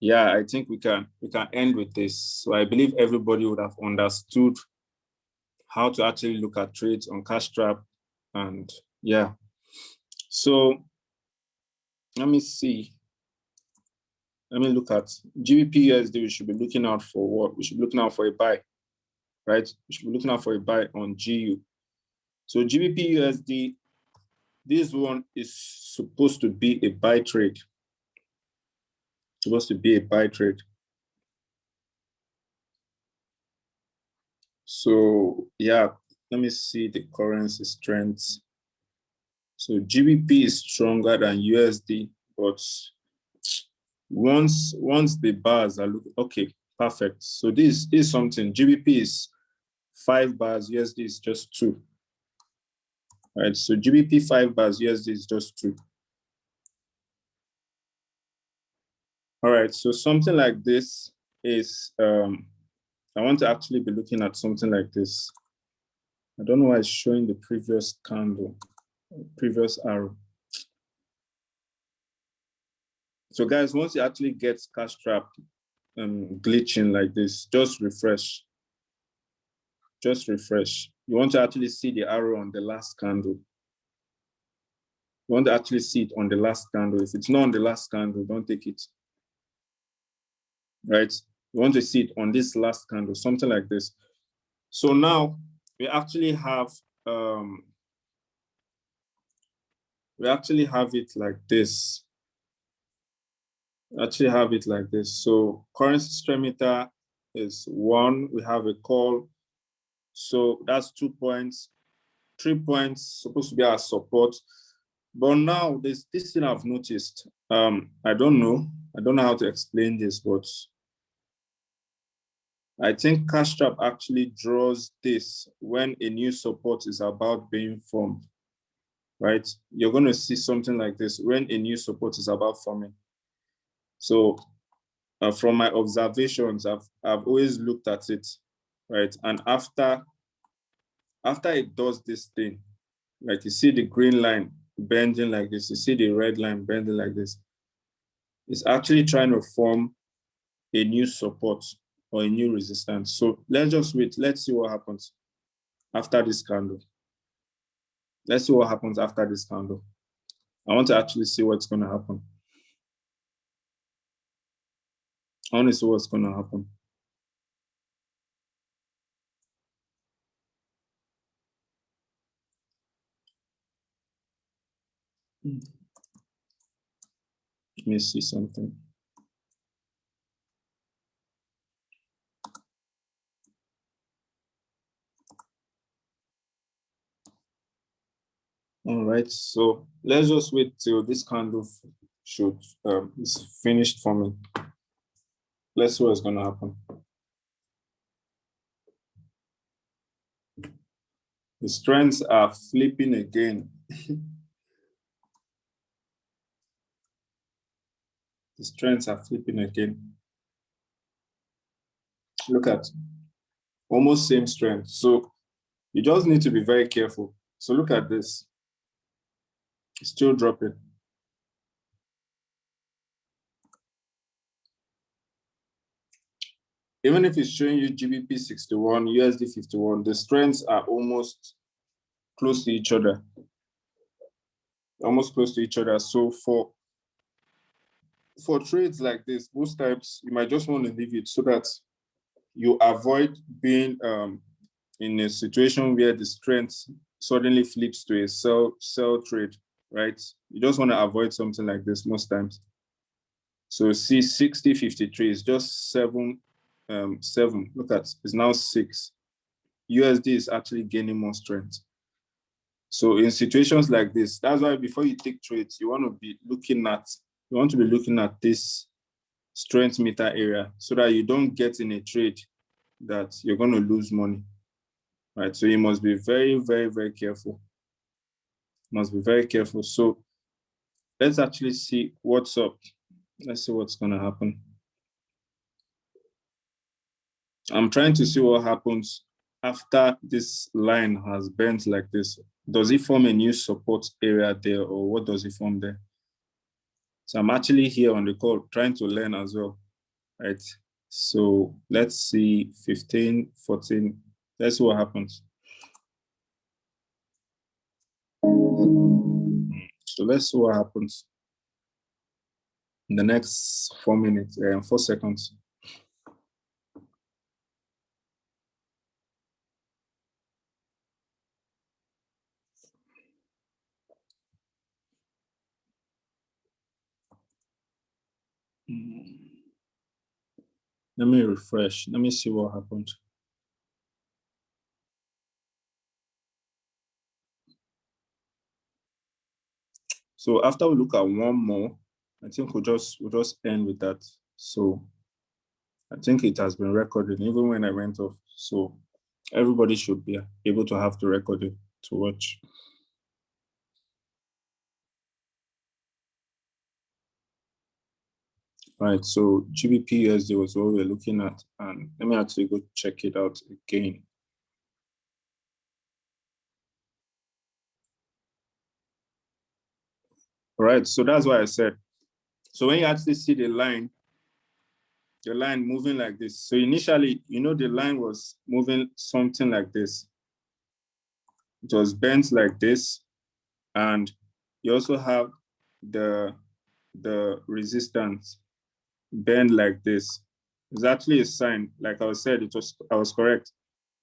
yeah, I think we can end with this. So I believe everybody would have understood how to actually look at trades on Cashtrap, and yeah. So let me see. Let me look at GBP USD. We should be looking out for what? We should be looking out for a buy, right? We should be looking out for a buy on GU. So GBP USD, this one is supposed to be a buy trade. Supposed to be a buy trade. So yeah, let me see the currency strengths. So GBP is stronger than USD, but once the bars are looking okay, perfect. So this is something. GBP is 5 bars, USD is just 2. Right, so GBP 5 bars, USD is just 2. All right, so something like this is, I want to actually be looking at something like this. I don't know why it's showing the previous candle, previous arrow. So guys, once you actually get Cashtrap glitching like this, just refresh. Just refresh. You want to actually see the arrow on the last candle. You want to actually see it on the last candle. If it's not on the last candle, don't take it. Right? You want to see it on this last candle, something like this. So now we actually have it like this. Actually have it like this. So currency strength meter is 1. We have a call. So that's 2 points. 3 points supposed to be our support. But now there's this thing I've noticed. I don't know how to explain this, but I think Cashtrap actually draws this when a new support is about being formed, right? You're going to see something like this when a new support is about forming. So from my observations, I've always looked at it, right? And after it does this thing, like you see the green line bending like this, you see the red line bending like this, it's actually trying to form a new support or a new resistance. So let's just wait. Let's see what happens after this candle. Let's see what happens after this candle. I want to actually see what's going to happen. I want to see what's going to happen. Let me see something. All right, so let's just wait till this candle is finished forming. Let's see what's going to happen. The strengths are flipping again. The strengths are flipping again. Look at almost same strength. So you just need to be very careful. So look at this. It's still dropping. Even if it's showing you GBP 61, USD 51, the strengths are almost close to each other. Almost close to each other. So for trades like this, most times you might just want to leave it so that you avoid being in a situation where the strength suddenly flips to a sell trade, right? You just want to avoid something like this most times. So see 60.53 is just 7. Look at, it's now 6. USD is actually gaining more strength. So in situations like this, that's why before you take trades, you want to be looking at this strength meter area so that you don't get in a trade that you're going to lose money, right? So you must be very, very, very careful. Must be very careful. So let's actually see what's up. Let's see what's going to happen. I'm trying to see what happens after this line has bent like this. Does it form a new support area there, or what does it form there? So I'm actually here on the call trying to learn as well, right? So let's see 15, 14. Let's see what happens. So let's see what happens in the next 4 minutes and 4 seconds. Let me refresh. Let me see what happened. So after we look at one more, I think we'll just end with that. So I think it has been recorded even when I went off. So everybody should be able to have the recording to watch. Right, so GBP USD was what we're looking at, and let me actually go check it out again. All right, so that's why I said, so when you actually see the line moving like this, so initially, you know, the line was moving something like this. It was bent like this, and you also have the resistance bend like this. It's actually a sign, like I said, I was correct.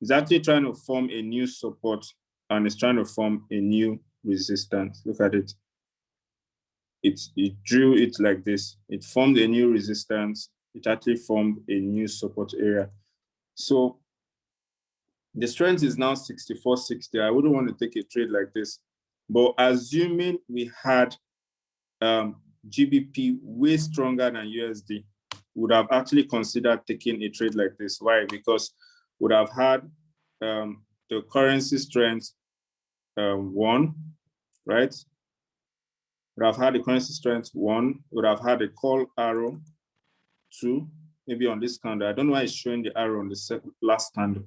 It's actually trying to form a new support, and it's trying to form a new resistance. Look at it. It drew it like this. It formed a new resistance. It actually formed a new support area. So the strength is now 64.60. I wouldn't want to take a trade like this. But assuming we had GBP way stronger than USD, would have actually considered taking a trade like this. Why? Because would have had the currency strength 1, right? Would have had the currency strength 1, would have had a call arrow 2, maybe on this candle. I don't know why it's showing the arrow on the last candle.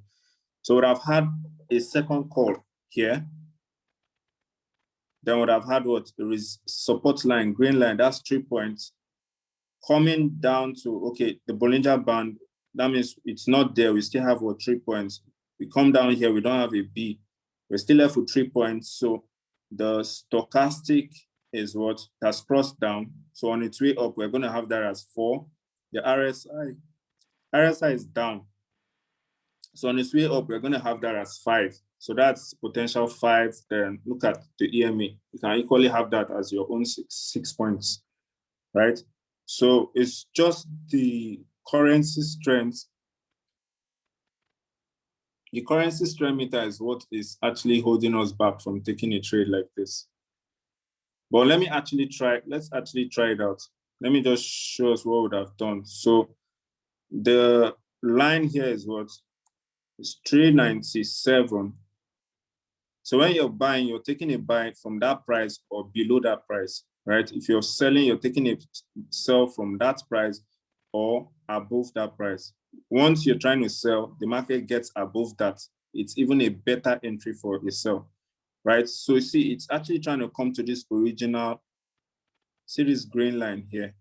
So would have had a second call here. Then would have had what? There is support line, green line, that's 3 points. Coming down to, okay, the Bollinger band, that means it's not there. We still have what, 3 points. We come down here, we don't have a B. We're still left with 3 points. So the stochastic is what has crossed down. So on its way up, we're going to have that as 4. The RSI is down. So on its way up, we're going to have that as 5. So that's potential 5. Then look at the EMA. You can equally have that as your own 6 points, right? So it's just the currency strength. The currency strength meter is what is actually holding us back from taking a trade like this. But let's actually try it out. Let me just show us what we would have done. So the line here is what? It's 397. So when you're buying, you're taking a buy from that price or below that price, right? If you're selling, you're taking a sell from that price or above that price. Once you're trying to sell, the market gets above that. It's even a better entry for a sell, right? So you see, it's actually trying to come to this original, see this green line here.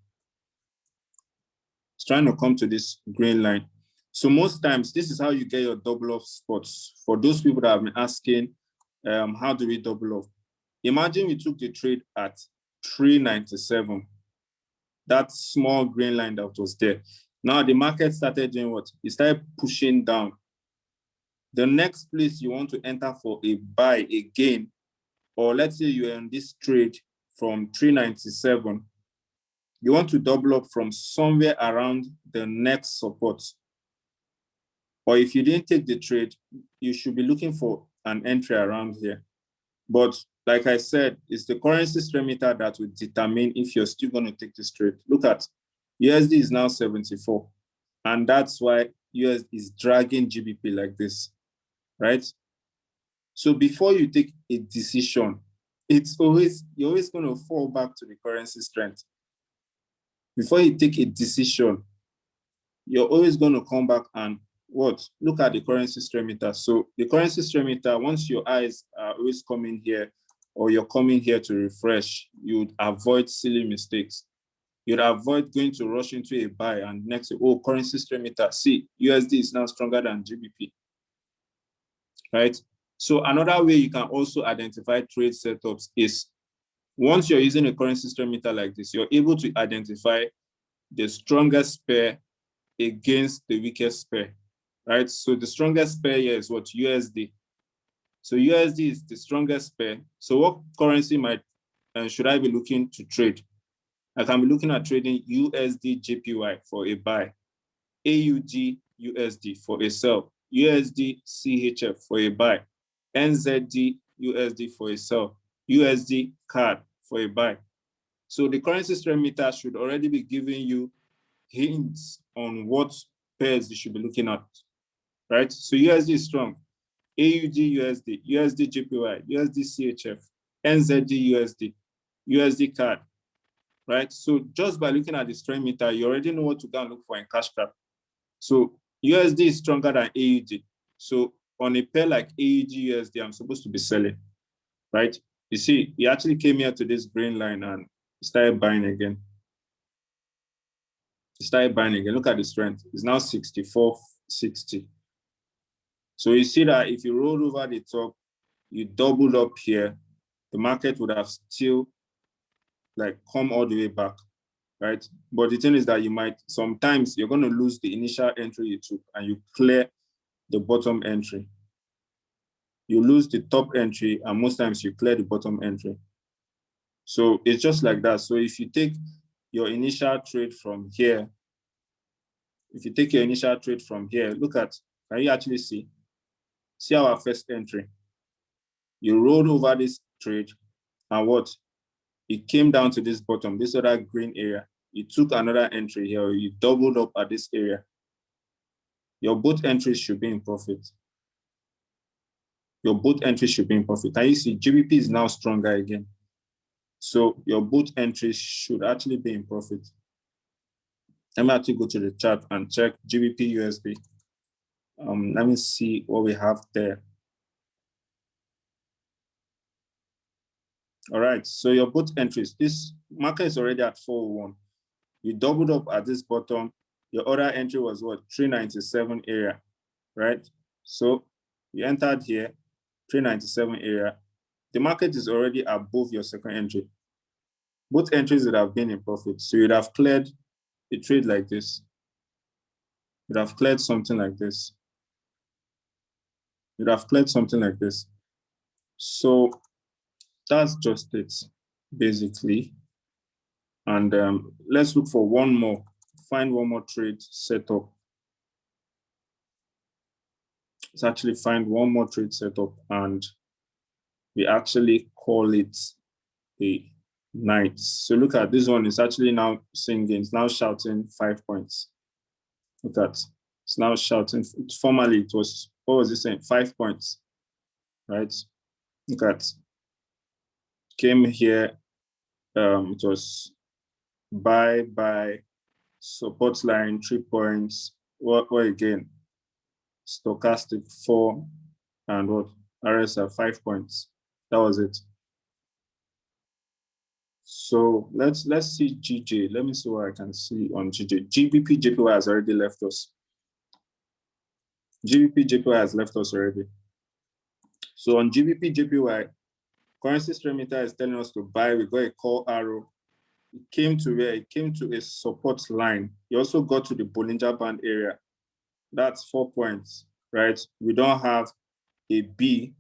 It's trying to come to this green line. So most times, this is how you get your double off spots. For those people that have been asking, how do we double off? Imagine we took the trade at 397. That small green line that was there. Now the market started doing what? It started pushing down. The next place you want to enter for a buy again, or let's say you're in this trade from 397, you want to double up from somewhere around the next support. Or if you didn't take the trade, you should be looking for an entry around here. But like I said, it's the currency strength meter that will determine if you're still going to take this trade. Look at USD is now 74. And that's why US is dragging GBP like this, right? So before you take a decision, you're always going to fall back to the currency strength. Before you take a decision, you're always going to come back and what? Look at the currency strength meter. So the currency strength meter, once your eyes are always coming here, or you're coming here to refresh, you'd avoid silly mistakes. You'd avoid going to rush into a buy and next, oh, currency strength meter, see, USD is now stronger than GBP, right? So another way you can also identify trade setups is once you're using a currency strength meter like this, you're able to identify the strongest pair against the weakest pair, right? So the strongest pair here is what? USD. So USD is the strongest pair. So what currency should I be looking to trade? I can be looking at trading USD JPY for a buy, AUD USD for a sell, USD CHF for a buy, NZD USD for a sell, USD CAD for a buy. So the currency strength meter should already be giving you hints on what pairs you should be looking at, right? So USD is strong, AUD USD, USD JPY, USD CHF, NZD USD, USD CAD, right? So just by looking at the strength meter, you already know what to go and look for in Cashtrap. So USD is stronger than AUD. So on a pair like AUD USD, I'm supposed to be selling, right? You see, he actually came here to this green line and started buying again. He started buying again. Look at the strength. It's now 64.60. So you see that if you roll over the top, you double up here, the market would have still like come all the way back, right? But the thing is that sometimes you're going to lose the initial entry you took and you clear the bottom entry. You lose the top entry and most times you clear the bottom entry. So it's just like that. So if you take your initial trade from here, look at, can you actually see our first entry? You rolled over this trade and what? It came down to this bottom, this other green area. You took another entry here, or you doubled up at this area. Your both entries should be in profit. And you see GBP is now stronger again. So your both entries should actually be in profit. Let me actually go to the chart and check GBP USD. Let me see what we have there. All right, so your both entries, this market is already at 401. You doubled up at this bottom. Your other entry was what? 397 area, right? So you entered here, 397 area. The market is already above your second entry. Both entries would have been in profit. So you'd have cleared a trade like this. You'd have cleared something like this. So that's just it, basically. And let's look for one more, find one more trade setup. Let's actually find one more trade setup and we actually call it a night. So look at this one, it's actually now singing, it's now shouting 5 points. Look at, it's now shouting, formerly it was, what was it saying? 5 points, right? Look at, came here, it was buy, support line, 3 points, what again? Stochastic 4, and what? RSI 5 points. That was it. So let's see GJ. Let me see what I can see on GJ. GBP JPY has already left us. GBP JPY has left us already. So on GBP JPY, currency strength meter is telling us to buy. We got a call arrow. It came to where? It came to a support line. It also got to the Bollinger Band area. That's 4 points, right? We don't have a B,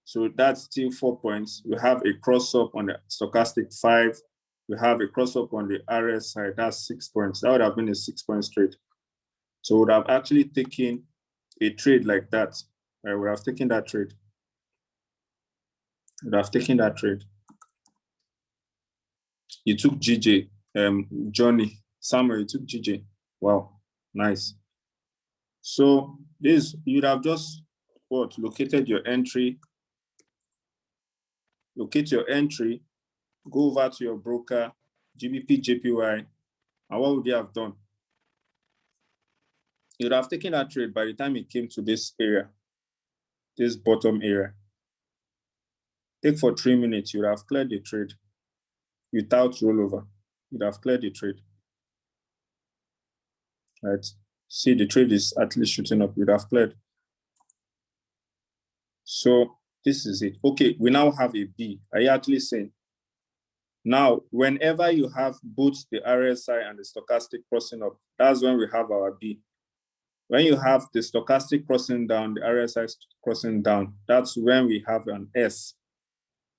so that's still 4 points. We have a cross-up on the stochastic 5. We have a cross-up on the RS side, that's 6 points. That would have been a 6-point trade. So we would have actually taken a trade like that. Right? We would have taken that trade. Would have taken that trade. You took GJ, Johnny, Samuel, you took GJ. Wow, nice. So this, you'd have just what? Located your entry. Locate your entry, go over to your broker, GBP, JPY, and what would you have done? You'd have taken that trade by the time it came to this area, this bottom area. Take for 3 minutes, you'd have cleared the trade without rollover. You'd have cleared the trade. Right? See, the trade is at least shooting up. You'd have cleared. So this is it. Okay, we now have a B. Are you actually saying? Now, whenever you have both the RSI and the stochastic crossing up, that's when we have our B. When you have the stochastic crossing down, the RSI crossing down, that's when we have an S.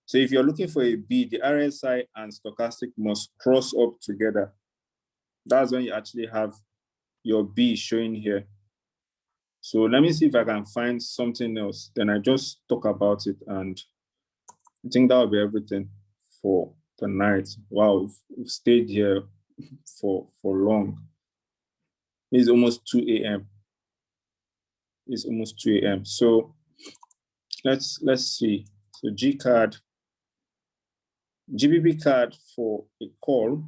So if you're looking for a B, the RSI and stochastic must cross up together. That's when you actually have your B showing here. So let me see if I can find something else. Then I just talk about it, and I think that will be everything for the night. Wow, we've stayed here for long. It's almost 2 a.m. It's almost 2 a.m. So let's see. So G card, GBP card for a call,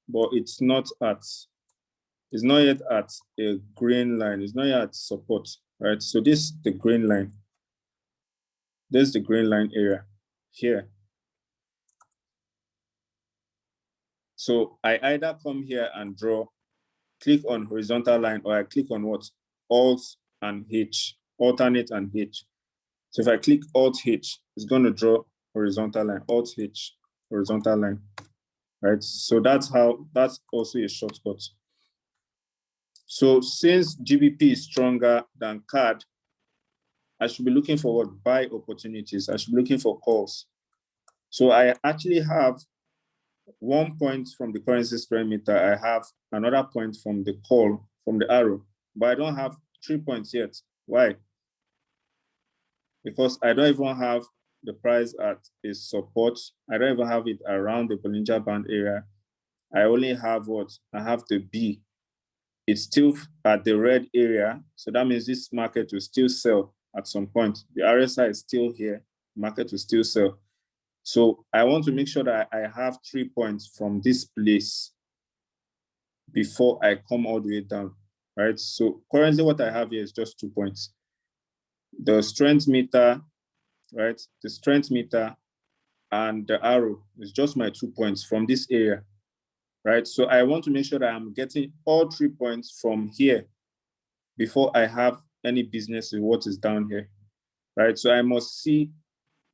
but it's not yet at a green line. It's not yet at support, right? So this is the green line. There's the green line area here. So I either come here and draw, click on horizontal line, or I click on what? Alt and H, alternate and H. So if I click Alt H, it's going to draw horizontal line, Alt H, horizontal line, right? So that's also a shortcut. So since GBP is stronger than CAD, I should be looking for what? Buy opportunities. I should be looking for calls. So I actually have 1 point from the currency spread meter. I have another point from the call, from the arrow, but I don't have 3 points yet. Why? Because I don't even have the price at its support. I don't even have it around the Bollinger Band area. I only have what? I have the B. It's still at the red area. So that means this market will still sell at some point. The RSI is still here. Market will still sell. So I want to make sure that I have 3 points from this place before I come all the way down, right? So currently what I have here is just 2 points. The strength meter, right? The strength meter and the arrow is just my 2 points from this area, right? So I want to make sure that I'm getting all 3 points from here before I have any business with what is down here, right? So I must see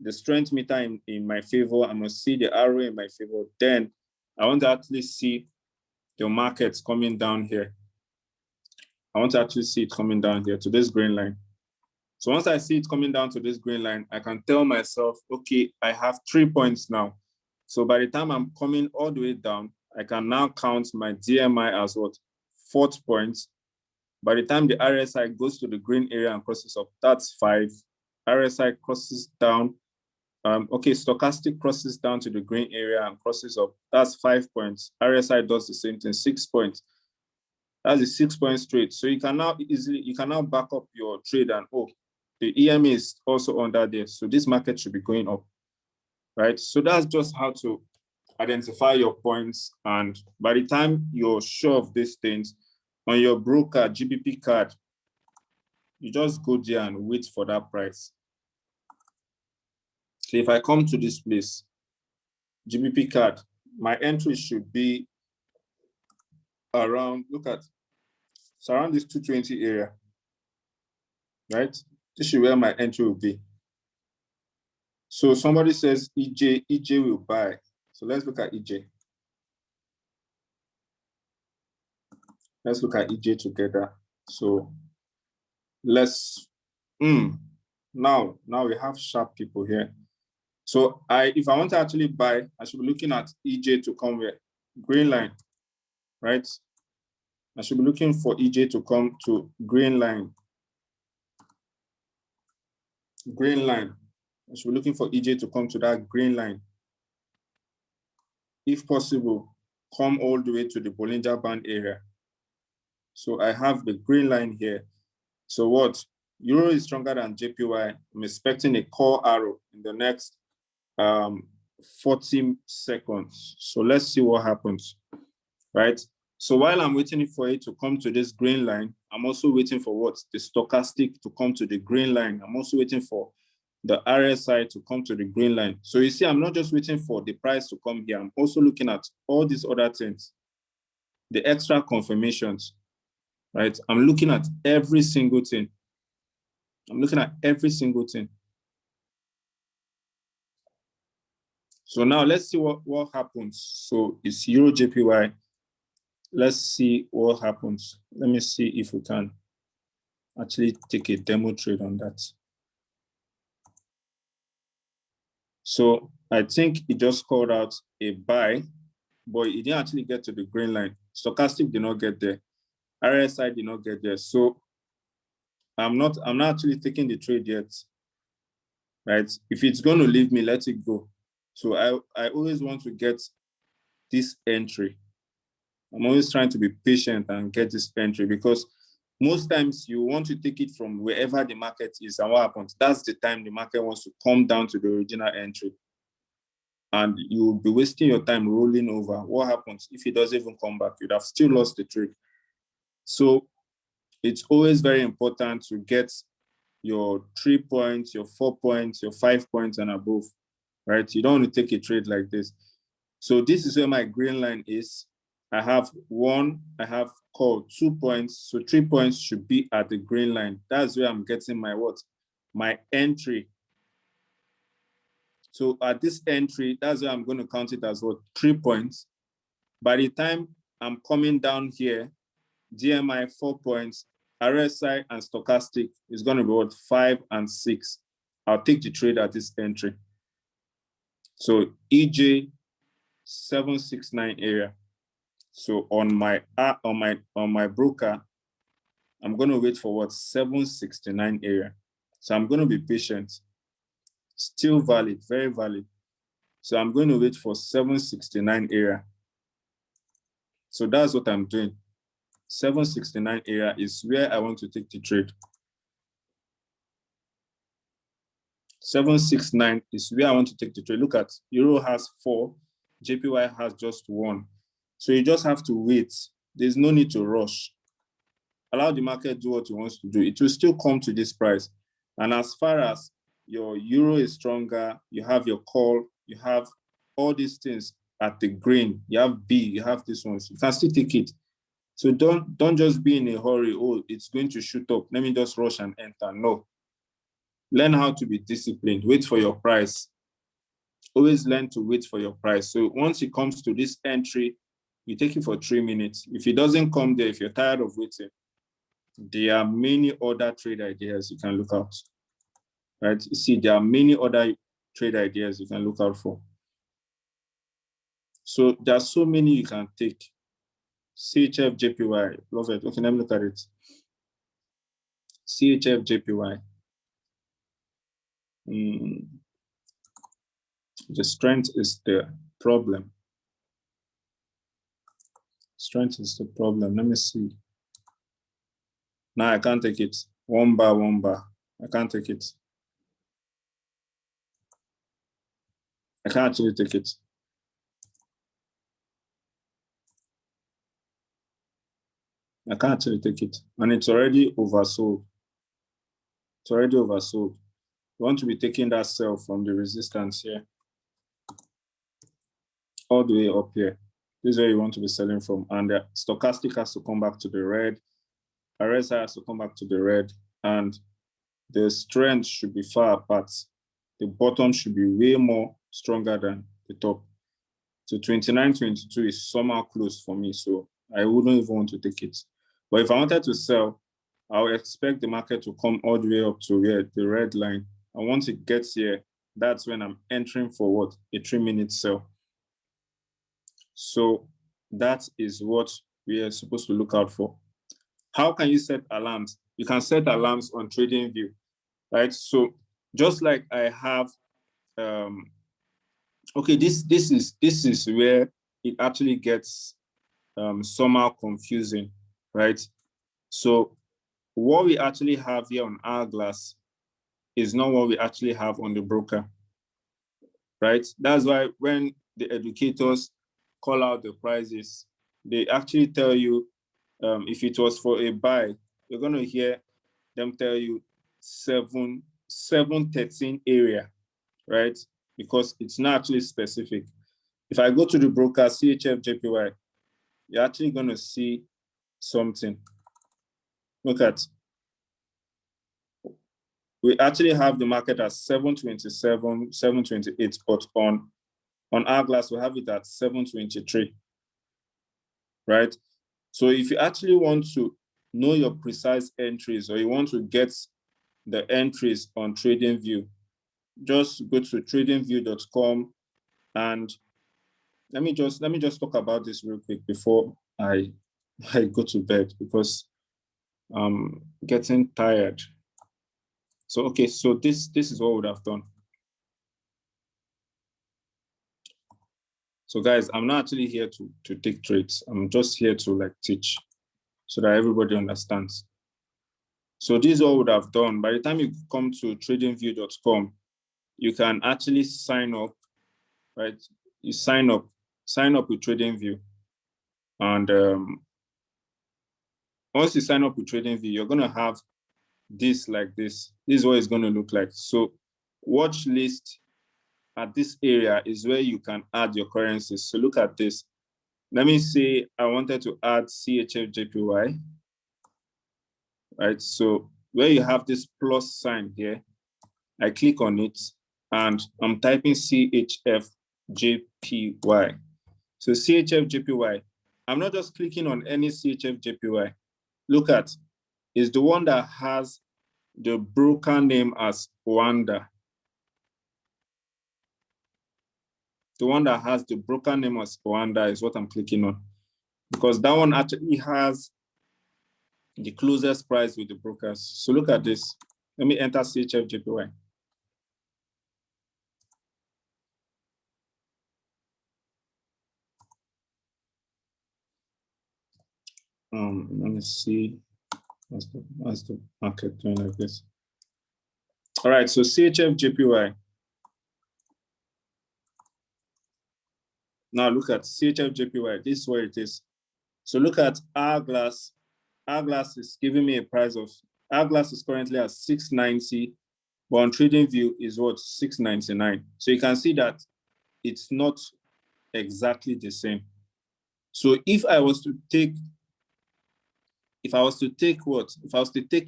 the strength meter in my favor. I must see the arrow in my favor. Then I want to actually see the markets coming down here. I want to actually see it coming down here to this green line. So once I see it coming down to this green line, I can tell myself, okay, I have 3 points now. So by the time I'm coming all the way down, I can now count my DMI as what? 4th point. By the time the RSI goes to the green area and crosses up, that's 5. RSI crosses down. Okay, stochastic crosses down to the green area and crosses up. That's 5 points. RSI does the same thing, 6 points. That's a 6 point trade. So you can now back up your trade and the EMA is also under there. So this market should be going up, right? So that's just how to identify your points. And by the time you're sure of these things, on your broker GBP card, you just go there and wait for that price. So if I come to this place, GBP card, my entry should be around, it's around this 220 area, right? This is where my entry will be. So somebody says EJ will buy. So let's look at EJ. let's look at EJ together. So let's, now we have sharp people here. So if I want to actually buy, I should be looking at EJ to come here, green line, right? I should be looking for EJ to come to green line. Green line. I should be looking for EJ to come to that green line. If possible, come all the way to the Bollinger Band area. So I have the green line here. So what? Euro is stronger than JPY. I'm expecting a call arrow in the next 40 seconds. So let's see what happens, right? So while I'm waiting for it to come to this green line, I'm also waiting for what? The stochastic to come to the green line. I'm also waiting for the RSI to come to the green line. So you see, I'm not just waiting for the price to come here. I'm also looking at all these other things, the extra confirmations, right? I'm looking at every single thing. I'm looking at every single thing. So now let's see what happens. So it's Euro JPY. Let's see what happens. Let me see if we can actually take a demo trade on that. So I think it just called out a buy, but it didn't actually get to the green line. Stochastic did not get there. RSI did not get there. So I'm not actually taking the trade yet, right? If it's going to leave me, let it go. So I always want to get this entry. I'm always trying to be patient and get this entry, because most times you want to take it from wherever the market is, and what happens? That's the time the market wants to come down to the original entry. And you'll be wasting your time rolling over. What happens if it doesn't even come back? You'd have still lost the trade. So it's always very important to get your 3 points, your 4 points, your 5 points and above, right? You don't want to take a trade like this. So this is where my green line is. I have call 2 points. So 3 points should be at the green line. That's where I'm getting my what? My entry. So at this entry, that's where I'm going to count it as what? 3 points. By the time I'm coming down here, DMI 4 points, RSI and stochastic is going to be what? 5 and 6. I'll take the trade at this entry. So EJ 769 area. So on my broker, I'm going to wait for what? 769 area. So I'm going to be patient. Still valid, very valid. So I'm going to wait for 769 area. So that's what I'm doing. 769 area is where I want to take the trade. 769 is where I want to take the trade. Look at Euro has 4, JPY has just 1. So you just have to wait. There's no need to rush. Allow the market do what it wants to do. It will still come to this price. And as far as your Euro is stronger, you have your call, you have all these things at the green, you have B, you have this one. You can still take it. So don't just be in a hurry. Oh, it's going to shoot up. Let me just rush and enter. No. Learn how to be disciplined. Wait for your price. Always learn to wait for your price. So once it comes to this entry, you take it for 3 minutes. If it doesn't come there, if you're tired of waiting, there are many other trade ideas you can look out. Right? You see, there are many other trade ideas you can look out for. So there are so many you can take. CHF JPY, love it. Okay, let me look at it. CHF JPY. The strength is the problem. Strength is the problem. Let me see. Now I can't take it. One bar. I can't take it. I can't actually take it. I can't actually take it. And it's already oversold. It's already oversold. You want to be taking that sell from the resistance here, all the way up here. This is where you want to be selling from. And the stochastic has to come back to the red. RSI has to come back to the red. And the strength should be far apart. The bottom should be way more stronger than the top. So 29.22 is somehow close for me. So I wouldn't even want to take it. But if I wanted to sell, I would expect the market to come all the way up to where the red line. And once it gets here, that's when I'm entering for what? A 3-minute sell. So that is what we are supposed to look out for. How can you set alarms? You can set alarms on Tradingview, right? So just like I have, okay, this is where it actually gets somehow confusing, right? So what we actually have here on Hourglass is not what we actually have on the broker, right? That's why when the educators call out the prices, they actually tell you, if it was for a buy, you're going to hear them tell you 713 area, right? Because it's not actually specific. If I go to the broker, CHF JPY, you're actually going to see something. Look at, we actually have the market at 727, 728, but on Hourglass, we have it at 723, right? So if you actually want to know your precise entries, or you want to get the entries on Tradingview, just go to tradingview.com, and let me just talk about this real quick before I go to bed, because I'm getting tired. So okay, so this is what we would have done. So guys, I'm not actually here to take trades. I'm just here to like teach so that everybody understands. So this is what we would have done. By the time you come to tradingview.com, you can actually sign up, right? You sign up with Tradingview. And once you sign up with Tradingview, you're gonna have this like this. This is what it's gonna look like. So watch list at this area is where you can add your currencies. So look at this. Let me say I wanted to add CHF JPY, right? So where you have this plus sign here, I click on it and I'm typing CHF JPY. So CHF JPY, I'm not just clicking on any CHF JPY. Look at, it's the one that has the broker name as Rwanda. The one that has the broker name as Rwanda is what I'm clicking on, because that one actually has the closest price with the brokers. So look at this. Let me enter CHF JPY. Let me see. What's the market doing like this? All right, so CHF JPY. Now look at CHF JPY. This is where it is. So look at Hourglass. Hourglass is giving me a price of, Hourglass is currently at 690, but on Tradingview is what, 699. So you can see that it's not exactly the same. So if I was to take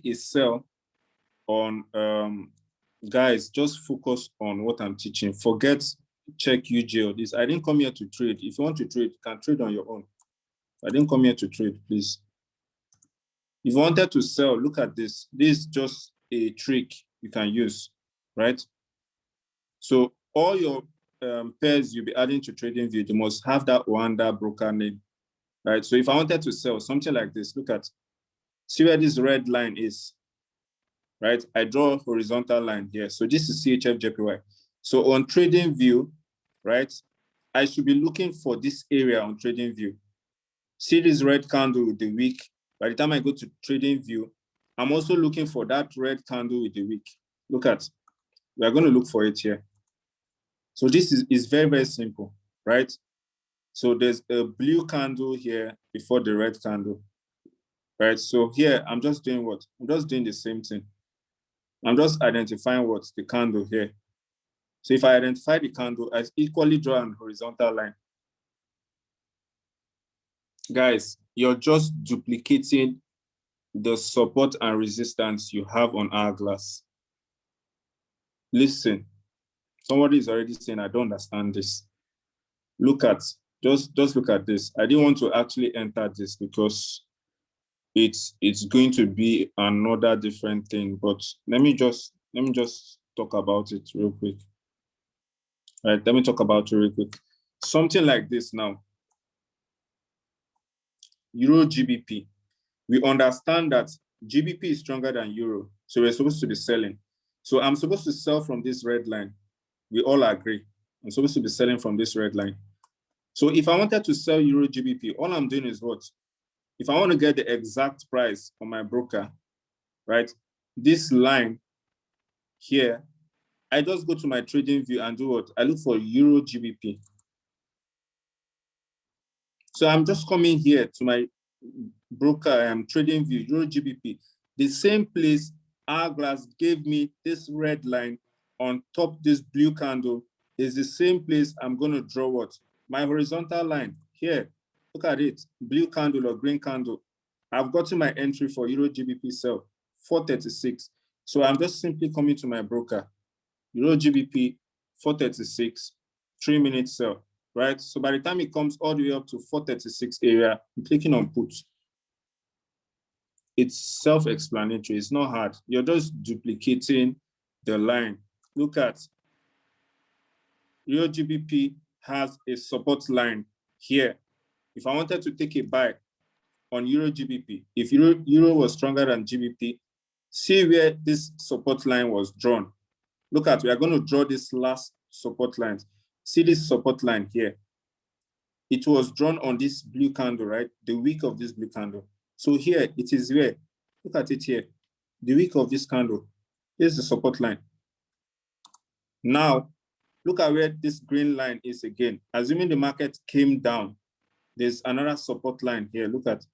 a sell on, guys, just focus on what I'm teaching. Forget check UJ or this. I didn't come here to trade. If you want to trade, you can trade on your own. I didn't come here to trade, please. If you wanted to sell, look at this. This is just a trick you can use, right? So all your pairs you'll be adding to Tradingview, you must have that Rwanda broker name, right? So if I wanted to sell something like this, look at, see where this red line is, right? I draw a horizontal line here. So this is CHF JPY. So on Tradingview, right, I should be looking for this area on Tradingview. See this red candle with the wick. By the time I go to Tradingview, I'm also looking for that red candle with the wick. Look at, we're going to look for it here. So this is very, very simple, right? So there's a blue candle here before the red candle, right? So here, I'm just doing what? I'm just doing the same thing. I'm just identifying what's the candle here. So if I identify the candle, I equally draw an horizontal line. Guys, you're just duplicating the support and resistance you have on Hourglass. Listen, somebody is already saying, I don't understand this. Look at, just look at this. I didn't want to actually enter this because it's going to be another different thing. But let me just talk about it real quick. All right, let me talk about it real quick. Something like this now. Euro GBP. We understand that GBP is stronger than Euro, so we're supposed to be selling. So I'm supposed to sell from this red line. We all agree. I'm supposed to be selling from this red line. So if I wanted to sell Euro GBP, all I'm doing is what? If I want to get the exact price on my broker, right? This line here, I just go to my trading view and do what? I look for Euro GBP. So I'm just coming here to my broker trading view, Euro GBP. The same place hourglass gave me this red line on top this blue candle is the same place I'm going to draw what? My horizontal line here. Look at it, blue candle or green candle. I've gotten my entry for Euro GBP sell, 436. So I'm just simply coming to my broker, Euro GBP, 436, 3-minute sell, right? So by the time it comes all the way up to 436 area, I'm clicking on put. It's self-explanatory. It's not hard. You're just duplicating the line. Look at Euro GBP has a support line here. If I wanted to take a buy on Euro GBP, if Euro was stronger than GBP, see where this support line was drawn. Look at, we are going to draw this last support line. See this support line here. It was drawn on this blue candle, right? The wick of this blue candle. So here, it is where, look at it here. The wick of this candle. Here's the support line. Now, look at where this green line is again. Assuming the market came down, there's another support line here. Look at,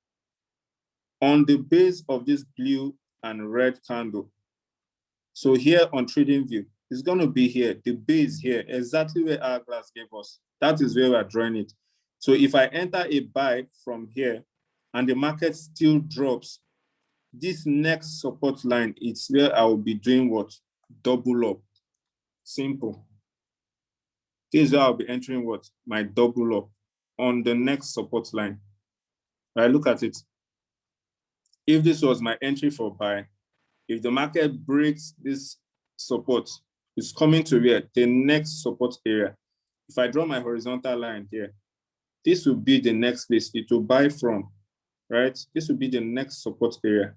on the base of this blue and red candle. So here on TradingView, it's going to be here, the base here, exactly where hourglass gave us. That is where we're drawing it. So if I enter a buy from here and the market still drops, this next support line is where I will be doing what? Double up. Simple. This is where I'll be entering what? My double up on the next support line. Right, look at it. If this was my entry for buy, if the market breaks this support, it's coming to where? The next support area. If I draw my horizontal line here, this will be the next place it will buy from, right? This will be the next support area.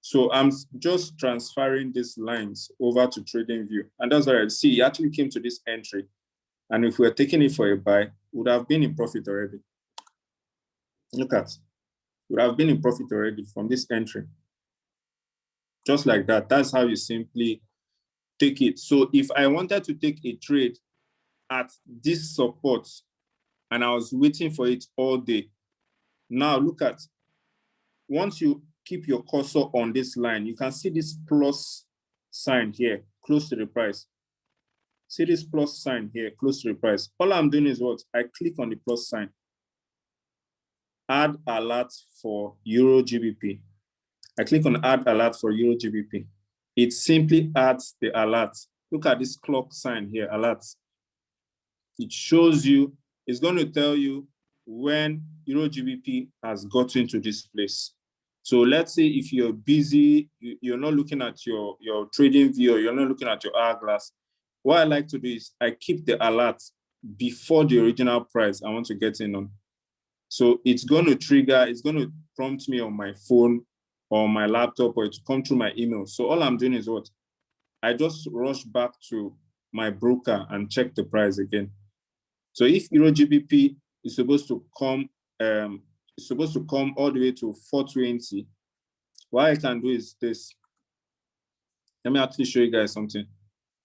So I'm just transferring these lines over to TradingView. And that's what I see. It actually came to this entry. And if we're taking it for a buy, would have been in profit already. Look at, would have been in profit already from this entry. Just like that. That's how you simply take it. So if I wanted to take a trade at this support and I was waiting for it all day, now look at, once you keep your cursor on this line, you can see this plus sign here, close to the price. See this plus sign here, close to the price. All I'm doing is what? I click on the plus sign. Add alert for Euro GBP. I click on add alert for Euro GBP. It simply adds the alert. Look at this clock sign here, alert. It shows you, it's going to tell you when Euro GBP has gotten to this place. So let's say if you're busy, you're not looking at your trading view, or you're not looking at your hourglass, what I like to do is I keep the alert before the original price I want to get in on. So it's going to trigger, it's going to prompt me on my phone or my laptop, or it will come through my email. So all I'm doing is what? I just rush back to my broker and check the price again. So if Euro GBP is supposed to come all the way to 420, what I can do is this. Let me actually show you guys something.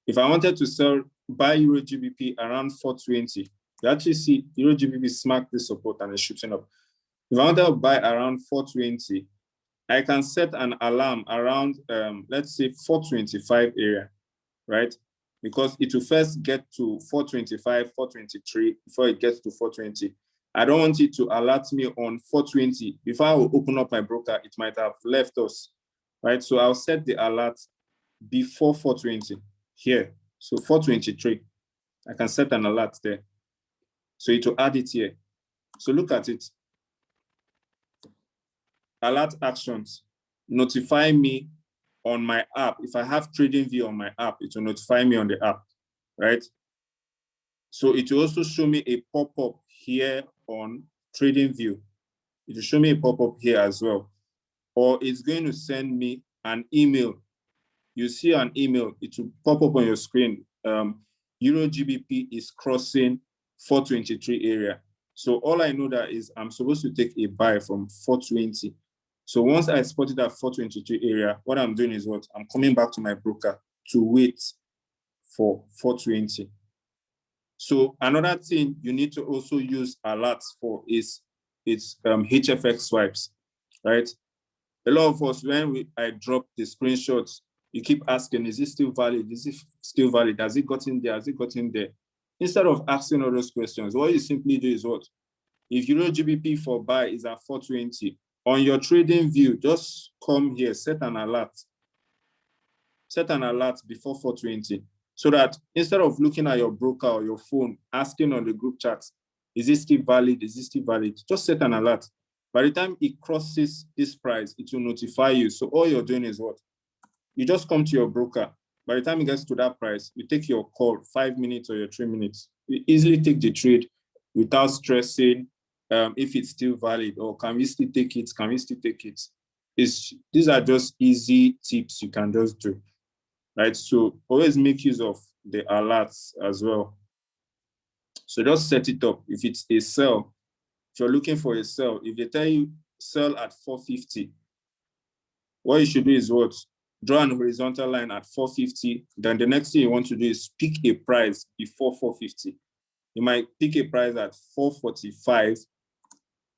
If I wanted to buy Euro GBP around 420, you actually see Euro GBP smack this support and it's shooting up. If I wanted to buy around 420, I can set an alarm around, let's say 425 area, right? Because it will first get to 425, 423 before it gets to 420. I don't want it to alert me on 420. Before I will open up my broker, it might have left us, right? So I'll set the alert before 420 here. So 423, I can set an alert there. So it will add it here. So look at it. alert actions, notify me on my app. If I have Tradingview on my app, it will notify me on the app, right? So it will also show me a pop-up here on Tradingview. It will show me a pop-up here as well. Or it's going to send me an email. You see an email, it will pop up on your screen. Euro GBP is crossing 423 area. So all I know that is I'm supposed to take a buy from 420. So once I spotted that 423 area, what I'm doing is what? I'm coming back to my broker to wait for 420. So another thing you need to also use alerts for is HFX swipes, right? A lot of us, when I drop the screenshots, you keep asking, is it still valid? Is it still valid? Has it gotten there? Has it gotten there? Instead of asking all those questions, what you simply do is what? If Euro GBP for buy is at 420, on your trading view, just come here, set an alert. Set an alert before 420, so that instead of looking at your broker or your phone, asking on the group chats, is it still valid? Is it still valid? Just set an alert. By the time it crosses this price, it will notify you. So all you're doing is what? You just come to your broker. By the time it gets to that price, you take your call, 5 minutes or your 3 minutes. You easily take the trade without stressing if it's still valid, or can we still take it? Can we still take it? These are just easy tips you can just do, right? So always make use of the alerts as well. So just set it up. If it's a sell, if you're looking for a sell, if they tell you sell at 450, what you should do is what? Draw an horizontal line at 450. Then the next thing you want to do is pick a price before 450. You might pick a price at 445.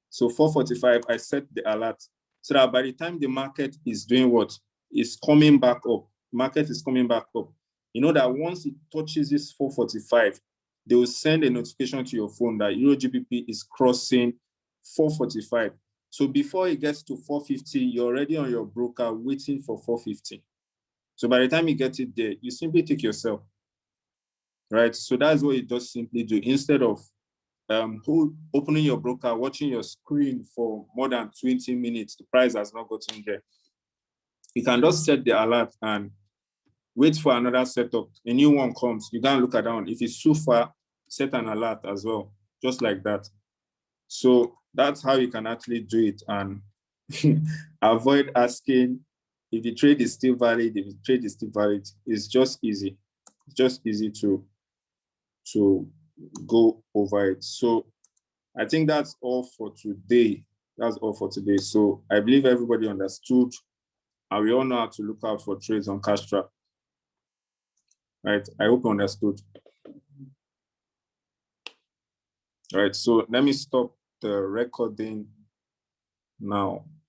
So 445, I set the alert so that by the time the market is doing what? Is coming back up. Market is coming back up. You know that once it touches this 445, they will send a notification to your phone that Euro GBP is crossing 445. So before it gets to 450, you're already on your broker waiting for 450. So by the time you get it there, you simply take yourself, right? So that's what you just simply do. Instead of opening your broker, watching your screen for more than 20 minutes, the price has not gotten there. You can just set the alert and wait for another setup. A new one comes, you can look at that one. If it's too far, set an alert as well, just like that. So that's how you can actually do it and avoid asking if the trade is still valid, if the trade is still valid. It's just easy. It's just easy to go over it. So I think that's all for today. That's all for today. So I believe everybody understood, and we all know how to look out for trades on Cashtrap. Right? I hope you understood. All right, so let me stop the recording now.